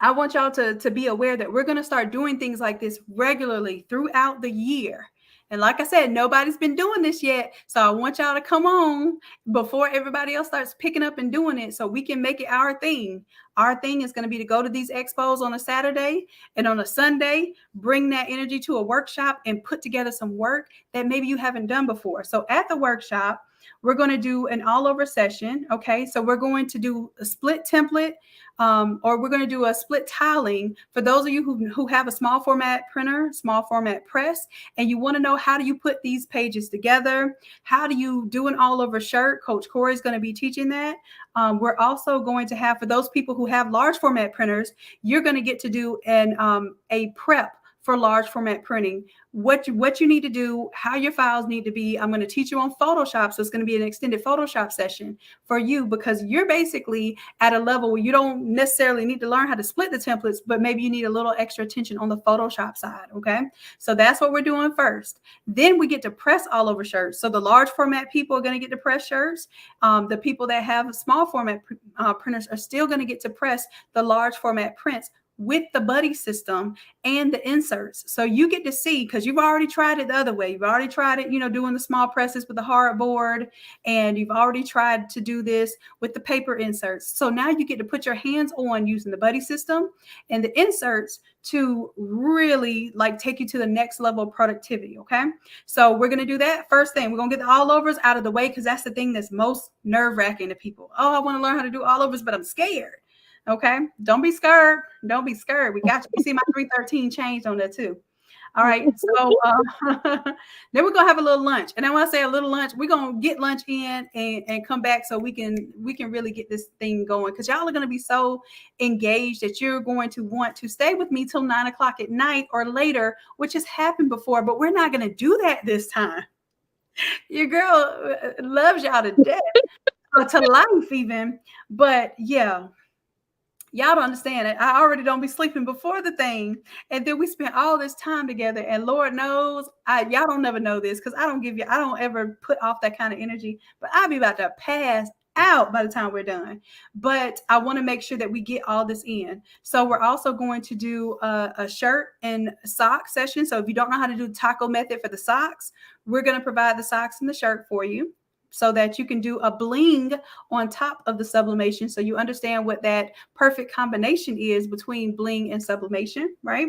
A: I want y'all to be aware that we're going to start doing things like this regularly throughout the year. And like I said, nobody's been doing this yet. So I want y'all to come on before everybody else starts picking up and doing it so we can make it our thing. Our thing is going to be to go to these expos on a Saturday, and on a Sunday, bring that energy to a workshop and put together some work that maybe you haven't done before. So at the workshop, we're going to do an all over session. Okay. So we're going to do a split template, or we're going to do a split tiling for those of you who have a small format printer, small format press, and you want to know how do you put these pages together? How do you do an all over shirt? Coach Corey is going to be teaching that. We're also going to have, for those people who have large format printers, you're going to get to do a prep for large format printing, what you need to do, how your files need to be. I'm going to teach you on Photoshop. So it's going to be an extended Photoshop session for you, because you're basically at a level where you don't necessarily need to learn how to split the templates, but maybe you need a little extra attention on the Photoshop side. Okay. So that's what we're doing first. Then we get to press all over shirts. So the large format people are going to get to press shirts. The people that have small format printers are still going to get to press the large format prints with the buddy system and the inserts. So you get to see, because you've already tried it the other way. You've already tried it, doing the small presses with the hardboard, and you've already tried to do this with the paper inserts. So now you get to put your hands on using the buddy system and the inserts to really like take you to the next level of productivity. Okay. So we're going to do that. First thing, we're going to get the all overs out of the way, because that's the thing that's most nerve wracking to people. Oh, I want to learn how to do all overs, but I'm scared. Okay. Don't be scared. Don't be scared. We got you. You see my 313 changed on that too. All right. So then we're gonna have a little lunch. And then when I say a little lunch, we're gonna get lunch in and come back so we can really get this thing going. Because y'all are gonna be so engaged that you're going to want to stay with me till 9 o'clock at night or later, which has happened before, but we're not gonna do that this time. Your girl loves y'all to death, to life even. But yeah. Y'all don't understand it. I already don't be sleeping before the thing. And then we spent all this time together. And Lord knows, y'all don't never know this, because I don't ever put off that kind of energy. But I'll be about to pass out by the time we're done. But I want to make sure that we get all this in. So we're also going to do a shirt and sock session. So if you don't know how to do the taco method for the socks, we're going to provide the socks and the shirt for you, so that you can do a bling on top of the sublimation. So you understand what that perfect combination is between bling and sublimation, right?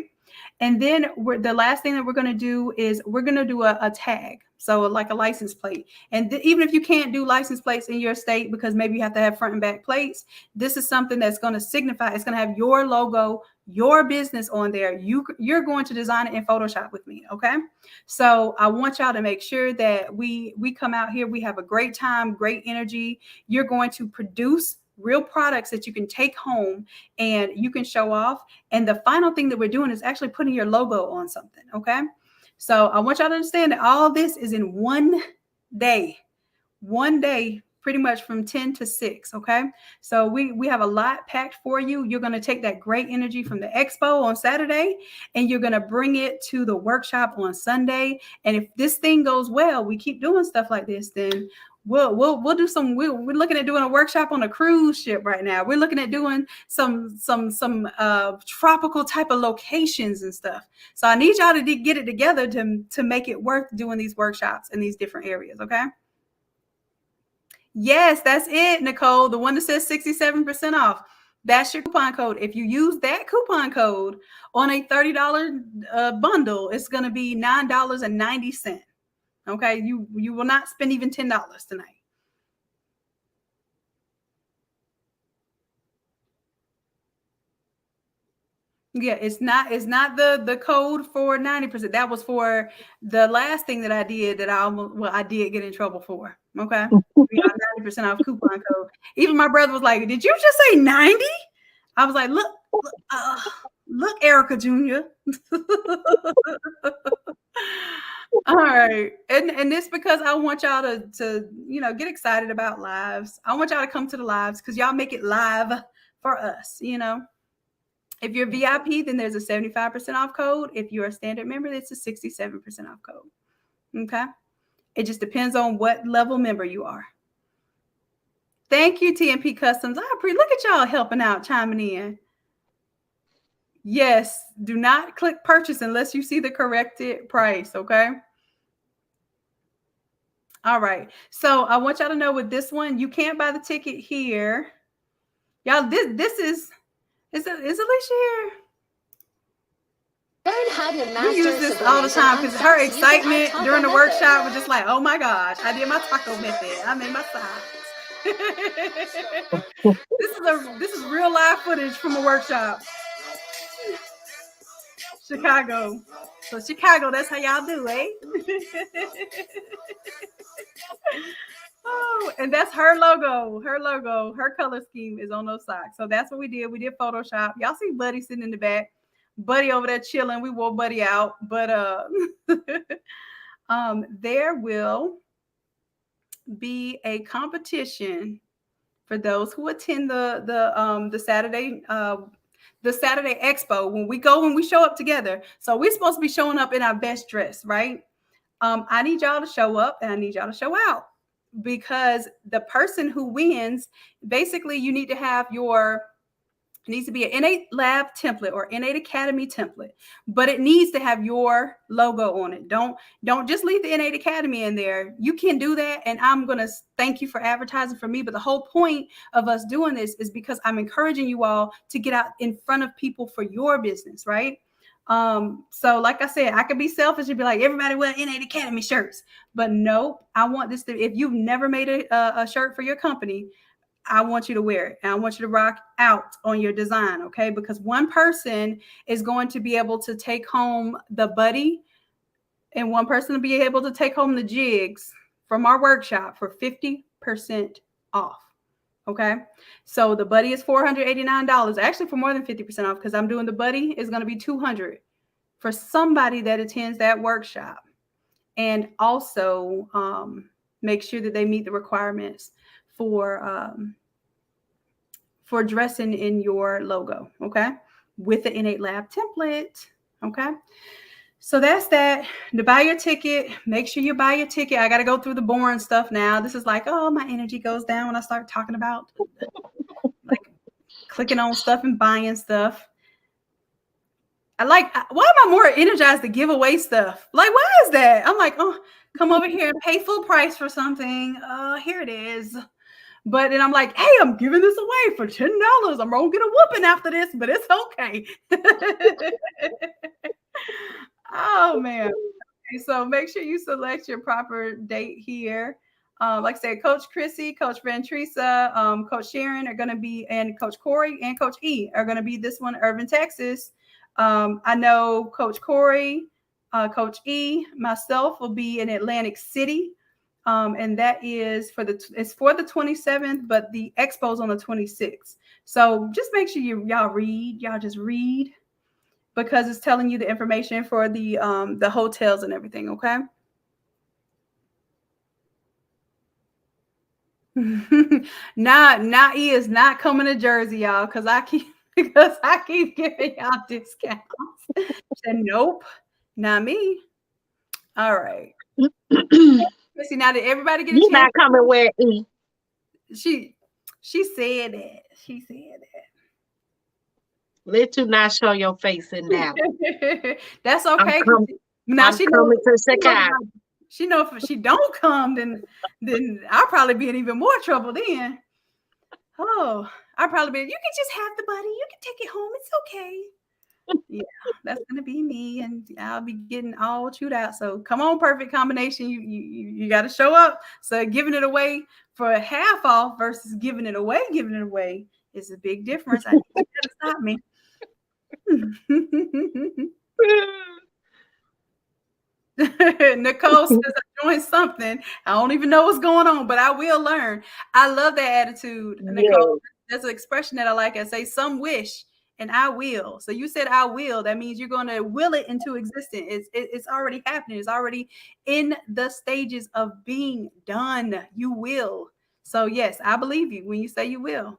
A: And then the last thing that we're going to do is we're going to do a tag. So like a license plate. And even if you can't do license plates in your state, because maybe you have to have front and back plates, this is something that's going to signify, it's going to have your logo, your business on there. You're going to design it in Photoshop with me. Okay. So I want y'all to make sure that we come out here. We have a great time, great energy. You're going to produce real products that you can take home and you can show off. And the final thing that we're doing is actually putting your logo on something. Okay. So I want y'all to understand that all this is in one day, pretty much from 10 to 6. Okay. So we have a lot packed for you. You're going to take that great energy from the expo on Saturday and you're going to bring it to the workshop on Sunday. And if this thing goes well, we keep doing stuff like this, then we'll do some, we're looking at doing a workshop on a cruise ship right now. We're looking at doing some tropical type of locations and stuff. So I need y'all to get it together to make it worth doing these workshops in these different areas. Okay. Yes, that's it, Nicole. The one that says 67% off. That's your coupon code. If you use that coupon code on a $30 bundle, it's going to be $9.90. Okay, you will not spend even $10 tonight. Yeah, it's not the code for 90%. That was for the last thing that I did that I did get in trouble for. Okay. We got 90% off coupon code. Even my brother was like, "Did you just say 90?" I was like, look, Erica Jr. All right. And this because I want y'all to get excited about lives. I want y'all to come to the lives because y'all make it live for us, If you're VIP, then there's a 75% off code. If you're a standard member, it's a 67% off code. Okay. It just depends on what level member you are. Thank you, TNP Customs. Look at y'all helping out, chiming in. Yes, do not click purchase unless you see the corrected price. Okay. All right. So I want y'all to know with this one, you can't buy the ticket here. Y'all, this is Alicia here? We use this all the time because her excitement during the workshop was just like, oh my gosh, I did my taco method. I made my socks. This is real live footage from a workshop. Chicago. So Chicago, that's how y'all do, eh? Oh, and that's her logo. Her color scheme is on those socks. So that's what we did. We did Photoshop. Y'all see Buddy sitting in the back. Buddy over there chilling. We wore Buddy out. But there will be a competition for those who attend the Saturday expo when we show up together. So we're supposed to be showing up in our best dress, right? I need y'all to show up and I need y'all to show out because the person who wins, basically you need to have your It needs to be an Innate Lab template or Innate Academy template, but it needs to have your logo on it. Don't just leave the Innate Academy in there. You can do that, and I'm gonna thank you for advertising for me. But the whole point of us doing this is because I'm encouraging you all to get out in front of people for your business, right? So like I said, I could be selfish and be like, everybody wear Innate Academy shirts, but nope. I want this to. If you've never made a shirt for your company, I want you to wear it. And I want you to rock out on your design, okay? Because one person is going to be able to take home the buddy, and one person will be able to take home the jigs from our workshop for 50% off. Okay. So the buddy is $489. Actually, for more than 50% off, because I'm doing the buddy is going to be $200 for somebody that attends that workshop. And also make sure that they meet the requirements for dressing in your logo, okay, with the Innate Lab template, okay. So that's that. To buy your ticket, make sure you buy your ticket. I got to go through the boring stuff now. This is like, oh, my energy goes down when I start talking about like clicking on stuff and buying stuff. Why am I more energized to give away stuff? Like, why is that? I'm like, oh, come over here and pay full price for something. Here it is. But then I'm like, hey, I'm giving this away for $10. I'm gonna get a whooping after this, but it's okay. Oh man. Okay, so make sure you select your proper date here. Like I said, Coach Chrissy, Coach Van Teresa, Coach Sharon are going to be, and Coach Corey and Coach E are going to be this one, Irving, Texas. I know Coach Corey, Coach E, myself will be in Atlantic City. And that is it's for the 27th, but the expo's on the 26th. So just make sure y'all just read, because it's telling you the information for the hotels and everything. Okay. Now E is not coming to Jersey, y'all, because I keep giving y'all discounts. Said nope, not me. All right. See, now did everybody get a chance?
B: You're not coming where E.
A: She said that. She said that.
B: Let you not show your face in that.
A: That's okay.
B: Now she coming to Chicago.
A: She know if she don't come, then I'll probably be in even more trouble then. Oh, I'll probably be. You can just have the buddy. You can take it home. It's okay. Yeah, that's gonna be me, and I'll be getting all chewed out. So come on, perfect combination. You got to show up. So giving it away for half off versus giving it away is a big difference. I need you to stop me. Nicole says I'm doing something. I don't even know what's going on, but I will learn. I love that attitude, Nicole. That's an expression that I like. I say some wish and I will. So you said I will. That means you're going to will it into existence. It's already happening. It's already in the stages of being done. You will. So yes, I believe you when you say you will.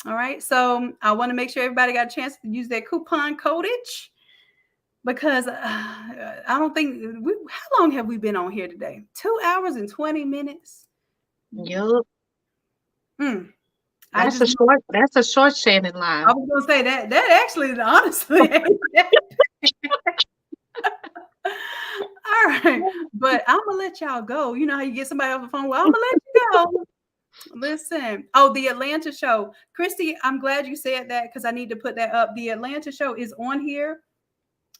A: All right. So I want to make sure everybody got a chance to use that coupon codage, because I don't think how long have we been on here today? 2 hours and 20 minutes.
B: Yep. That's a short Shannon line.
A: I was gonna say that actually, honestly. All right, but I'm gonna let y'all go. You know how you get somebody off the phone? Well, I'm gonna let you go. Listen. Oh, the Atlanta show. Christy, I'm glad you said that, because I need to put that up. The Atlanta show is on here.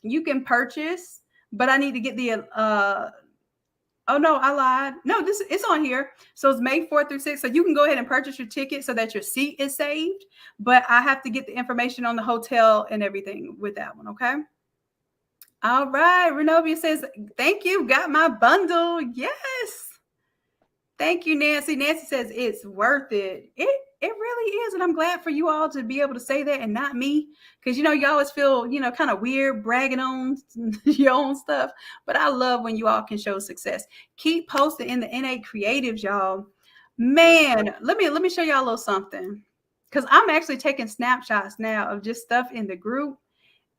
A: You can purchase, but I need to get the oh no, I lied. No, it's on here. So it's May 4th through 6th. So you can go ahead and purchase your ticket so that your seat is saved. But I have to get the information on the hotel and everything with that one. Okay. All right. Renovia says, thank you. Got my bundle. Yes. Thank you, Nancy. Nancy says it's worth it. It really is. And I'm glad for you all to be able to say that and not me. Because, you always feel, kind of weird bragging on your own stuff. But I love when you all can show success. Keep posting in the Innate Creatives, y'all. Man, let me show y'all a little something. Because I'm actually taking snapshots now of just stuff in the group.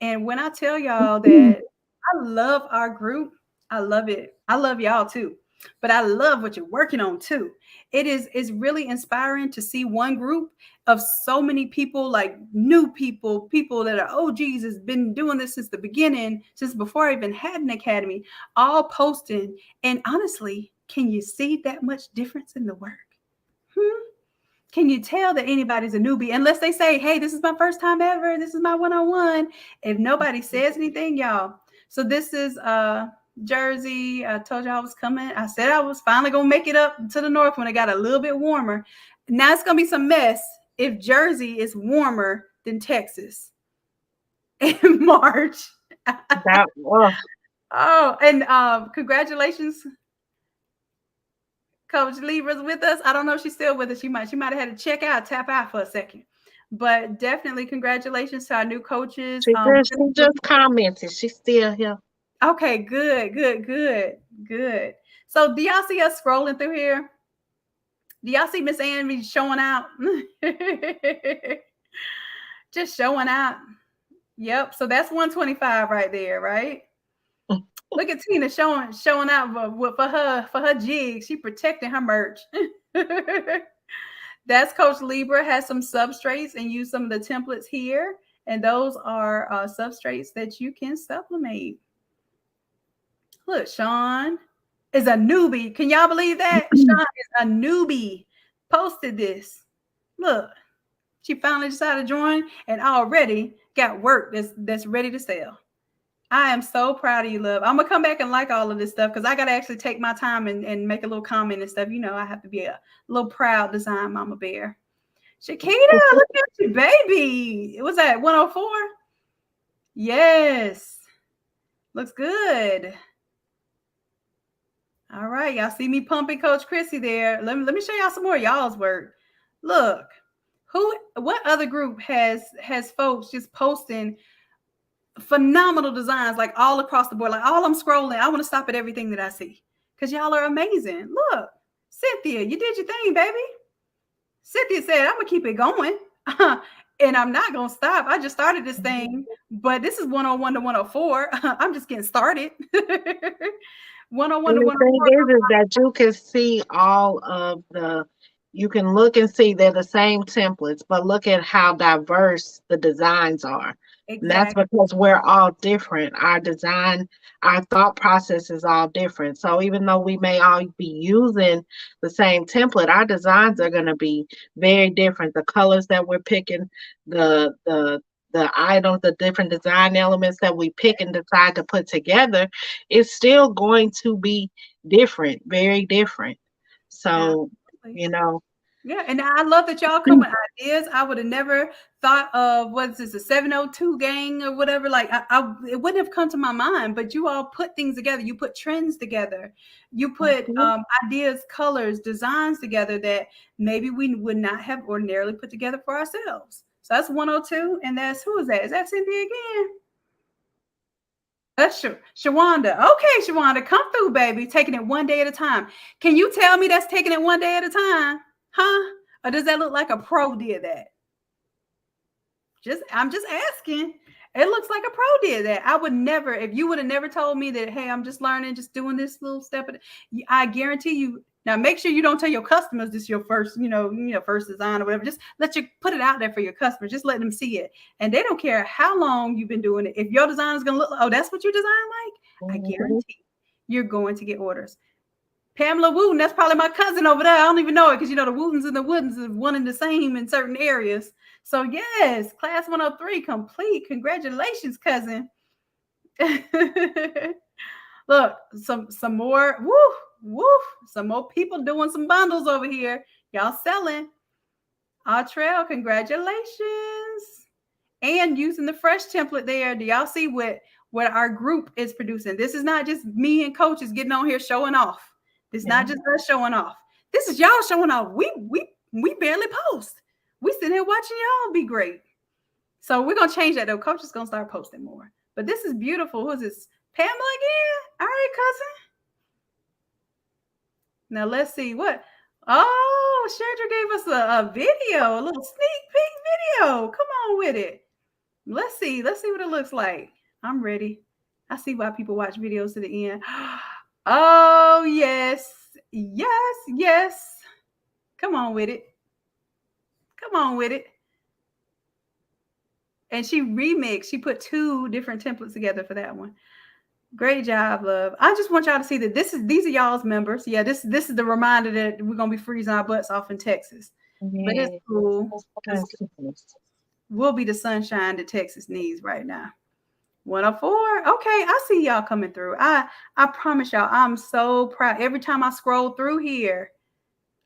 A: And when I tell y'all that I love our group, I love it. I love y'all too. But I love what you're working on too. It's really inspiring to see one group of so many people, like new people that are OGs, has been doing this since the beginning, since before I even had an academy, all posting. And honestly, can you see that much difference in the work? Hmm? Can you tell that anybody's a newbie unless they say, hey, this is my first time ever, this is my one-on-one? If nobody says anything, y'all. So this is Jersey. I told you I was coming. I said I was finally gonna make it up to the north when it got a little bit warmer. Now it's gonna be some mess if Jersey is warmer than Texas in March.
B: That
A: Oh, and congratulations, Coach Libra's with us. I don't know if she's still with us. She might have had to check out, tap out for a second. But definitely congratulations to our new coaches.
B: she just commented. She's still here.
A: Okay, good. So do y'all see us scrolling through here? Do y'all see Miss Anne showing out? Just showing out. Yep. So that's 125 right there, right? Look at Tina showing out for her jig. She protecting her merch. That's Coach Libra has some substrates and use some of the templates here. And those are substrates that you can sublimate. Look, Sean is a newbie. Can y'all believe that? Sean is a newbie. Posted this. Look, she finally decided to join and already got work that's ready to sell. I am so proud of you, love. I'm gonna come back and like all of this stuff because I gotta actually take my time and make a little comment and stuff. You know, I have to be a little proud design mama bear. Shakita, look at you, baby. Was that 104? Yes. Looks good. All right, y'all see me pumping Coach Chrissy there. Let me show y'all some more of y'all's work. Look, what other group has folks just posting phenomenal designs like all across the board? Like all I'm scrolling, I want to stop at everything that I see because y'all are amazing. Look, Cynthia, you did your thing, baby. Cynthia said, I'm gonna keep it going. And I'm not gonna stop. I just started this thing, but this is 101 to 104. I'm just getting started. 101 to 104.
B: Is that you can see all of you can look and see they're the same templates, but look at how diverse the designs are. Exactly. And that's because we're all different. Our design, our thought process is all different. So even though we may all be using the same template, our designs are going to be very different. The colors that we're picking, the items, the different design elements that we pick and decide to put together, it's still going to be different, very different. So, you know.
A: Yeah, and I love that y'all come with ideas. I would have never thought of what's this, a 702 gang or whatever. Like it wouldn't have come to my mind, but you all put things together. You put trends together. You put ideas, colors, designs together that maybe we would not have ordinarily put together for ourselves. So that's 102. And that's, who is that? Is that Cynthia again? That's Shawanda. Okay, Shawanda, come through, baby. Taking it one day at a time. Can you tell me that's taking it one day at a time? Huh? Or does that look like a pro did that? I'm just asking. It looks like a pro did that. I would never, if you would have never told me that, hey, I'm just learning, just doing this little step. I guarantee you. Now, make sure you don't tell your customers this is your first, first design or whatever. Just let you put it out there for your customers. Just let them see it. And they don't care how long you've been doing it. If your design is going to look like, oh, that's what you design like, I guarantee you're going to get orders. Pamela Wooten, that's probably my cousin over there. I don't even know it because, the Wootens and the Woodens is one and the same in certain areas. So, yes, class 103 complete. Congratulations, cousin. Look, some more, some more people doing some bundles over here. Y'all selling. Trail, congratulations. And using the fresh template there. Do y'all see what our group is producing? This is not just me and coaches getting on here showing off. This is not just us showing off. This is y'all showing off. We barely post. We sitting here watching y'all be great. So we're going to change that though. Coach is going to start posting more. But this is beautiful. Who is this? Pamela again? All right, cousin. Now let's see what. Oh, Chandra gave us a video, a little sneak peek video. Come on with it. Let's see what it looks like. I'm ready. I see why people watch videos to the end. Oh, yes. Yes, yes. Come on with it. Come on with it. And she remixed. She put 2 different templates together for that one. Great job, love. I just want y'all to see that these are y'all's members. Yeah, this is the reminder that we're gonna be freezing our butts off in Texas. But it's
B: Yeah.
A: cool.
B: That's
A: We'll be the sunshine that Texas needs right now. 104. Okay, I see y'all coming through. I promise y'all, I'm so proud. Every time I scroll through here,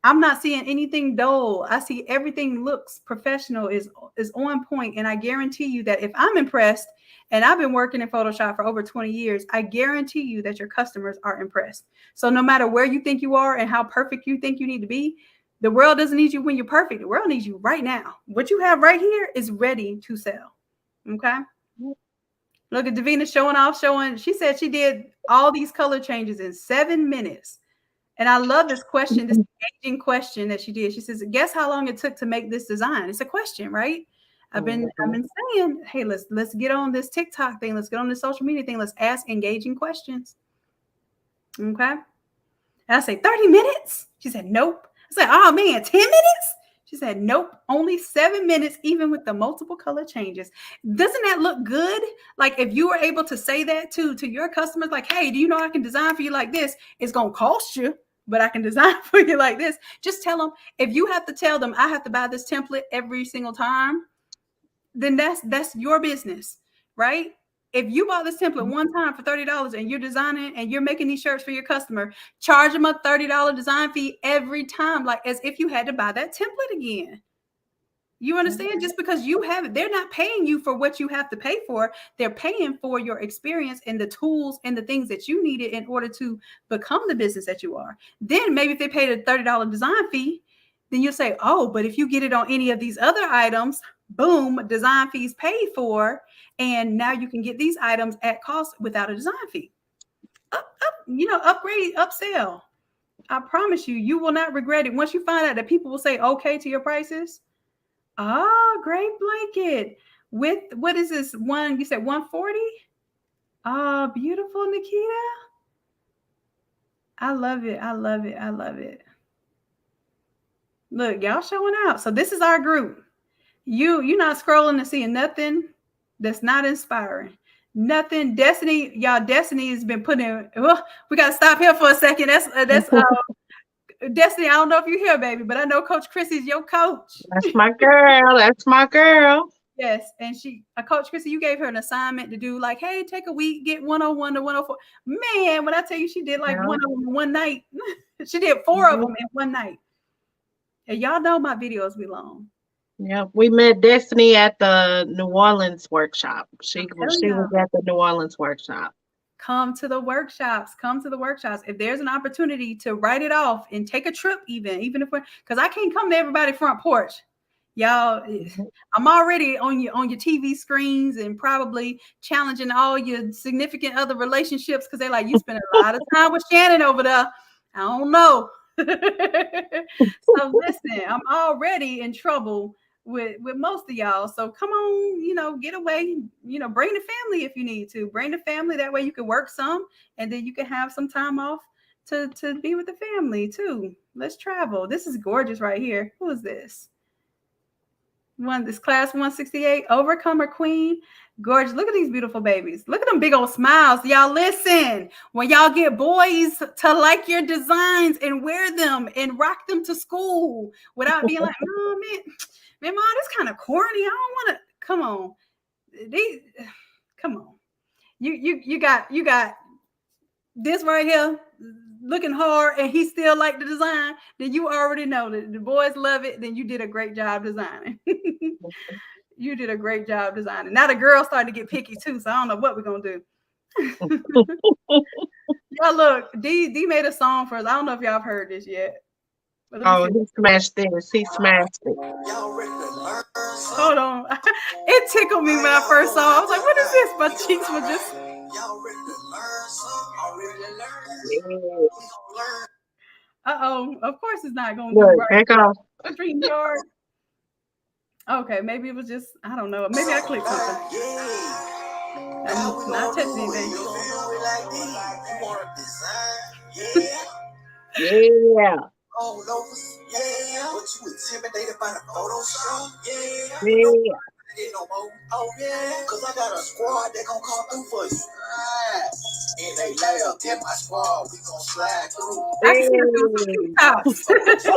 A: I'm not seeing anything dull. I see everything looks professional, is on point, and I guarantee you that if I'm impressed, and I've been working in Photoshop for over 20 years, I guarantee you that your customers are impressed. So no matter where you think you are and how perfect you think you need to be, the world doesn't need you when you're perfect. The world needs you right now. What you have right here is ready to sell. Okay? Look at Davina showing off, she said she did all these color changes in 7 minutes. And I love this question, this engaging question that she did. She says, guess how long it took to make this design? It's a question, right? I've been saying, hey, let's get on this TikTok thing. Let's get on this social media thing. Let's ask engaging questions. Okay. And I say, 30 minutes? She said, nope. I said, oh man, 10 minutes? She said, nope, only 7 minutes, even with the multiple color changes. Doesn't that look good? Like if you were able to say that to your customers, like, hey, do you know I can design for you like this? It's going to cost you, but I can design for you like this. Just tell them. If you have to tell them I have to buy this template every single time, then that's your business, right? If you bought this template one time for $30 and you're designing and you're making these shirts for your customer, charge them a $30 design fee every time, like as if you had to buy that template again. You understand? Just because you have it, they're not paying you for what you have to pay for. They're paying for your experience and the tools and the things that you needed in order to become the business that you are. Then maybe if they paid a $30 design fee, then you'll say, oh, but if you get it on any of these other items, boom, design fees paid for. And now you can get these items at cost without a design fee. Upgrade, upsell. I promise you, you will not regret it. Once you find out that people will say okay to your prices. Ah, great blanket. With, what is this one? You said 140? Ah, beautiful, Nikita. I love it. I love it. I love it. Look, y'all showing out. So this is our group. You're not scrolling and seeing nothing that's not inspiring. Nothing. Destiny, y'all. Destiny has been putting. Well, we got to stop here for a second. That's Destiny. I don't know if you're here, baby, but I know Coach Chrissy's your coach.
B: That's my girl. That's my girl.
A: Yes, and Coach Chrissy, you gave her an assignment to do, like, hey, take a week, get 101 to 104. Man, when I tell you she did like 101 one night, she did 4 of them in one night. And y'all know my videos be long.
B: Yeah, we met Destiny at the New Orleans workshop. She was at the New Orleans workshop.
A: Come to the workshops. Come to the workshops. If there's an opportunity to write it off and take a trip, even if we're, because I can't come to everybody's front porch. Y'all, I'm already on your TV screens and probably challenging all your significant other relationships because they're like, you spend a lot of time with Shanon over there. I don't know. So listen, I'm already in trouble with most of y'all. So come on, get away, bring the family if you need to. Bring the family. That way you can work some and then you can have some time off to be with the family too. Let's travel. This is gorgeous right here. Who is this? This class 168, Overcomer Queen. Gorgeous. Look at these beautiful babies. Look at them big old smiles. Y'all listen. When y'all get boys to like your designs and wear them and rock them to school without being like, oh man, mom, this kind of corny. I don't want to. Come on. Come on. You got this right here looking hard and he still like the design, then you already know that the boys love it. Then you did a great job designing. You did a great job designing. Now the girls starting to get picky too, so I don't know what we're gonna do. Y'all look, D made a song for us. I don't know if y'all have heard this yet.
B: Oh, he smashed this. He smashed it.
A: Hold on. It tickled me when I first saw it. I was like, what is this? My cheeks were just. Uh-oh. Of course it's not going to be right. StreamYard. Okay, maybe it was just, I don't know. Maybe I clicked something. I'm not touching anything.
B: Yeah.
C: All lovers, yeah. But you intimidated by the photo shoot, yeah.
B: Yeah.
C: No more. Oh yeah, cause I got a squad that gon' come through for you. And they lay up in my squad, we gon' slide through.
A: I can see her doing some TikToks.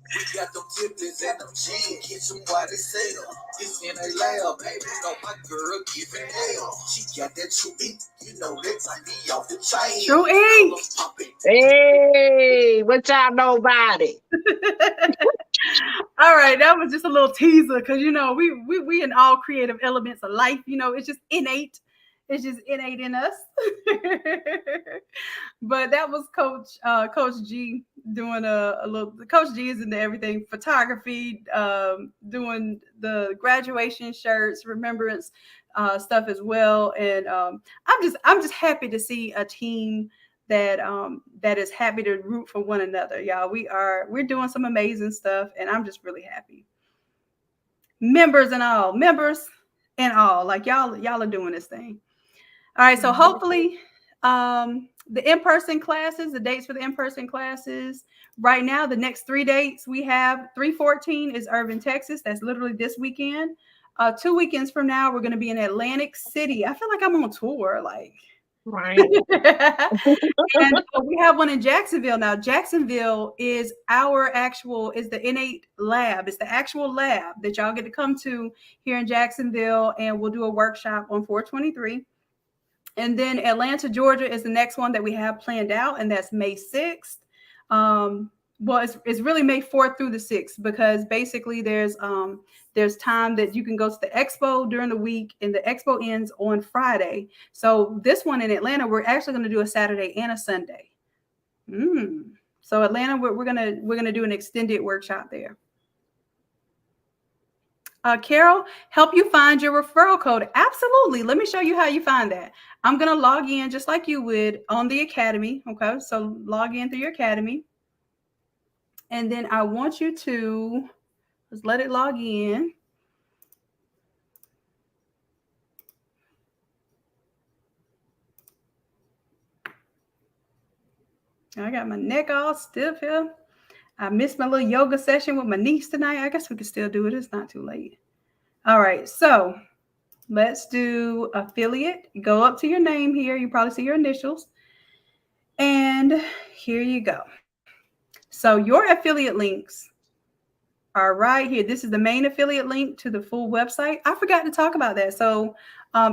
C: We got them tiplets and them jeans, catch them while they sell. It's in a lab, baby. Know my girl giving hell. She got that true ink, you know that time me off the chain.
A: True ink.
B: Hey, what y'all know about it?
A: All right, that was just a little teaser because you know we in all creative elements of life. You know, it's just innate. It's just innate in us. But that was Coach G doing a little. Coach G is into everything: photography, doing the graduation shirts, remembrance stuff as well. And I'm just happy to see a team that is happy to root for one another, y'all. We're doing some amazing stuff, and I'm just really happy. Members and all, like y'all are doing this thing. All right, so hopefully, the in-person classes, the dates for the in-person classes. Right now, the next 3 dates we have 3/14 is Irving, Texas. That's literally this weekend. 2 weekends from now, we're going to be in Atlantic City. I feel like I'm on tour, like.
B: Right.
A: And we have one in Jacksonville now. Jacksonville is the Innate lab. It's the actual lab that y'all get to come to here in Jacksonville, and we'll do a workshop on 4/23. And then Atlanta, Georgia is the next one that we have planned out, and that's May 6th. Well, it's really May 4th through the 6th because basically there's time that you can go to the expo during the week, and the expo ends on Friday. So this one in Atlanta, we're actually going to do a Saturday and a Sunday. So Atlanta, we're gonna do an extended workshop there. Carol, help you find your referral code. Absolutely. Let me show you how you find that. I'm going to log in just like you would on the Academy. Okay. So log in through your Academy. And then I want you to just let it log in. I got my neck all stiff here. I missed my little yoga session with my niece tonight. I guess we could still do it. It's not too late. All right. So let's do affiliate. Go up to your name here. You probably see your initials. And here you go. So your affiliate links are right here. This is the main affiliate link to the full website. I forgot to talk about that. So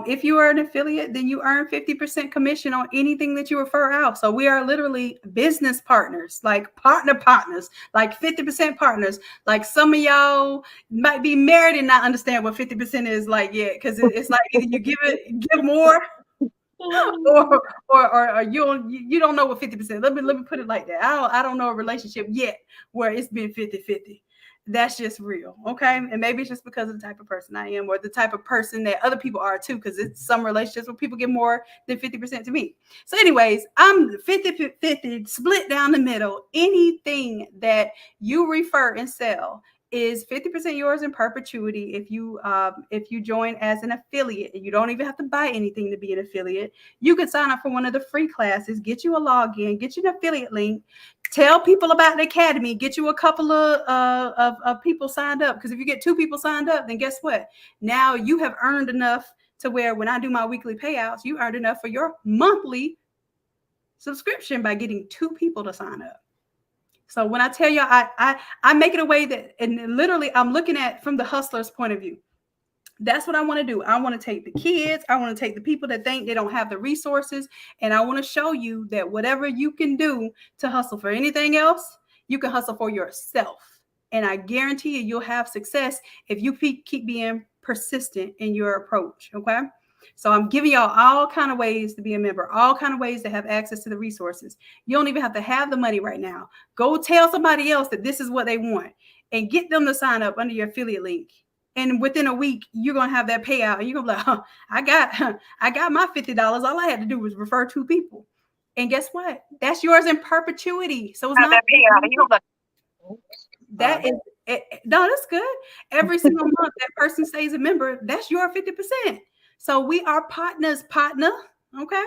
A: if you are an affiliate, then you earn 50% commission on anything that you refer out. So we are literally business partners, like partners, like 50% partners. Like some of y'all might be married and not understand what 50% is like yet, because it's like either you give more or you don't know what 50%. Let me put it like that. I don't know a relationship yet where it's been 50-50. That's just real. Okay. And maybe it's just because of the type of person I am or the type of person that other people are too, because it's some relationships where people get more than 50% to me. So anyways, I'm 50-50 split down the middle. Anything that you refer and sell is 50% yours in perpetuity if you join as an affiliate. You don't even have to buy anything to be an affiliate. You can sign up for one of the free classes, get you a login, get you an affiliate link, tell people about the Academy, get you a couple of people signed up. Because if you get 2 people signed up, then guess what? Now you have earned enough to where when I do my weekly payouts, you earned enough for your monthly subscription by getting 2 people to sign up. So when I tell you, I make it a way that, and literally I'm looking at from the hustler's point of view. That's what I want to do. I want to take the kids. I want to take the people that think they don't have the resources. And I want to show you that whatever you can do to hustle for anything else, you can hustle for yourself. And I guarantee you'll have success if you keep being persistent in your approach. Okay. So I'm giving y'all all kind of ways to be a member, all kind of ways to have access to the resources. You don't even have to have the money right now. Go tell somebody else that this is what they want and get them to sign up under your affiliate link. And within a week, you're going to have that payout. And you're going to be like, I got my $50. All I had to do was refer 2 people. And guess what? That's yours in perpetuity. So it's not that payout. That is, no, that's good. Every single month that person stays a member, that's your 50%. So we are partner. Okay.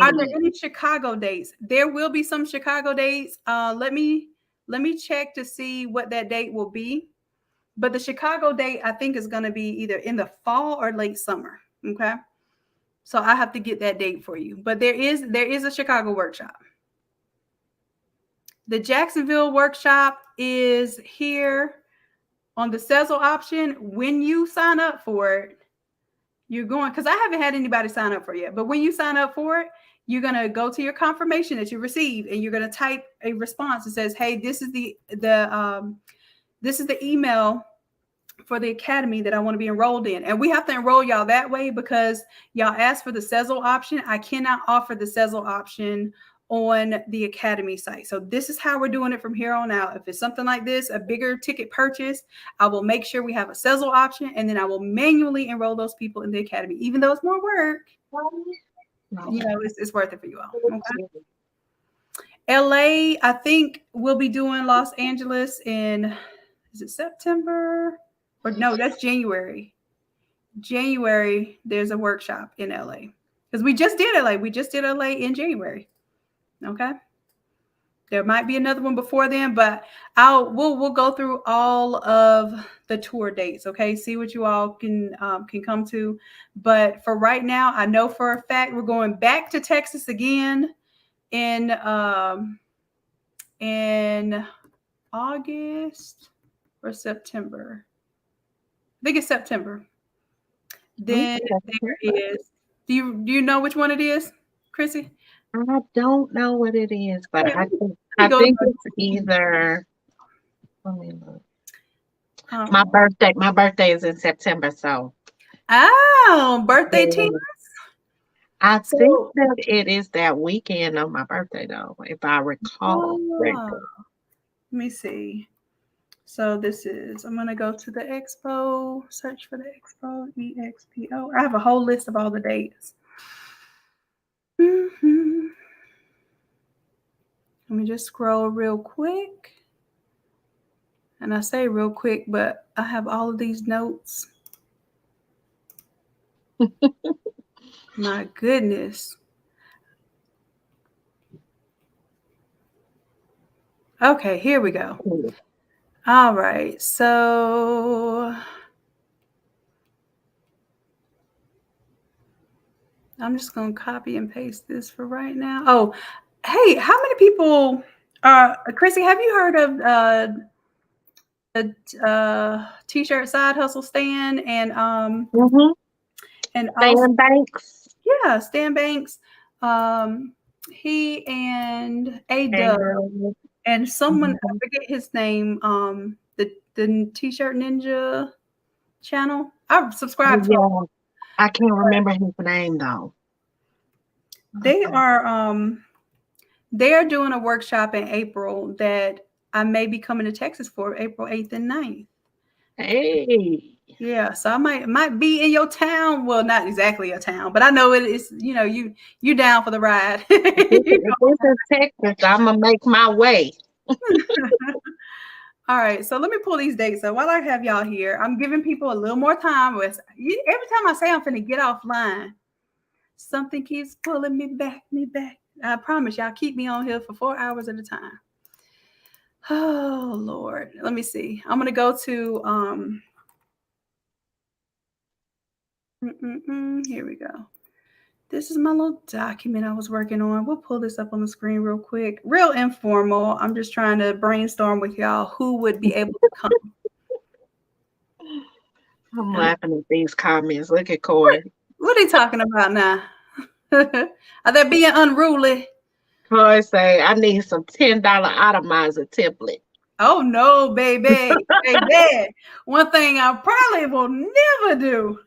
A: Are there any Chicago dates? There will be some Chicago dates. Let me check to see what that date will be. But the Chicago date, I think, is going to be either in the fall or late summer. Okay. So I have to get that date for you. But there is a Chicago workshop. The Jacksonville workshop is here on the Sezzle option. When you sign up for it, you're going, because I haven't had anybody sign up for it yet, but when you sign up for it, you're going to go to your confirmation that you received, and you're going to type a response that says, hey, this is the email for the academy that I want to be enrolled in. And we have to enroll y'all that way because y'all asked for the Sezzle option. I cannot offer the Sezzle option on the academy site. So this is how we're doing it from here on out. If it's something like this, a bigger ticket purchase, I will make sure we have a Sezzle option, and then I will manually enroll those people in the academy, even though it's more work. You know, it's worth it for you all. Okay? LA, I think we'll be doing Los Angeles in, is it September? Or no, that's January. January, there's a workshop in LA. Because we just did LA. We just did LA in January. Okay. There might be another one before then, but we'll go through all of the tour dates. Okay, see what you all can come to. But for right now, I know for a fact we're going back to Texas again in August or September. I think it's September. Then there is. Do you know which one it is, Chrissy?
B: I don't know what it is, but I think it's either. Let me look. My birthday is in September, so.
A: Oh, birthday team.
B: I think that it is that weekend of my birthday, though, if I recall.
A: Let me see. So this is, I'm going to go to the expo, search for the expo, EXPO. I have a whole list of all the dates. Mm-hmm. Let me just scroll real quick. And I say real quick, but I have all of these notes. My goodness. Okay, here we go. All right, so I'm just going to copy and paste this for right now. Oh, hey, how many people, Chrissy, have you heard of a t-shirt side hustle Stan and and
B: Stan Banks?
A: Yeah, Stan Banks. He and A-Dub and someone, I forget his name, the T-shirt Ninja channel. I've subscribed to him.
B: I can't remember his name though.
A: They are doing a workshop in April that I may be coming to Texas for, April 8th and 9th.
B: Hey.
A: Yeah, so I might be in your town. Well, not exactly a town, but I know it is, you know, you down for the ride.
B: If this is Texas, I'm gonna make my way.
A: All right, so let me pull these dates up. While I have y'all here, I'm giving people a little more time. Every time I say I'm finna get offline, something keeps pulling me back. I promise y'all, keep me on here for 4 hours at a time. Oh, Lord. Let me see. I'm going to go to, here we go. This is my little document I was working on. We'll pull this up on the screen real quick. Real informal. I'm just trying to brainstorm with y'all who would be able to come.
B: I'm laughing at these comments. Look at Corey.
A: What are they talking about now? Are they being unruly?
B: Corey say, I need some $10 Automizer template.
A: Oh, no, baby. Baby. One thing I probably will never do.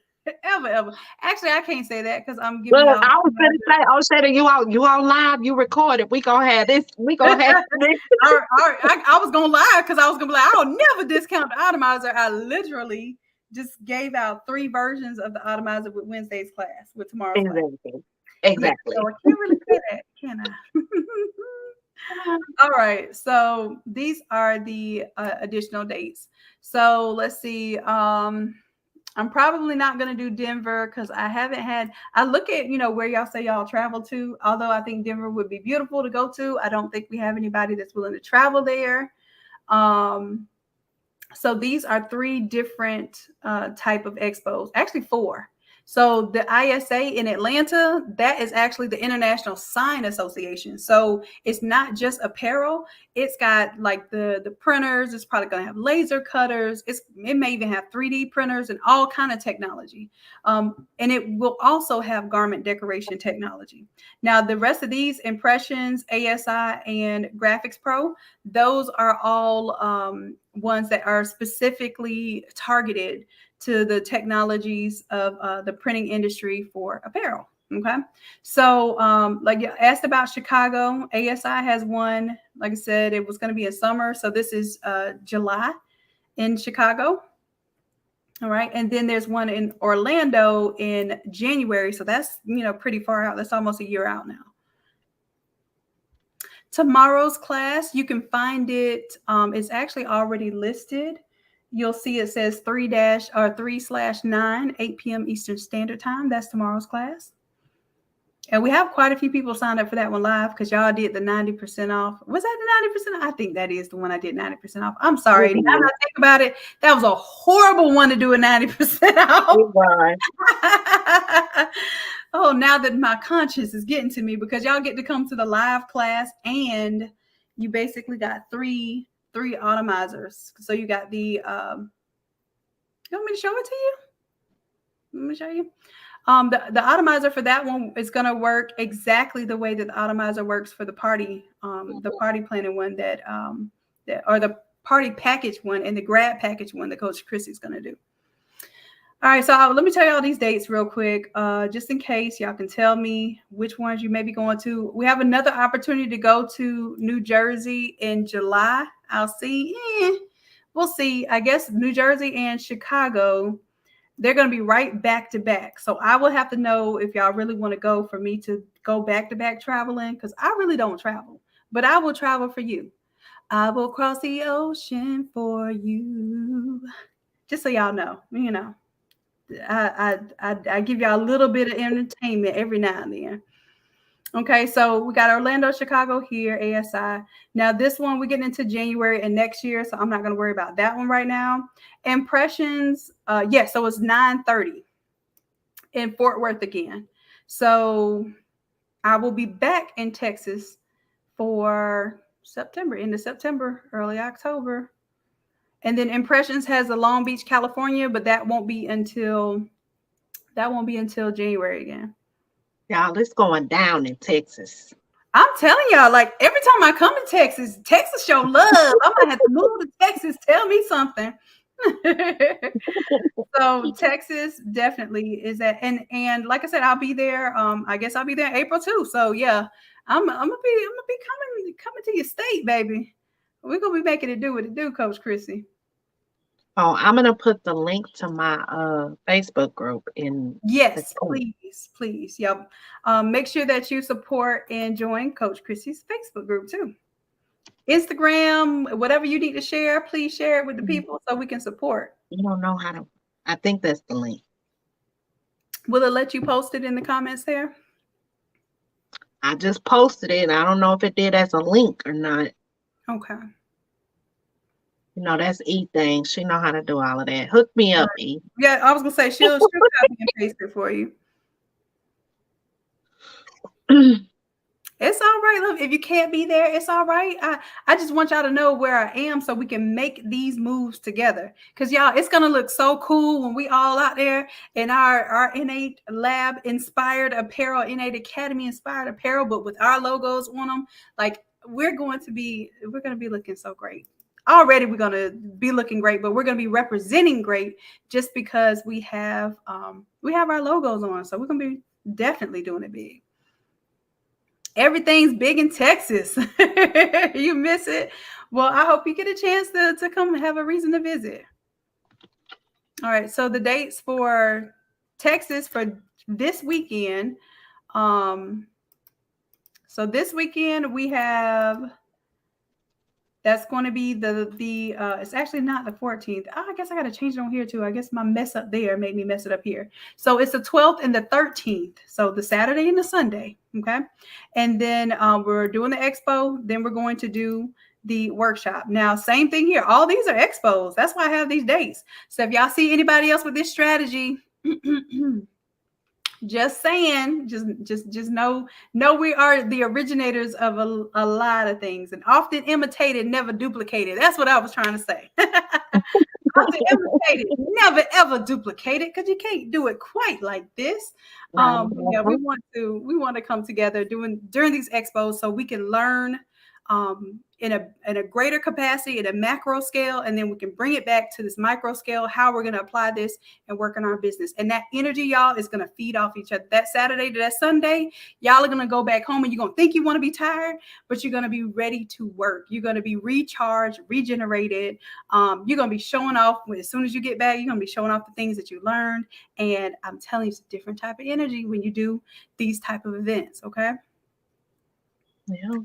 A: Ever. Actually, I can't say that because I'm giving y'all.
B: I was going to say, oh, Shanon, you on live, you recorded. We gonna have this. We gonna have this.
A: All right. I was gonna lie because I was gonna be like, I'll never discount the Automizer. I literally just gave out 3 versions of the Automizer with Wednesday's class, with tomorrow's class.
B: Exactly.
A: Yeah, so I can't really say that, can I? All right. So these are the additional dates. So let's see. I'm probably not going to do Denver because I haven't had, I look at, where y'all say y'all travel to, although I think Denver would be beautiful to go to. I don't think we have anybody that's willing to travel there. So these are 3 different type of expos, actually 4. So the ISA in Atlanta, that is actually the International Sign Association. So it's not just apparel. It's got like the printers. It's probably going to have laser cutters. It may even have 3D printers and all kind of technology. And it will also have garment decoration technology. Now, the rest of these, Impressions, ASI, and Graphics Pro, those are all ones that are specifically targeted to the technologies of the printing industry for apparel. Okay. So like you asked about Chicago, ASI has one. Like I said, it was going to be in summer. So this is July in Chicago. All right. And then there's one in Orlando in January. So that's, pretty far out. That's almost a year out now. Tomorrow's class, you can find it. It's actually already listed. You'll see it says 3/9, 8 p.m. Eastern Standard Time. That's tomorrow's class. And we have quite a few people signed up for that one live because y'all did the 90% off. Was that the 90%? I think that is the one I did 90% off. I'm sorry.
B: Mm-hmm.
A: Now that I think about it, that was a horrible one to do a 90% off. Oh, now that my conscience is getting to me, because y'all get to come to the live class and you basically got three Automizers. So you got the, you want me to show it to you? Let me show you. The Automizer for that one is going to work exactly the way that the Automizer works for the party planning one or the party package one and the grad package one that Coach Chrissy is going to do. All right, so let me tell you all these dates real quick, just in case y'all can tell me which ones you may be going to. We have another opportunity to go to New Jersey in July. I'll see. We'll see. I guess New Jersey and Chicago, they're going to be right back to back. So I will have to know if y'all really want to go for me to go back to back traveling, because I really don't travel, but I will travel for you. I will cross the ocean for you. Just so y'all know, I give y'all a little bit of entertainment every now and then. Okay, so we got Orlando, Chicago here, ASI. Now this one we're getting into January and next year, so I'm not going to worry about that one right now. Impressions, so it's 9:30 in Fort Worth again. So I will be back in Texas for September, end of September, early October. And then Impressions has a Long Beach, California, but that won't be until January again.
B: Y'all, it's going down in Texas.
A: I'm telling y'all, like every time I come to Texas show love. I might have to move to Texas. Tell me something. So Texas definitely is that, and like I said, I'll be there. I guess I'll be there in April too. So yeah, I'm gonna be coming to your state, baby. We're gonna be making it do what it do, Coach Chrissy.
B: Oh, I'm gonna put the link to my Facebook group in.
A: Yes, please. Yep. Make sure that you support and join Coach Chrissy's Facebook group too. Instagram, whatever you need to share, please share it with the people so we can support.
B: You don't know how to. I think that's the link.
A: Will it let you post it in the comments there?
B: I just posted it. I don't know if it did as a link or not.
A: Okay.
B: That's E thing. She know how to do all of that. Hook me up, E.
A: Yeah, I was gonna say she'll copy and paste it for you. It's all right. Look, if you can't be there, it's all right. I just want y'all to know where I am so we can make these moves together. Because y'all, it's gonna look so cool when we all out there in our Innate Lab inspired apparel, Innate Academy inspired apparel, but with our logos on them. Like we're gonna be looking so great. Already we're going to be looking great, but we're going to be representing great just because we have our logos on. So we're going to be definitely doing it big. Everything's big in Texas. You miss it? Well, I hope you get a chance to come and have a reason to visit. All right. So the dates for Texas for this weekend. So this weekend we have That's going to be it's actually not the 14th. Oh, I guess I got to change it on here too. I guess my mess up there made me mess it up here. So it's the 12th and the 13th. So the Saturday and the Sunday. Okay. And then we're doing the expo. Then we're going to do the workshop. Now, same thing here. All these are expos. That's why I have these dates. So if y'all see anybody else with this strategy, just saying, just know we are the originators of a lot of things, and often imitated, never duplicated. That's what I was trying to say. Often imitated, never ever duplicated, because you can't do it quite like this. Yeah, we want to come together during these expos so we can learn in a greater capacity, in a macro scale, and then we can bring it back to this micro scale, how we're going to apply this and work on our business. And that energy, y'all, is going to feed off each other. That Saturday to that Sunday, y'all are going to go back home and you're going to think you want to be tired, but you're going to be ready to work. You're going to be recharged, regenerated. You're going to be showing off as soon as you get back. You're going to be showing off the things that you learned. And I'm telling you, it's a different type of energy when you do these type of events. Okay.
B: Yeah.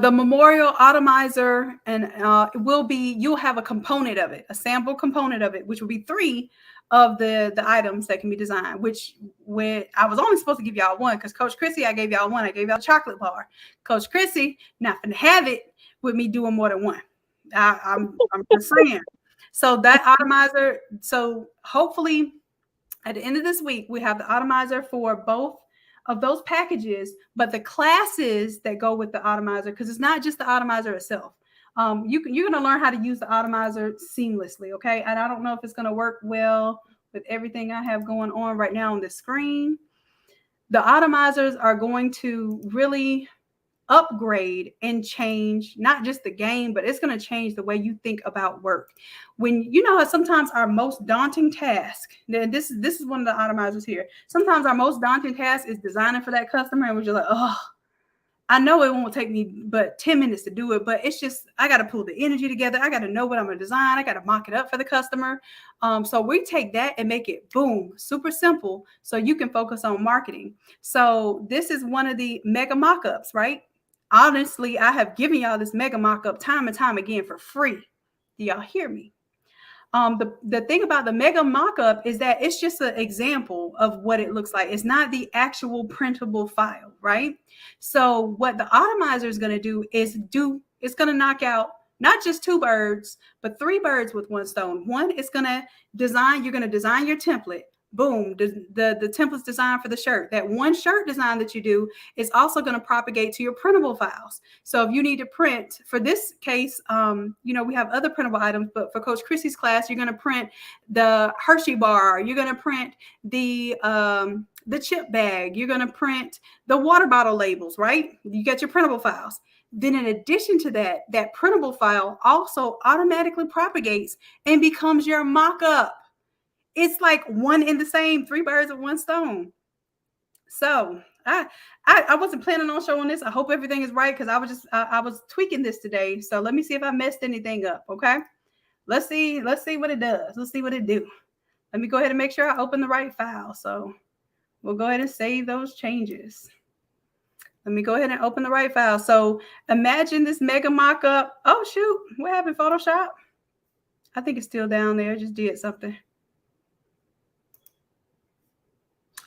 A: The Memorial Automizer, and it will be, you'll have a component of it, a sample component of it, which will be 3 of the items that can be designed, which when I was only supposed to give y'all one, because Coach Chrissy, I gave y'all one. I gave y'all a chocolate bar. Coach Chrissy, not gonna have it with me doing more than one. I'm just saying. So that Automizer, so hopefully at the end of this week, we have the Automizer for both of those packages, but the classes that go with the Automizer, because it's not just the Automizer itself. You're going to learn how to use the Automizer seamlessly, okay? And I don't know if it's going to work well with everything I have going on right now on the screen. The Automizers are going to really upgrade and change not just the game, but it's going to change the way you think about work. When you know how sometimes our most daunting task, then this is one of the Automizers here. Sometimes our most daunting task is designing for that customer, and we're just like, oh, I know it won't take me but 10 minutes to do it, but it's just, I got to pull the energy together. I got to know what I'm going to design. I got to mock it up for the customer. So we take that and make it, boom, super simple, so you can focus on marketing. So this is one of the mega mock-ups, right? Honestly, I have given y'all this mega mock-up time and time again for free. Do y'all hear me? The thing about the mega mock-up is that it's just an example of what it looks like. It's not the actual printable file, right? So what the Automizer is going to do is it's going to knock out not just 2 birds, but 3 birds with one stone. One, it's going to design, you're going to design your template. Boom, the template's designed for the shirt. That one shirt design that you do is also going to propagate to your printable files. So if you need to print, for this case, we have other printable items, but for Coach Chrissy's class, you're going to print the Hershey bar. You're going to print the chip bag. You're going to print the water bottle labels, right? You got your printable files. Then in addition to that, that printable file also automatically propagates and becomes your mock-up. It's like one in the same, 3 birds with one stone. So I wasn't planning on showing this. I hope everything is right, because I was tweaking this today. So let me see if I messed anything up. Okay. Let's see what it does. Let's see what it do. Let me go ahead and make sure I open the right file. So we'll go ahead and save those changes. Let me go ahead and open the right file. So imagine this mega mock-up. Oh shoot, what happened, Photoshop? I think it's still down there. It just did something.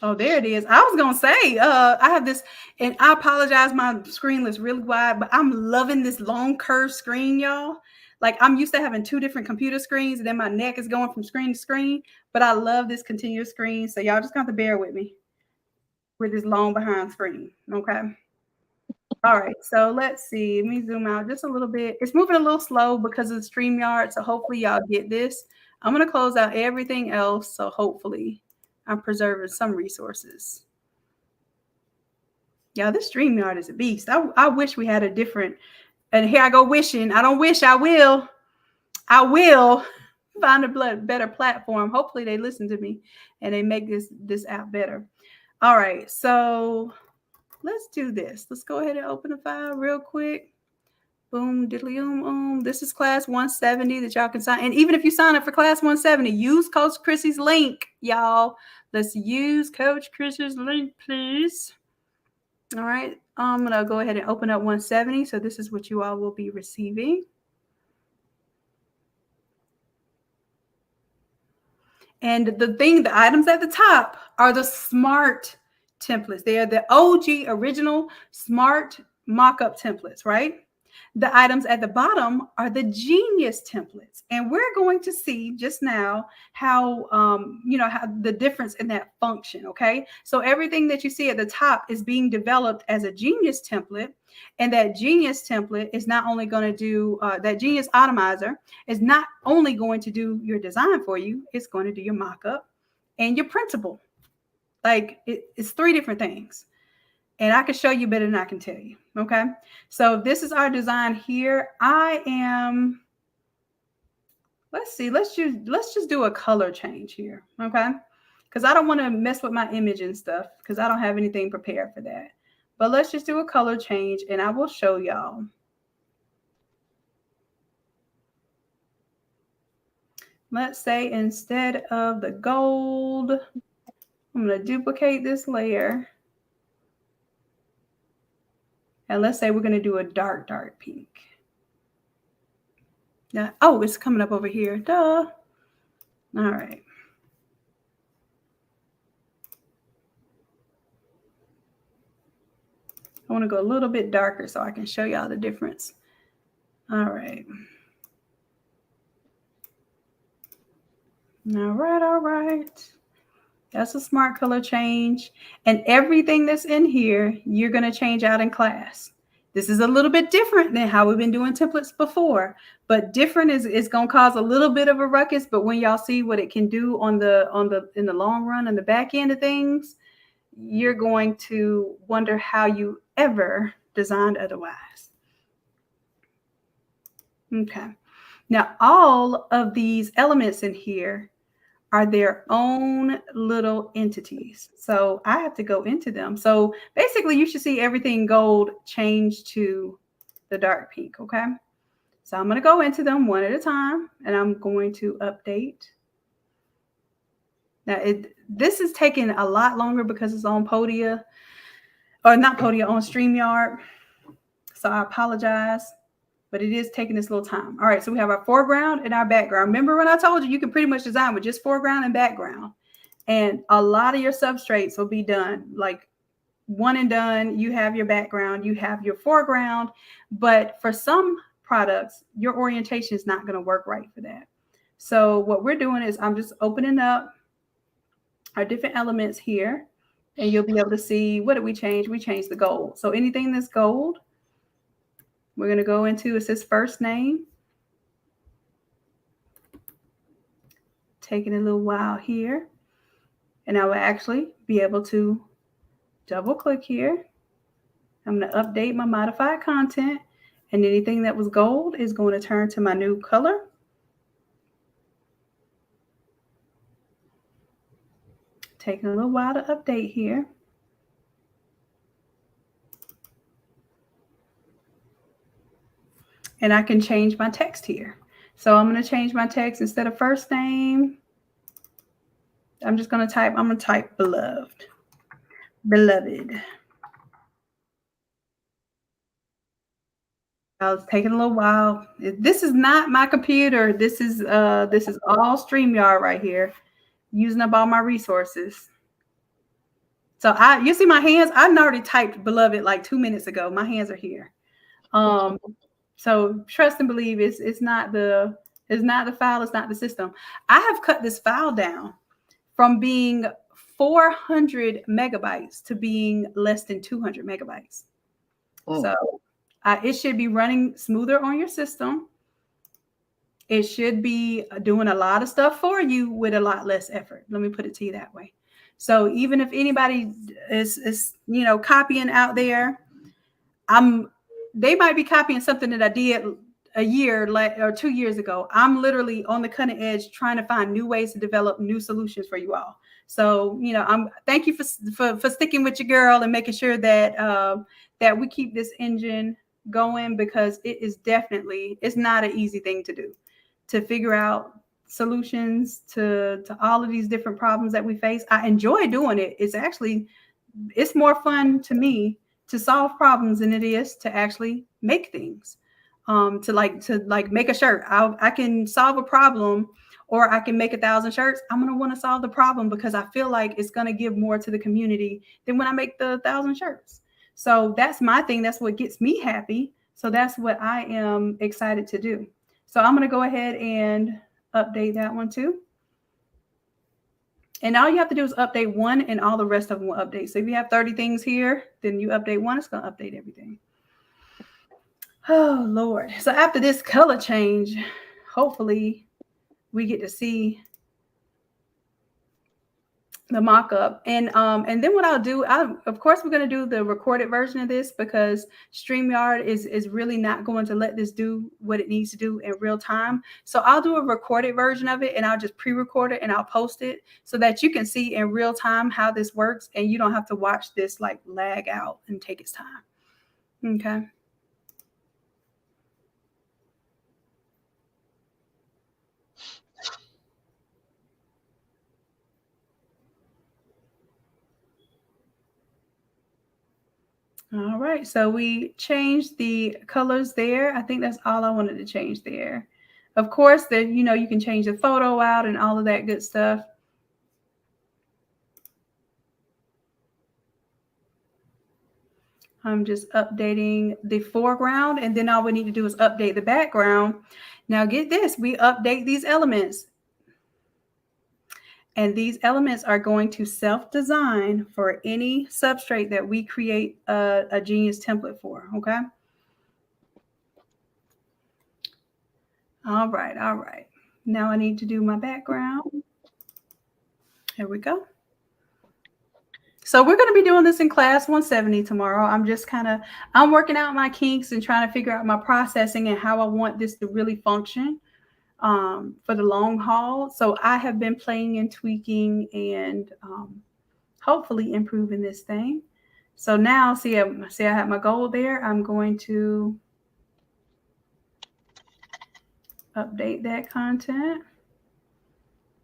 A: Oh, there it is. I was going to say, I have this, and I apologize, my screen looks really wide, but I'm loving this long curved screen, y'all. Like, I'm used to having 2 different computer screens, and then my neck is going from screen to screen, but I love this continuous screen. So y'all just got to bear with me with this long behind screen. Okay. All right. So let's see. Let me zoom out just a little bit. It's moving a little slow because of the StreamYard. So hopefully y'all get this. I'm going to close out everything else. So hopefully I'm preserving some resources. Yeah, this StreamYard is a beast. I wish we had a different, and here I go wishing. I don't wish, I will. I will find a better platform. Hopefully they listen to me and they make this app better. All right, so let's do this. Let's go ahead and open the file real quick. Boom, diddly This is class 170 that y'all can sign. And even if you sign up for class 170, use Coach Chrissy's link, y'all. Let's use Coach Chrissy's link, please. All right, I'm going to go ahead and open up 170. So this is what you all will be receiving. And the items at the top are the smart templates. They are the OG original smart mock-up templates, right? The items at the bottom are the genius templates. And we're going to see just now how, how the difference in that function. Okay. So everything that you see at the top is being developed as a genius template. And that genius template is not only going to do that genius Automizer is not only going to do your design for you, it's going to do your mock-up and your printable. Like it's 3 different things. And I can show you better than I can tell you. Okay. So this is our design here. Let's see, let's just do a color change here. Okay. Because I don't want to mess with my image and stuff because I don't have anything prepared for that. But let's just do a color change and I will show y'all. Let's say instead of the gold, I'm going to duplicate this layer. And let's say we're going to do a dark, dark pink. Now, oh, it's coming up over here. Duh. All right. I want to go a little bit darker so I can show y'all the difference. All right. All right, all right. That's a smart color change. And everything that's in here, you're going to change out in class. This is a little bit different than how we've been doing templates before, but different is going to cause a little bit of a ruckus. But when y'all see what it can do in the long run and the back end of things, you're going to wonder how you ever designed otherwise. Okay. Now, all of these elements in here are their own little entities. So I have to go into them. So basically you should see everything gold change to the dark pink, okay? So I'm gonna go into them one at a time and I'm going to update. Now this is taking a lot longer because it's on Podia, or not Podia, on StreamYard. So I apologize. But it is taking this little time. All right, so we have our foreground and our background. Remember when I told you can pretty much design with just foreground and background. And a lot of your substrates will be done. Like one and done, you have your background, you have your foreground. But for some products, your orientation is not going to work right for that. So what we're doing is I'm just opening up our different elements here. And you'll be able to see, what did we change? We changed the gold. So anything that's gold, we're going to go into, it says first name. Taking a little while here. And I will actually be able to double click here. I'm going to update my modified content. And anything that was gold is going to turn to my new color. Taking a little while to update here. And I can change my text here. So I'm going to change my text. Instead of first name, I'm going to type beloved. Beloved. It's taking a little while. This is not my computer. This is all StreamYard right here. Using up all my resources. So you see my hands? I already typed beloved like 2 minutes ago. My hands are here. So trust and believe it's not the file, it's not the system. I have cut this file down from being 400 megabytes to being less than 200 megabytes. Oh. So it should be running smoother on your system. It should be doing a lot of stuff for you with a lot less effort. Let me put it to you that way. So even if anybody is copying out there, they might be copying something that I did a year or 2 years ago. I'm literally on the cutting edge trying to find new ways to develop new solutions for you all. So, thank you for sticking with your girl and making sure that that we keep this engine going, because it's not an easy thing to do, to figure out solutions to all of these different problems that we face. I enjoy doing it. It's more fun to me to solve problems than it is to actually make things. to make a shirt. I can solve a problem, or I can make 1,000 shirts. I'm going to want to solve the problem because I feel like it's going to give more to the community than when I make the 1,000 shirts. So that's my thing. That's what gets me happy. So that's what I am excited to do. So I'm going to go ahead and update that one too. And all you have to do is update one, and all the rest of them will update. So if you have 30 things here, then you update one, it's going to update everything. Oh, Lord. So after this color change, hopefully we get to see the mock-up. And then what I'll do, of course, we're going to do the recorded version of this because StreamYard is really not going to let this do what it needs to do in real time. So I'll do a recorded version of it, and I'll just pre-record it and I'll post it so that you can see in real time how this works, and you don't have to watch this like lag out and take its time. Okay. All right, so we changed the colors there. I think that's all I wanted to change there. Of course, then you can change the photo out and all of that good stuff. I'm just updating the foreground, and then all we need to do is update the background. Now get this, we update these elements. And these elements are going to self-design for any substrate that we create a Genius template for, okay? All right, all right. Now I need to do my background. Here we go. So we're going to be doing this in class 170 tomorrow. I'm working out my kinks and trying to figure out my processing and how I want this to really function. For the long haul. So I have been playing and tweaking and hopefully improving this thing. So now, see, I have my goal there. I'm going to update that content.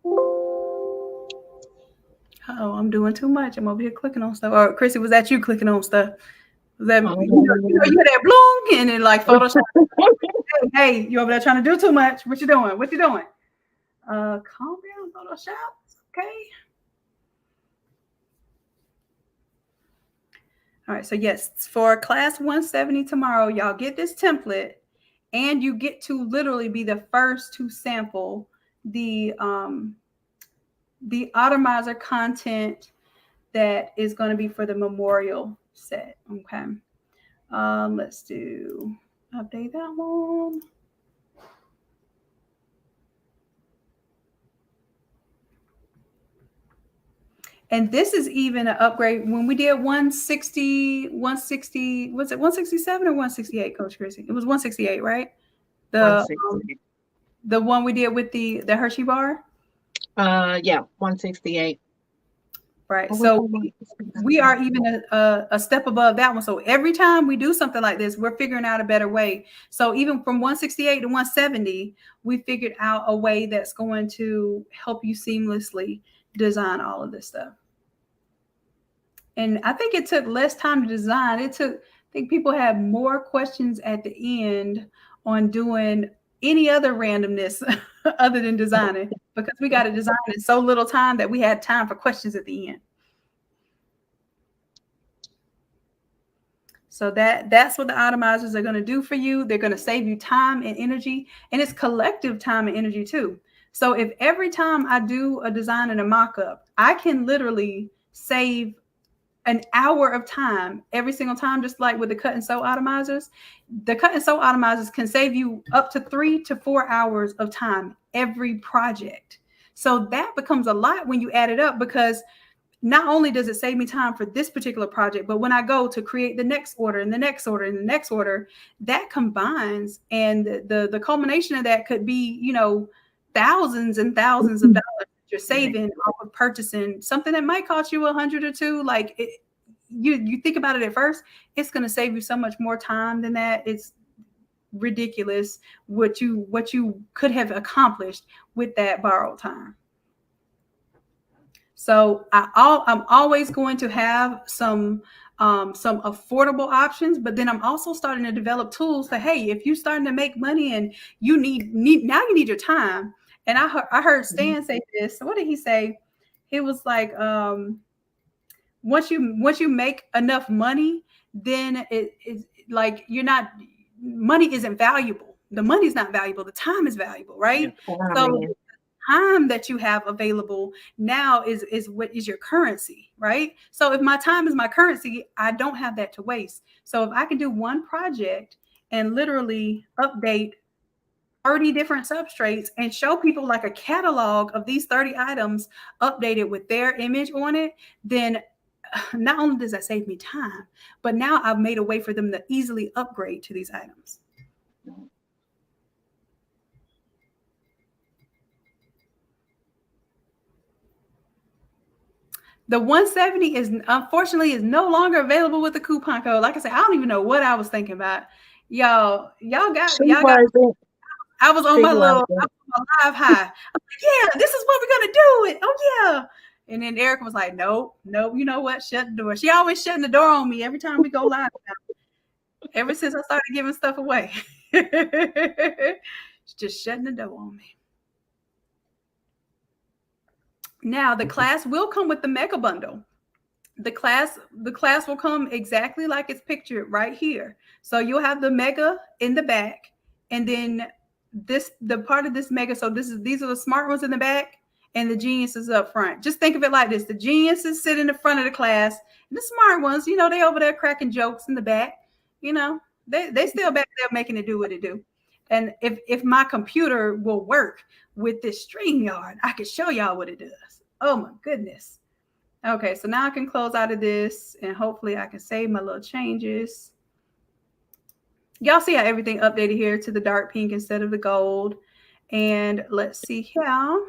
A: Uh-oh, I'm doing too much. I'm over here clicking on stuff. Or Chrissy, was that you clicking on stuff? Was that you had that bloom and then like Photoshop? Hey, you over there trying to do too much. What you doing? What you doing? Calm down, Photoshop. Okay. All right. So yes, for class 170 tomorrow, y'all get this template, and you get to literally be the first to sample the Automizer content that is going to be for the memorial set. Okay. Let's do update that one. And this is even an upgrade. When we did 160, was it 167 or 168, Coach Chrissy? It was 168, right? The one we did with the Hershey bar?
B: Yeah, 168.
A: Right. So we are even a step above that one. So every time we do something like this, we're figuring out a better way. So even from 168 to 170, we figured out a way that's going to help you seamlessly design all of this stuff. And I think it took less time to design. I think people had more questions at the end on doing any other randomness other than designing, because we got to design in so little time that we had time for questions at the end. So that's what the Automizers are going to do for you. They're going to save you time and energy, and it's collective time and energy too. So if every time I do a design and a mock-up, I can literally save an hour of time every single time, just like with the cut and sew Automizers. The cut and sew Automizers can save you up to 3 to 4 hours of time every project. So that becomes a lot when you add it up, because not only does it save me time for this particular project, but when I go to create the next order and the next order and the next order, that combines, and the culmination of that could be, thousands and thousands of dollars you're saving off of purchasing something that might cost you $100 or $200. Like you think about it at first, it's going to save you so much more time than that. It's ridiculous what you could have accomplished with that borrowed time. So I'm always going to have some some affordable options, but then I'm also starting to develop tools to, hey, if you're starting to make money and you need now you need your time. And I heard Stan say this. So what did he say? He was like, once you make enough money, then it's like money isn't valuable. The money's not valuable. The time is valuable, right? So time that you have available now is what is your currency, right? So if my time is my currency, I don't have that to waste. So if I can do one project and literally update 30 different substrates and show people like a catalog of these 30 items updated with their image on it, then not only does that save me time, but now I've made a way for them to easily upgrade to these items. The 170 is unfortunately no longer available with the coupon code. Like I said, I don't even know what I was thinking about. Y'all got. I was on my live high. I'm like, yeah, this is what we're gonna do it. Oh yeah. And then Erica was like, nope. You know what? Shut the door. She always shutting the door on me every time we go live now. Ever since I started giving stuff away. She's just shutting the door on me. Now the class will come with the mega bundle. The class will come exactly like it's pictured right here. So you'll have the mega in the back, and then the part of this mega. So these are the smart ones in the back, and the geniuses up front. Just think of it like this: the geniuses sit in the front of the class, and the smart ones, they over there cracking jokes in the back. They still back there making it do what it do. And if my computer will work with this StreamYard, I can show y'all what it does. Oh my goodness. Okay, so now I can close out of this and hopefully I can save my little changes. Y'all see how everything updated here to the dark pink instead of the gold. And let's see here. I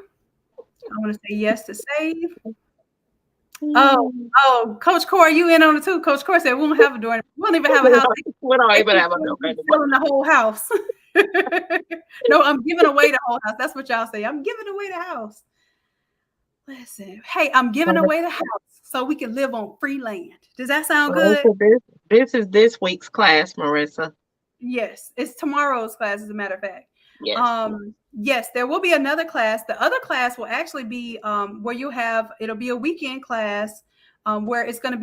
A: want to say yes to save. Oh, Coach Corey, you in on it too. Coach Corey said we won't have a door. We don't even have a house.
B: We don't even have a door.
A: Selling the whole house. No, I'm giving away the whole house. That's what y'all say. I'm giving away the house. Listen, hey, I'm giving away the house so we can live on free land. Does that sound good?
B: This is this week's class, Marissa.
A: Yes, it's tomorrow's class, as a matter of fact.
B: Yes.
A: Yes, there will be another class. The other class will actually be where it'll be a weekend class where it's going to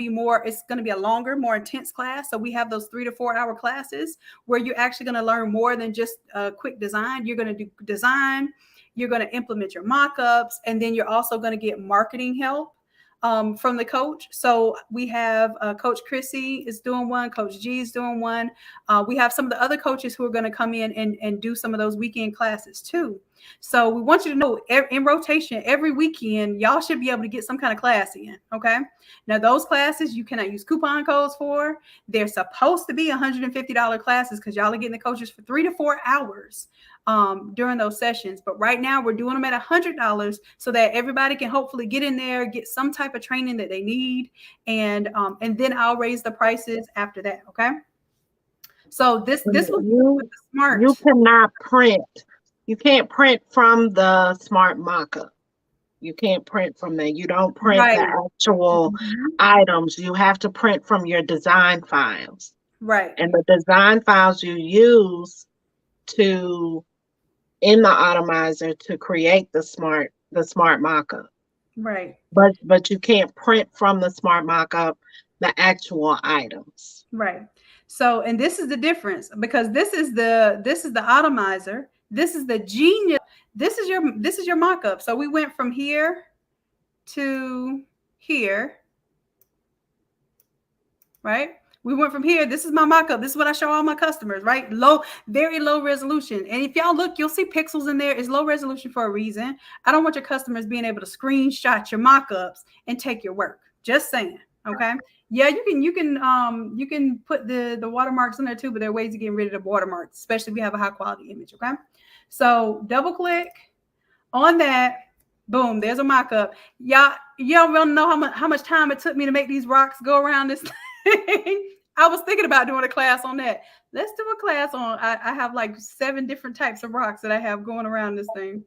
A: be a longer, more intense class. So we have those 3 to 4 hour classes where you're actually going to learn more than just a quick design. You're going to do design. You're going to implement your mock-ups, and then you're also going to get marketing help from the coach. So we have Coach Chrissy is doing one, Coach G is doing one. We have some of the other coaches who are going to come in and do some of those weekend classes too. So we want you to know in rotation every weekend, y'all should be able to get some kind of class in. Okay. Now those classes you cannot use coupon codes for. They're supposed to be $150 classes because y'all are getting the coaches for 3 to 4 hours during those sessions. But right now we're doing them at $100 so that everybody can hopefully get in there, get some type of training that they need. And then I'll raise the prices after that. Okay. So this was with the smart.
B: You cannot print. You can't print from the smart mock-up. You can't print from there. You don't print the actual items. You have to print from your design files.
A: Right.
B: And the design files you use in the Automizer to create the smart mock-up.
A: Right.
B: But you can't print from the smart mock-up the actual items.
A: Right. So, and this is the difference because this is the Automizer. This is the Genius. This is your mock-up. So we went from here to here. Right? We went from here. This is my mock-up. This is what I show all my customers, right? Very low resolution. And if y'all look, you'll see pixels in there. It's low resolution for a reason. I don't want your customers being able to screenshot your mock-ups and take your work. Just saying. Okay. Yeah, you can put the watermarks in there too, but there are ways of getting rid of the watermarks, especially if you have a high quality image. Okay. So double click on that. Boom, there's a mock-up. Y'all really know how much time it took me to make these rocks go around this thing. I was thinking about doing a class on that. Let's do a class on, I have like 7 different types of rocks that I have going around this thing.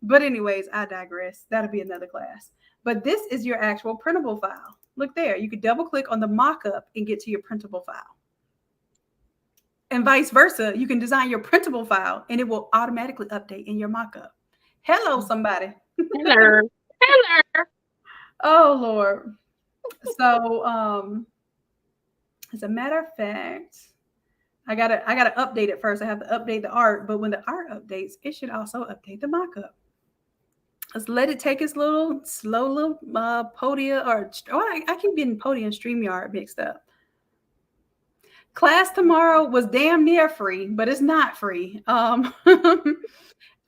A: But anyways, I digress. That'll be another class. But this is your actual printable file. Look there. You could double click on the mock-up and get to your printable file. And vice versa. You can design your printable file and it will automatically update in your mock-up. Hello, somebody.
B: Hello. Hello.
A: Oh, Lord. So, as a matter of fact, I gotta update it first. I have to update the art, but when the art updates, it should also update the mock-up. Let's let it take its slow little Podia or I keep getting Podia and StreamYard mixed up. Class tomorrow was damn near free, but it's not free. People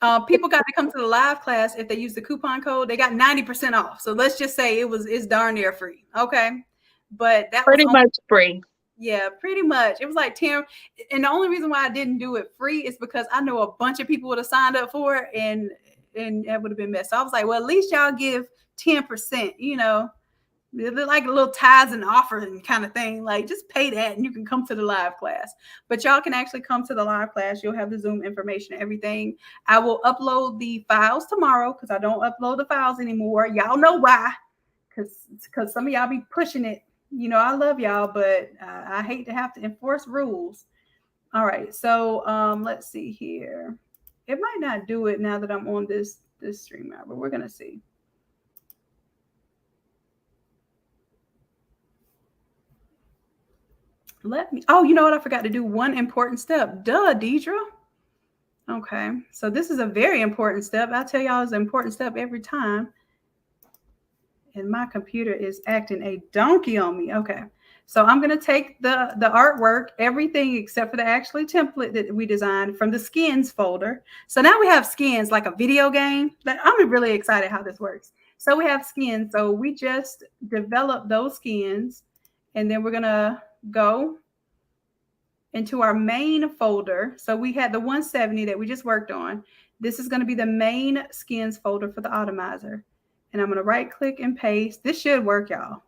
A: got to come to the live class if they use the coupon code. They got 90% off. So let's just say it's darn near free. Okay, but that
B: Pretty
A: was
B: much free.
A: Yeah, pretty much. It was like 10. And the only reason why I didn't do it free is because I know a bunch of people would have signed up for it and it would have been messed. So I was like, well, at least y'all give 10%, you know, they're like a little tithes and offering kind of thing. Like just pay that and you can come to the live class. But y'all can actually come to the live class. You'll have the Zoom information, everything. I will upload the files tomorrow because I don't upload the files anymore. Y'all know why. Because some of y'all be pushing it. You know, I love y'all, but I hate to have to enforce rules. All right, so let's see here. It might not do it now that I'm on this stream, but we're gonna see. Oh, you know what? I forgot to do one important step. Duh, Deidre. Okay, so this is a very important step. I tell y'all it's an important step every time. And my computer is acting a donkey on me. Okay. So I'm going to take the artwork, everything except for the actually template that we designed from the skins folder. So now we have skins like a video game. I'm really excited how this works. So we have skins. So we just developed those skins. And then we're going to go into our main folder. So we had the 170 that we just worked on. This is going to be the main skins folder for the Automizer. And I'm going to right click and paste. This should work, y'all.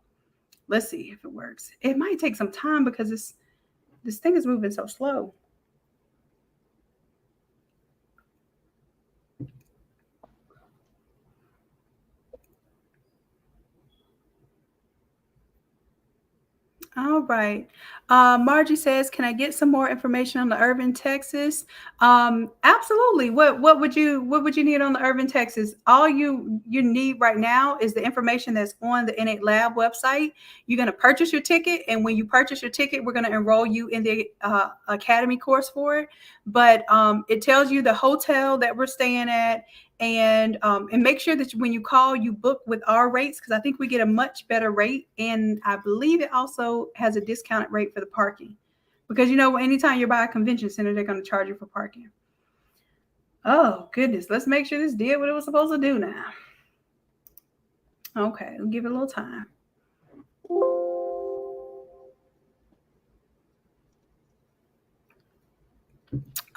A: Let's see if it works. It might take some time because this thing is moving so slow. All right. Margie says, can I get some more information on the Irving, Texas? Absolutely. What would you need on the Irving, Texas? All you need right now is the information that's on the Innate Lab website. You're going to purchase your ticket. And when you purchase your ticket, we're going to enroll you in the Academy course for it. But it tells you the hotel that we're staying at. And make sure that when you call, you book with our rates, because I think we get a much better rate. And I believe it also has a discounted rate for the parking, because, you know, anytime you're by a convention center, they're going to charge you for parking. Oh, goodness. Let's make sure this did what it was supposed to do now. Okay, we'll give it a little time.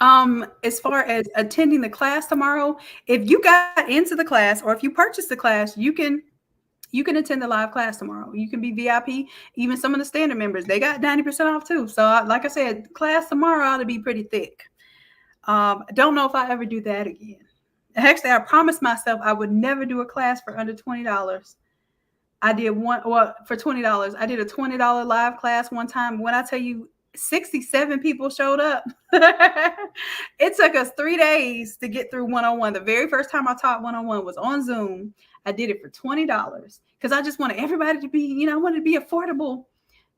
A: As far as attending the class tomorrow, if you got into the class or if you purchased the class, you can attend the live class tomorrow. You can be VIP. Even some of the standard members, they got 90% off too. So like I said, class tomorrow ought to be pretty thick. I don't know if I ever do that again. Actually, I promised myself I would never do a class for under $20. I did for $20. I did a $20 live class one time. When I tell you 67 people showed up, it took us 3 days to get through 101. The very first time I taught 101 was on Zoom. I did it for $20 because I just wanted everybody to be, you know, I wanted to be affordable.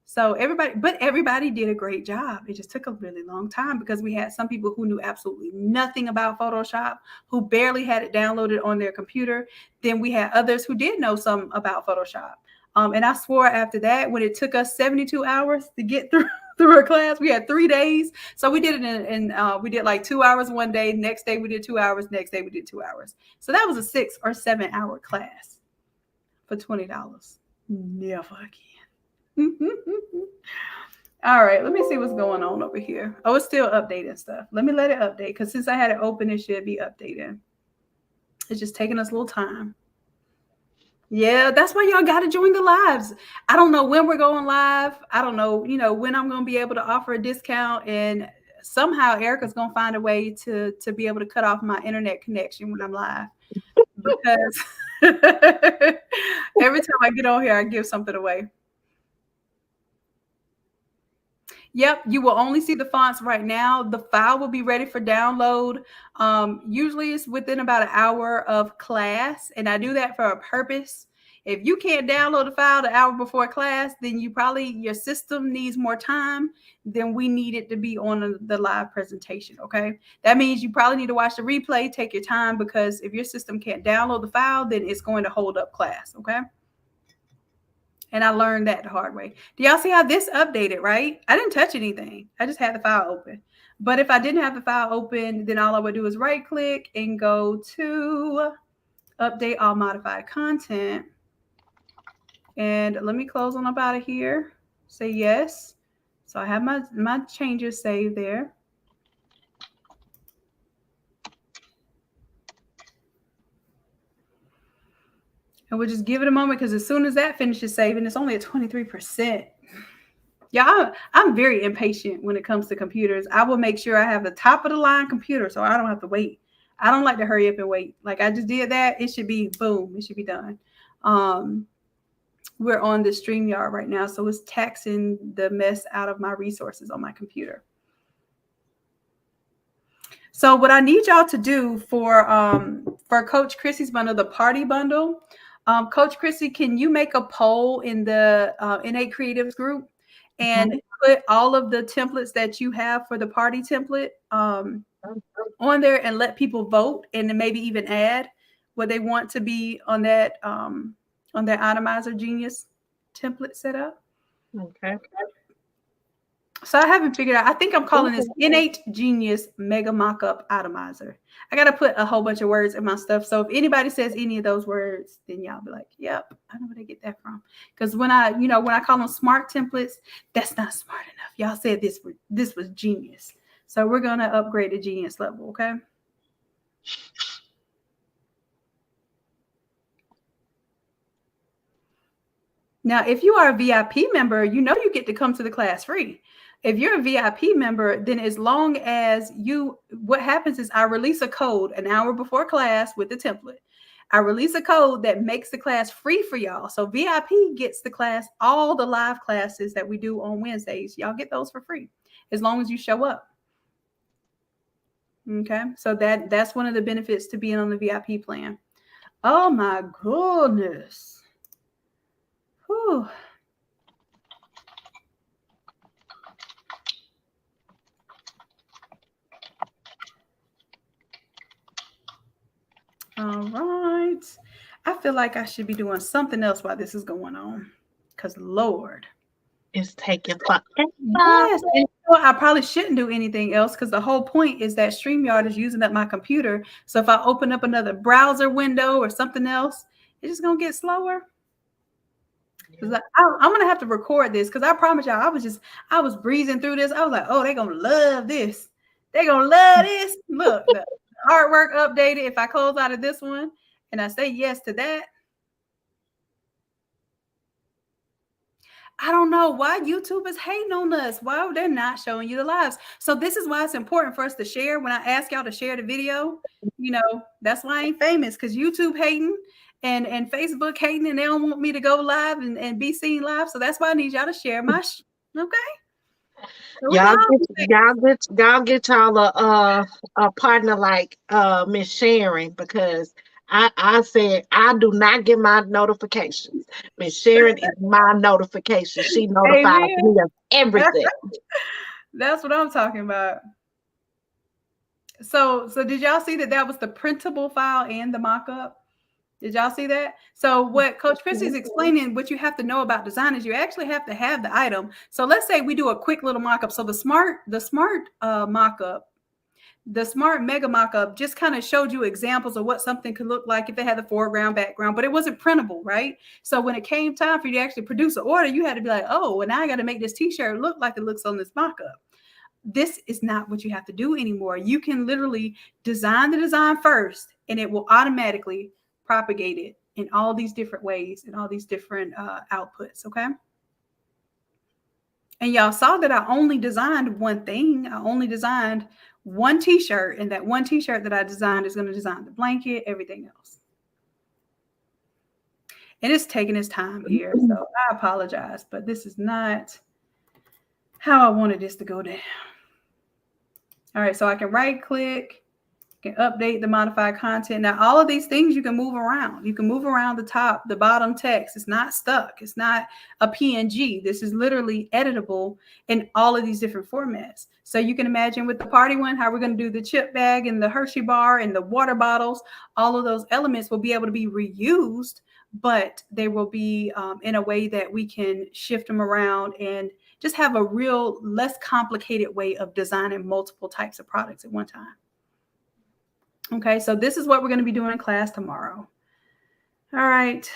A: So everybody did a great job. It just took a really long time because we had some people who knew absolutely nothing about Photoshop, who barely had it downloaded on their computer. Then we had others who did know some about Photoshop. And I swore after that, when it took us 72 hours to get through a class, we had 3 days. So we did it we did like 2 hours one day. Next day we did 2 hours. Next day we did 2 hours. So that was a 6 or 7 hour class for $20. Never again. All right, let me see what's going on over here. Oh, it's still updating stuff. Let me let it update, because since I had it open, it should be updating. It's just taking us a little time. Yeah, that's why y'all got to join the lives. I don't know when we're going live. I don't know, you know, when I'm going to be able to offer a discount. And somehow Erica's going to find a way to be able to cut off my internet connection when I'm live. Because every time I get on here, I give something away. Yep, you will only see the fonts right now. The file will be ready for download. Usually it's within about an hour of class, and I do that for a purpose. If you can't download the file the hour before class, then your system needs more time than we need it to be on the live presentation, okay? That means you probably need to watch the replay, take your time, because if your system can't download the file, then it's going to hold up class, okay? And I learned that the hard way. Do y'all see how this updated, right? I didn't touch anything. I just had the file open. But if I didn't have the file open, then all I would do is right click and go to update all modified content. And let me close on up out of here. Say yes. So I have my changes saved there. And we'll just give it a moment, because as soon as that finishes saving, it's only at 23%. Yeah, I'm very impatient when it comes to computers. I will make sure I have the top of the line computer so I don't have to wait. I don't like to hurry up and wait. Like I just did that. It should be boom. It should be done. We're on the StreamYard right now, so it's taxing the mess out of my resources on my computer. So what I need y'all to do for Coach Chrissy's bundle, the party bundle, Coach Chrissy, can you make a poll in the Innate Creatives group and put all of the templates that you have for the party template on there, and let people vote, and then maybe even add what they want to be on that on their Automizer Genius template setup?
B: Okay.
A: So I haven't figured out. I think I'm calling this Innate Genius Mega Mockup Automizer. I got to put a whole bunch of words in my stuff. So if anybody says any of those words, then y'all be like, yep, I know where they get that from. Because when I call them smart templates, that's not smart enough. Y'all said this was genius. So we're going to upgrade to genius level, okay? Now, if you are a VIP member, you get to come to the class free. If you're a VIP member, then as long as what happens is I release a code an hour before class with the template. I release a code that makes the class free for y'all. So VIP gets the class, all the live classes that we do on Wednesdays. Y'all get those for free as long as you show up. Okay, so that's one of the benefits to being on the VIP plan. Oh my goodness. Whew. All right. I feel like I should be doing something else while this is going on, because Lord,
B: it's taking forever.
A: Yes, and I probably shouldn't do anything else, because the whole point is that StreamYard is using up my computer. So if I open up another browser window or something else, it's just gonna get slower. I'm gonna have to record this, because I promise y'all, I was breezing through this. I was like, oh, they're gonna love this. They're gonna love this. Look, the artwork updated. If I close out of this one and I say yes to that, I don't know why YouTube is hating on us. Why are they not showing you the lives? So this is why it's important for us to share. When I ask y'all to share the video, that's why I ain't famous, because YouTube hating and Facebook hating, and they don't want me to go live and be seen live. So that's why I need y'all to share my okay. So
B: y'all get y'all a partner like Miss Sharon, because I said I do not get my notifications. Miss Sharon is my notification. She notifies me of everything.
A: That's what I'm talking about. So did y'all see that was the printable file and the mock-up? Did y'all see that? So what Coach Chrissy is explaining, what you have to know about design is you actually have to have the item. So let's say we do a quick little mock-up. So the smart mock-up, the smart mega mock-up just kind of showed you examples of what something could look like if it had the foreground, background, but it wasn't printable, right? So when it came time for you to actually produce an order, you had to be like, oh, well, now I got to make this t-shirt look like it looks on this mock-up. This is not what you have to do anymore. You can literally design the design first, and it will automatically propagate it in all these different ways and all these different outputs, okay? And y'all saw that I only designed one thing. I only designed one t-shirt, and that one t-shirt that I designed is going to design the blanket, everything else. And it's taking its time here, so I apologize, but this is not how I wanted this to go down. All right, so I can right click, can update the modified content. Now, all of these things you can move around. You can move around the top, the bottom text. It's not stuck. It's not a PNG. This is literally editable in all of these different formats. So you can imagine with the party one, how we're going to do the chip bag and the Hershey bar and the water bottles. All of those elements will be able to be reused, but they will be in a way that we can shift them around and just have a real less complicated way of designing multiple types of products at one time. Okay, so this is what we're going to be doing in class tomorrow. All right.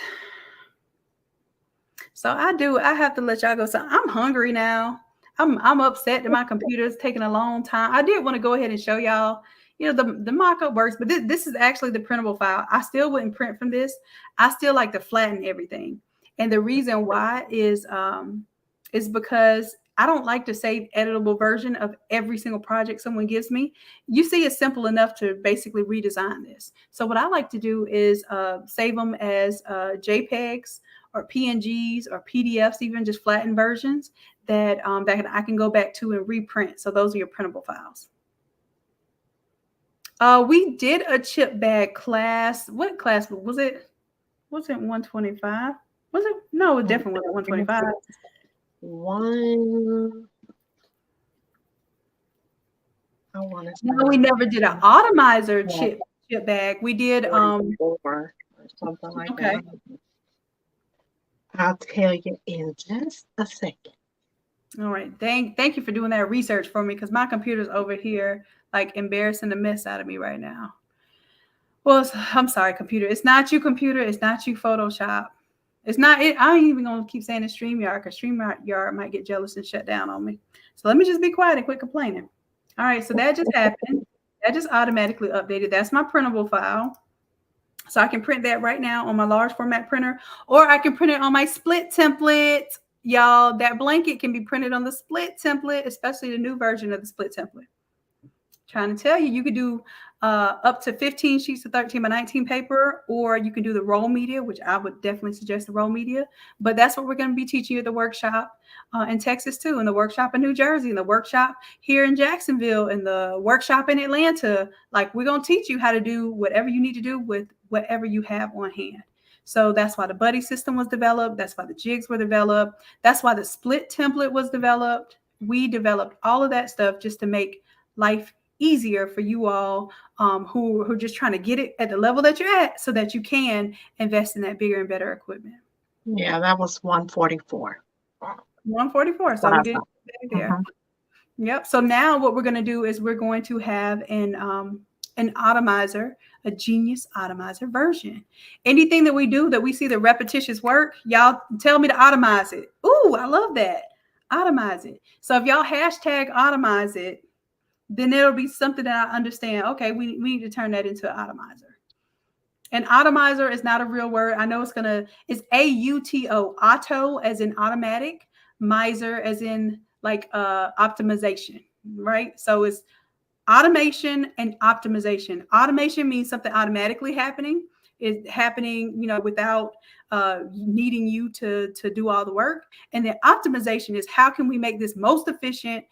A: So I have to let y'all go. So I'm hungry now. I'm upset that my computer's taking a long time. I did want to go ahead and show y'all, the mock-up works, but this is actually the printable file. I still wouldn't print from this. I still like to flatten everything. And the reason why is because I don't like to save editable version of every single project someone gives me. You see, it's simple enough to basically redesign this. So what I like to do is save them as JPEGs or PNGs or PDFs, even just flattened versions that I can go back to and reprint. So those are your printable files. We did a chip bag class. What class was it? Was it 125? Was it? No, it definitely wasn't 125. No, we never did an Automizer chip bag. We did
B: or something like that. I'll tell you in just a second.
A: All right. Thank you for doing that research for me, because my computer's over here like embarrassing the mess out of me right now. Well, I'm sorry, computer. It's not you, computer. It's not you, Photoshop. It's not it. I ain't even gonna keep saying it's StreamYard, because StreamYard might get jealous and shut down on me. So let me just be quiet and quit complaining. All right, so that just happened. That just automatically updated. That's my printable file. So I can print that right now on my large format printer, or I can print it on my split template. Y'all, that blanket can be printed on the split template, especially the new version of the split template. Trying to tell you, you could do up to 15 sheets of 13 by 19 paper, or you can do the roll media, which I would definitely suggest the roll media. But that's what we're going to be teaching you at the workshop in Texas too, and the workshop in New Jersey, and the workshop here in Jacksonville, and the workshop in Atlanta. Like, we're going to teach you how to do whatever you need to do with whatever you have on hand. So that's why the buddy system was developed. That's why the jigs were developed. That's why the split template was developed. We developed all of that stuff just to make life easier for you all who are just trying to get it at the level that you're at, so that you can invest in that bigger and better equipment.
B: Yeah, that was 144.
A: 144. So we did there. Yep. So now what we're going to do is we're going to have an Automizer, a Genius Automizer version. Anything that we do that we see the repetitious work, y'all tell me to automize it. Ooh, I love that. Automize it. So if y'all hashtag automize it, then it'll be something that I understand. Okay, we need to turn that into an Automizer. An Automizer is not a real word. I know it's AUTO, auto as in automatic, miser as in like optimization, right? So it's automation and optimization. Automation means something automatically happening. It's happening, without needing you to do all the work. And then optimization is, how can we make this most efficient,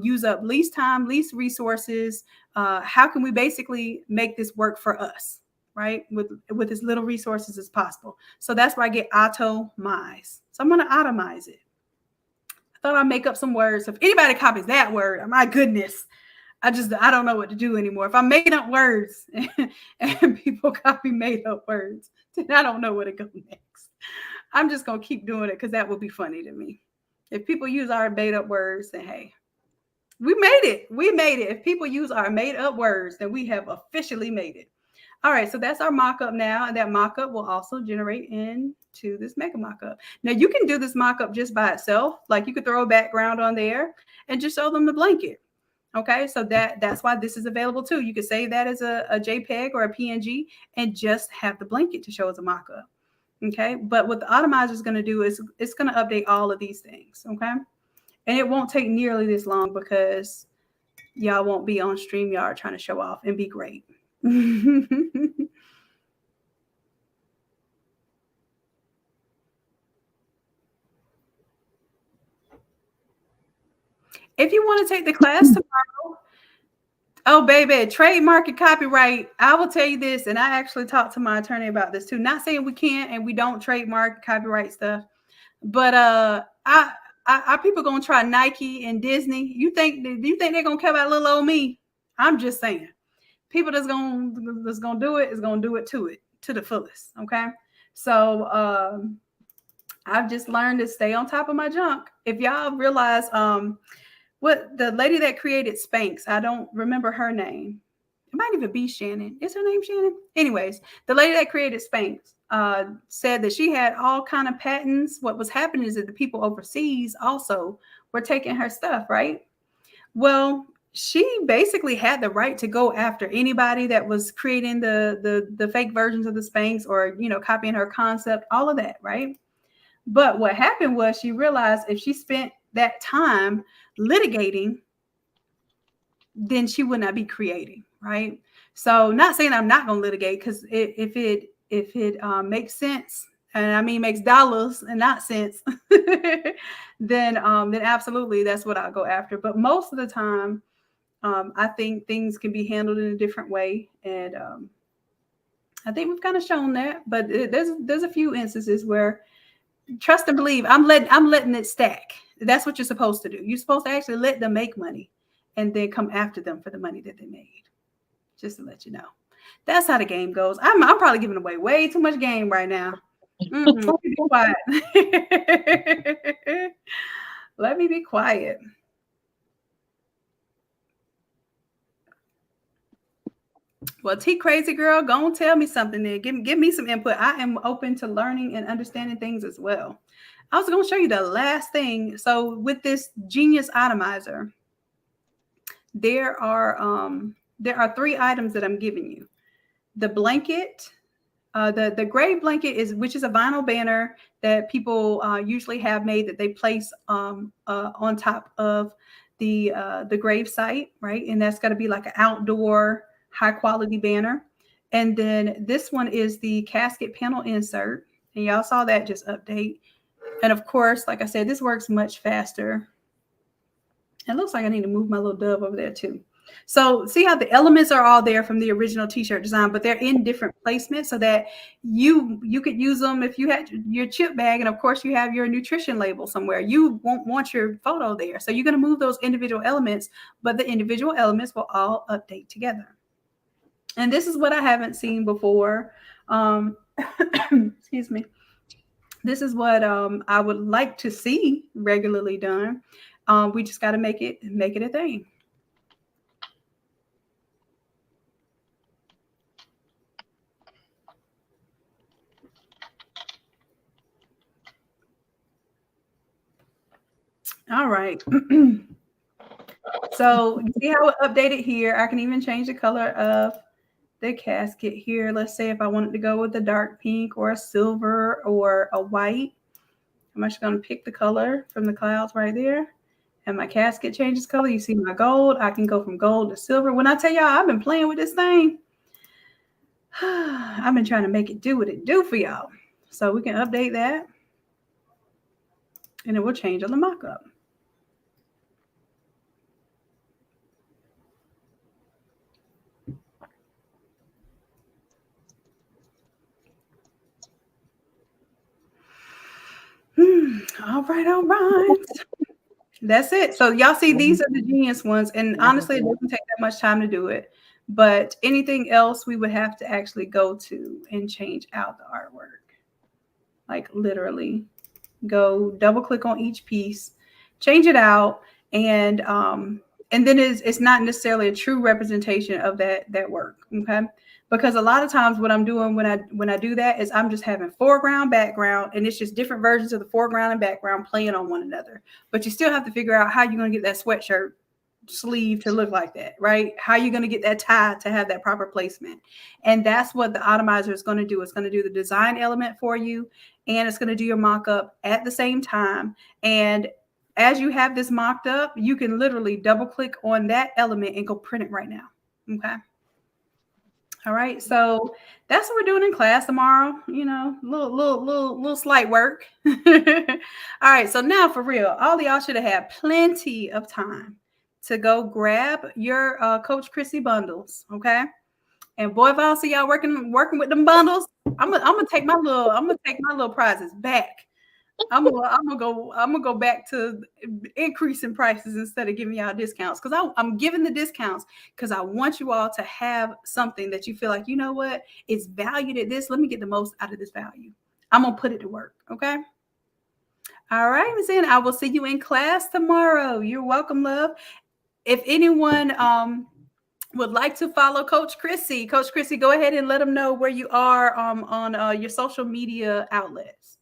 A: use up least time, least resources? How can we basically make this work for us, right? With as little resources as possible. So that's where I get automize. So I'm going to automize it. I thought I'd make up some words. If anybody copies that word, my goodness, I don't know what to do anymore. If I'm making up words and people copy made up words, then I don't know where to go next. I'm just going to keep doing it because that would be funny to me. If people use our made up words, then hey, we made it. We made it. If people use our made up words, then we have officially made it. All right, so that's our mock-up now, and that mock-up will also generate into this mega mock-up. Now, you can do this mock-up just by itself. Like, you could throw a background on there and just show them the blanket. Okay, so that's why this is available too. You could save that as a JPEG or a PNG and just have the blanket to show as a mock-up. Okay, but what the Automizer is going to do is it's going to update all of these things. Okay, and it won't take nearly this long because y'all won't be on StreamYard trying to show off and be great. if you want to take the class tomorrow, oh, baby, trademark and copyright. I will tell you this, and I actually talked to my attorney about this too. Not saying we can't and we don't trademark copyright stuff, but are people gonna try Nike and Disney? Do you think they're gonna care about little old me? I'm just saying, people that's gonna do it is gonna do it to the fullest. Okay, so I've just learned to stay on top of my junk. If y'all realize, what the lady that created Spanx, I don't remember her name. It might even be Shanon. Is her name Shanon? Anyways, the lady that created Spanx said that she had all kind of patents. What was happening is that the people overseas also were taking her stuff, right? Well, she basically had the right to go after anybody that was creating the fake versions of the Spanx or, copying her concept, all of that, right? But what happened was she realized if she spent that time litigating, then she would not be creating, right? So not saying I'm not going to litigate, because if it makes sense, and I mean makes dollars and not cents, then absolutely that's what I'll go after. But most of the time, I think things can be handled in a different way, and I think we've kind of shown that. But there's a few instances where, trust and believe, I'm letting it stack. That's what you're supposed to do. You're supposed to actually let them make money and then come after them for the money that they made. Just to let you know. That's how the game goes. I'm probably giving away way too much game right now. Let me be quiet. Let me be quiet. Well, T Crazy Girl, go and tell me something there. Give me some input. I am open to learning and understanding things as well. I was going to show you the last thing. So with this Genius Automizer, there are 3 items that I'm giving you. The blanket, the gray blanket which is a vinyl banner that people usually have made that they place on top of the grave site, right? And that's got to be like an outdoor high quality banner. And then this one is the casket panel insert, and y'all saw that just update. And of course, like I said, this works much faster. It looks like I need to move my little dove over there too. So see how the elements are all there from the original t-shirt design, but they're in different placements so that you could use them if you had your chip bag, and of course you have your nutrition label somewhere. You won't want your photo there. So you're going to move those individual elements, but the individual elements will all update together. And this is what I haven't seen before. Excuse me. This is what I would like to see regularly done. We just got to make it a thing. All right. So you see how it updated here? I can even change the color of the casket here. Let's say if I wanted to go with a dark pink or a silver or a white, I'm actually going to pick the color from the clouds right there. And my casket changes color. You see my gold. I can go from gold to silver. When I tell y'all, I've been playing with this thing. I've been trying to make it do what it do for y'all. So we can update that. And it will change on the mock-up. All right. That's it. So y'all see, these are the Genius ones. And honestly, it doesn't take that much time to do it. But anything else, we would have to actually go to and change out the artwork. Like literally go double click on each piece, change it out. And then it's not necessarily a true representation of that work. Okay. Because a lot of times what I'm doing when I do that is I'm just having foreground, background, and it's just different versions of the foreground and background playing on one another. But you still have to figure out how you're going to get that sweatshirt sleeve to look like that, right? How you're going to get that tie to have that proper placement. And that's what the Automizer is going to do. It's going to do the design element for you, and it's going to do your mock-up at the same time. And as you have this mocked up, you can literally double click on that element and go print it right now. Okay. All right, so that's what we're doing in class tomorrow. You know, little slight work. All right, so now for real, all of y'all should have had plenty of time to go grab your Coach Chrissy bundles. Okay, and boy, if I don't see y'all working with them bundles, I'm gonna take my little prizes back. I'm gonna go back to increasing prices instead of giving y'all discounts, because I'm giving the discounts because I want you all to have something that you feel like, you know what, it's valued at this. Let me get the most out of this value. I'm gonna put it to work. Okay. All right, Ms. Ann, I will see you in class tomorrow. You're welcome, love. If anyone would like to follow Coach Chrissy, go ahead and let them know where you are on your social media outlets.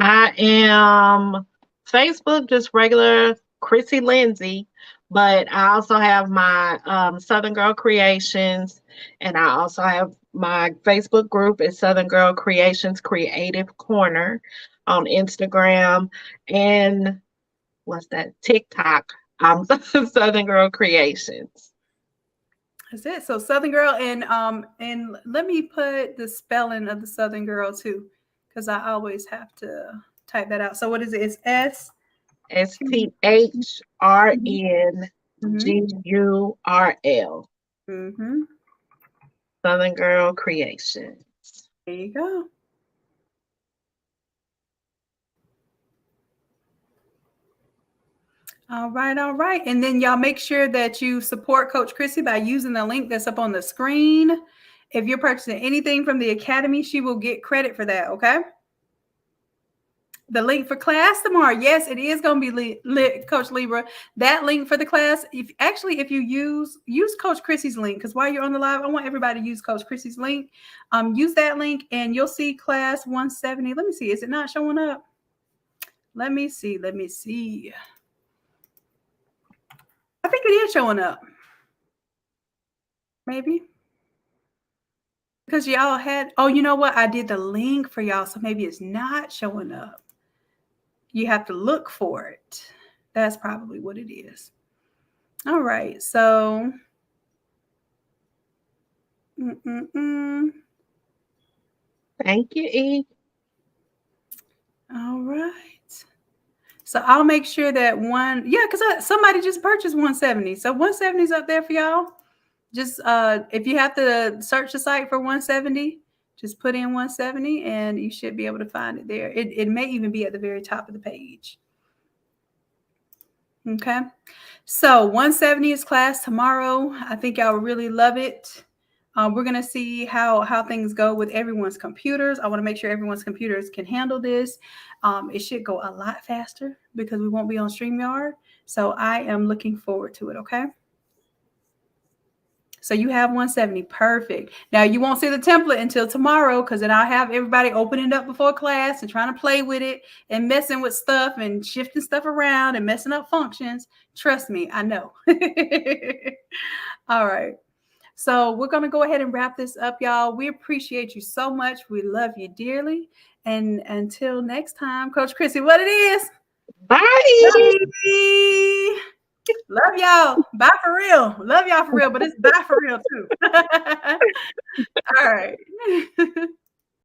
B: I am Facebook, just regular Chrissy Lindsay, but I also have my Southern Girl Creations, and I also have my Facebook group is Southern Girl Creations Creative Corner on Instagram, and what's that, TikTok. I'm Southern Girl Creations.
A: That's it. So Southern Girl, and let me put the spelling of the Southern Girl too, because I always have to type that out. So what is it? It's
B: STHRNGURL.
A: Mm-hmm.
B: Southern Girl Creations.
A: There you go. All right, all right. And then y'all make sure that you support Coach Chrissy by using the link that's up on the screen. If you're purchasing anything from the Academy, she will get credit for that, okay? The link for class tomorrow. Yes, it is going to be lit, Coach Libra. That link for the class, if you use Coach Chrissy's link, because while you're on the live, I want everybody to use Coach Chrissy's link. Use that link and you'll see class 170. Let me see. Is it not showing up? Let me see. I think it is showing up. Maybe. Because y'all had, oh, you know what? I did the link for y'all, so maybe it's not showing up. You have to look for it. That's probably what it is. All right. So,
B: Thank you, E.
A: All right. So I'll make sure that because somebody just purchased 170. So 170 is up there for y'all. Just if you have to search the site for 170, just put in 170 and you should be able to find it there. It may even be at the very top of the page. Okay. So 170 is class tomorrow. I think y'all really love it. We're going to see how things go with everyone's computers. I want to make sure everyone's computers can handle this. It should go a lot faster because we won't be on StreamYard. So I am looking forward to it. Okay. So you have 170. Perfect. Now you won't see the template until tomorrow, because then I'll have everybody opening it up before class and trying to play with it and messing with stuff and shifting stuff around and messing up functions. Trust me, I know. All right. So we're going to go ahead and wrap this up, y'all. We appreciate you so much. We love you dearly. And until next time, Coach Chrissy, what it is?
B: Bye.
A: Love y'all. Bye for real. Love y'all for real, but it's bye for real too. All right.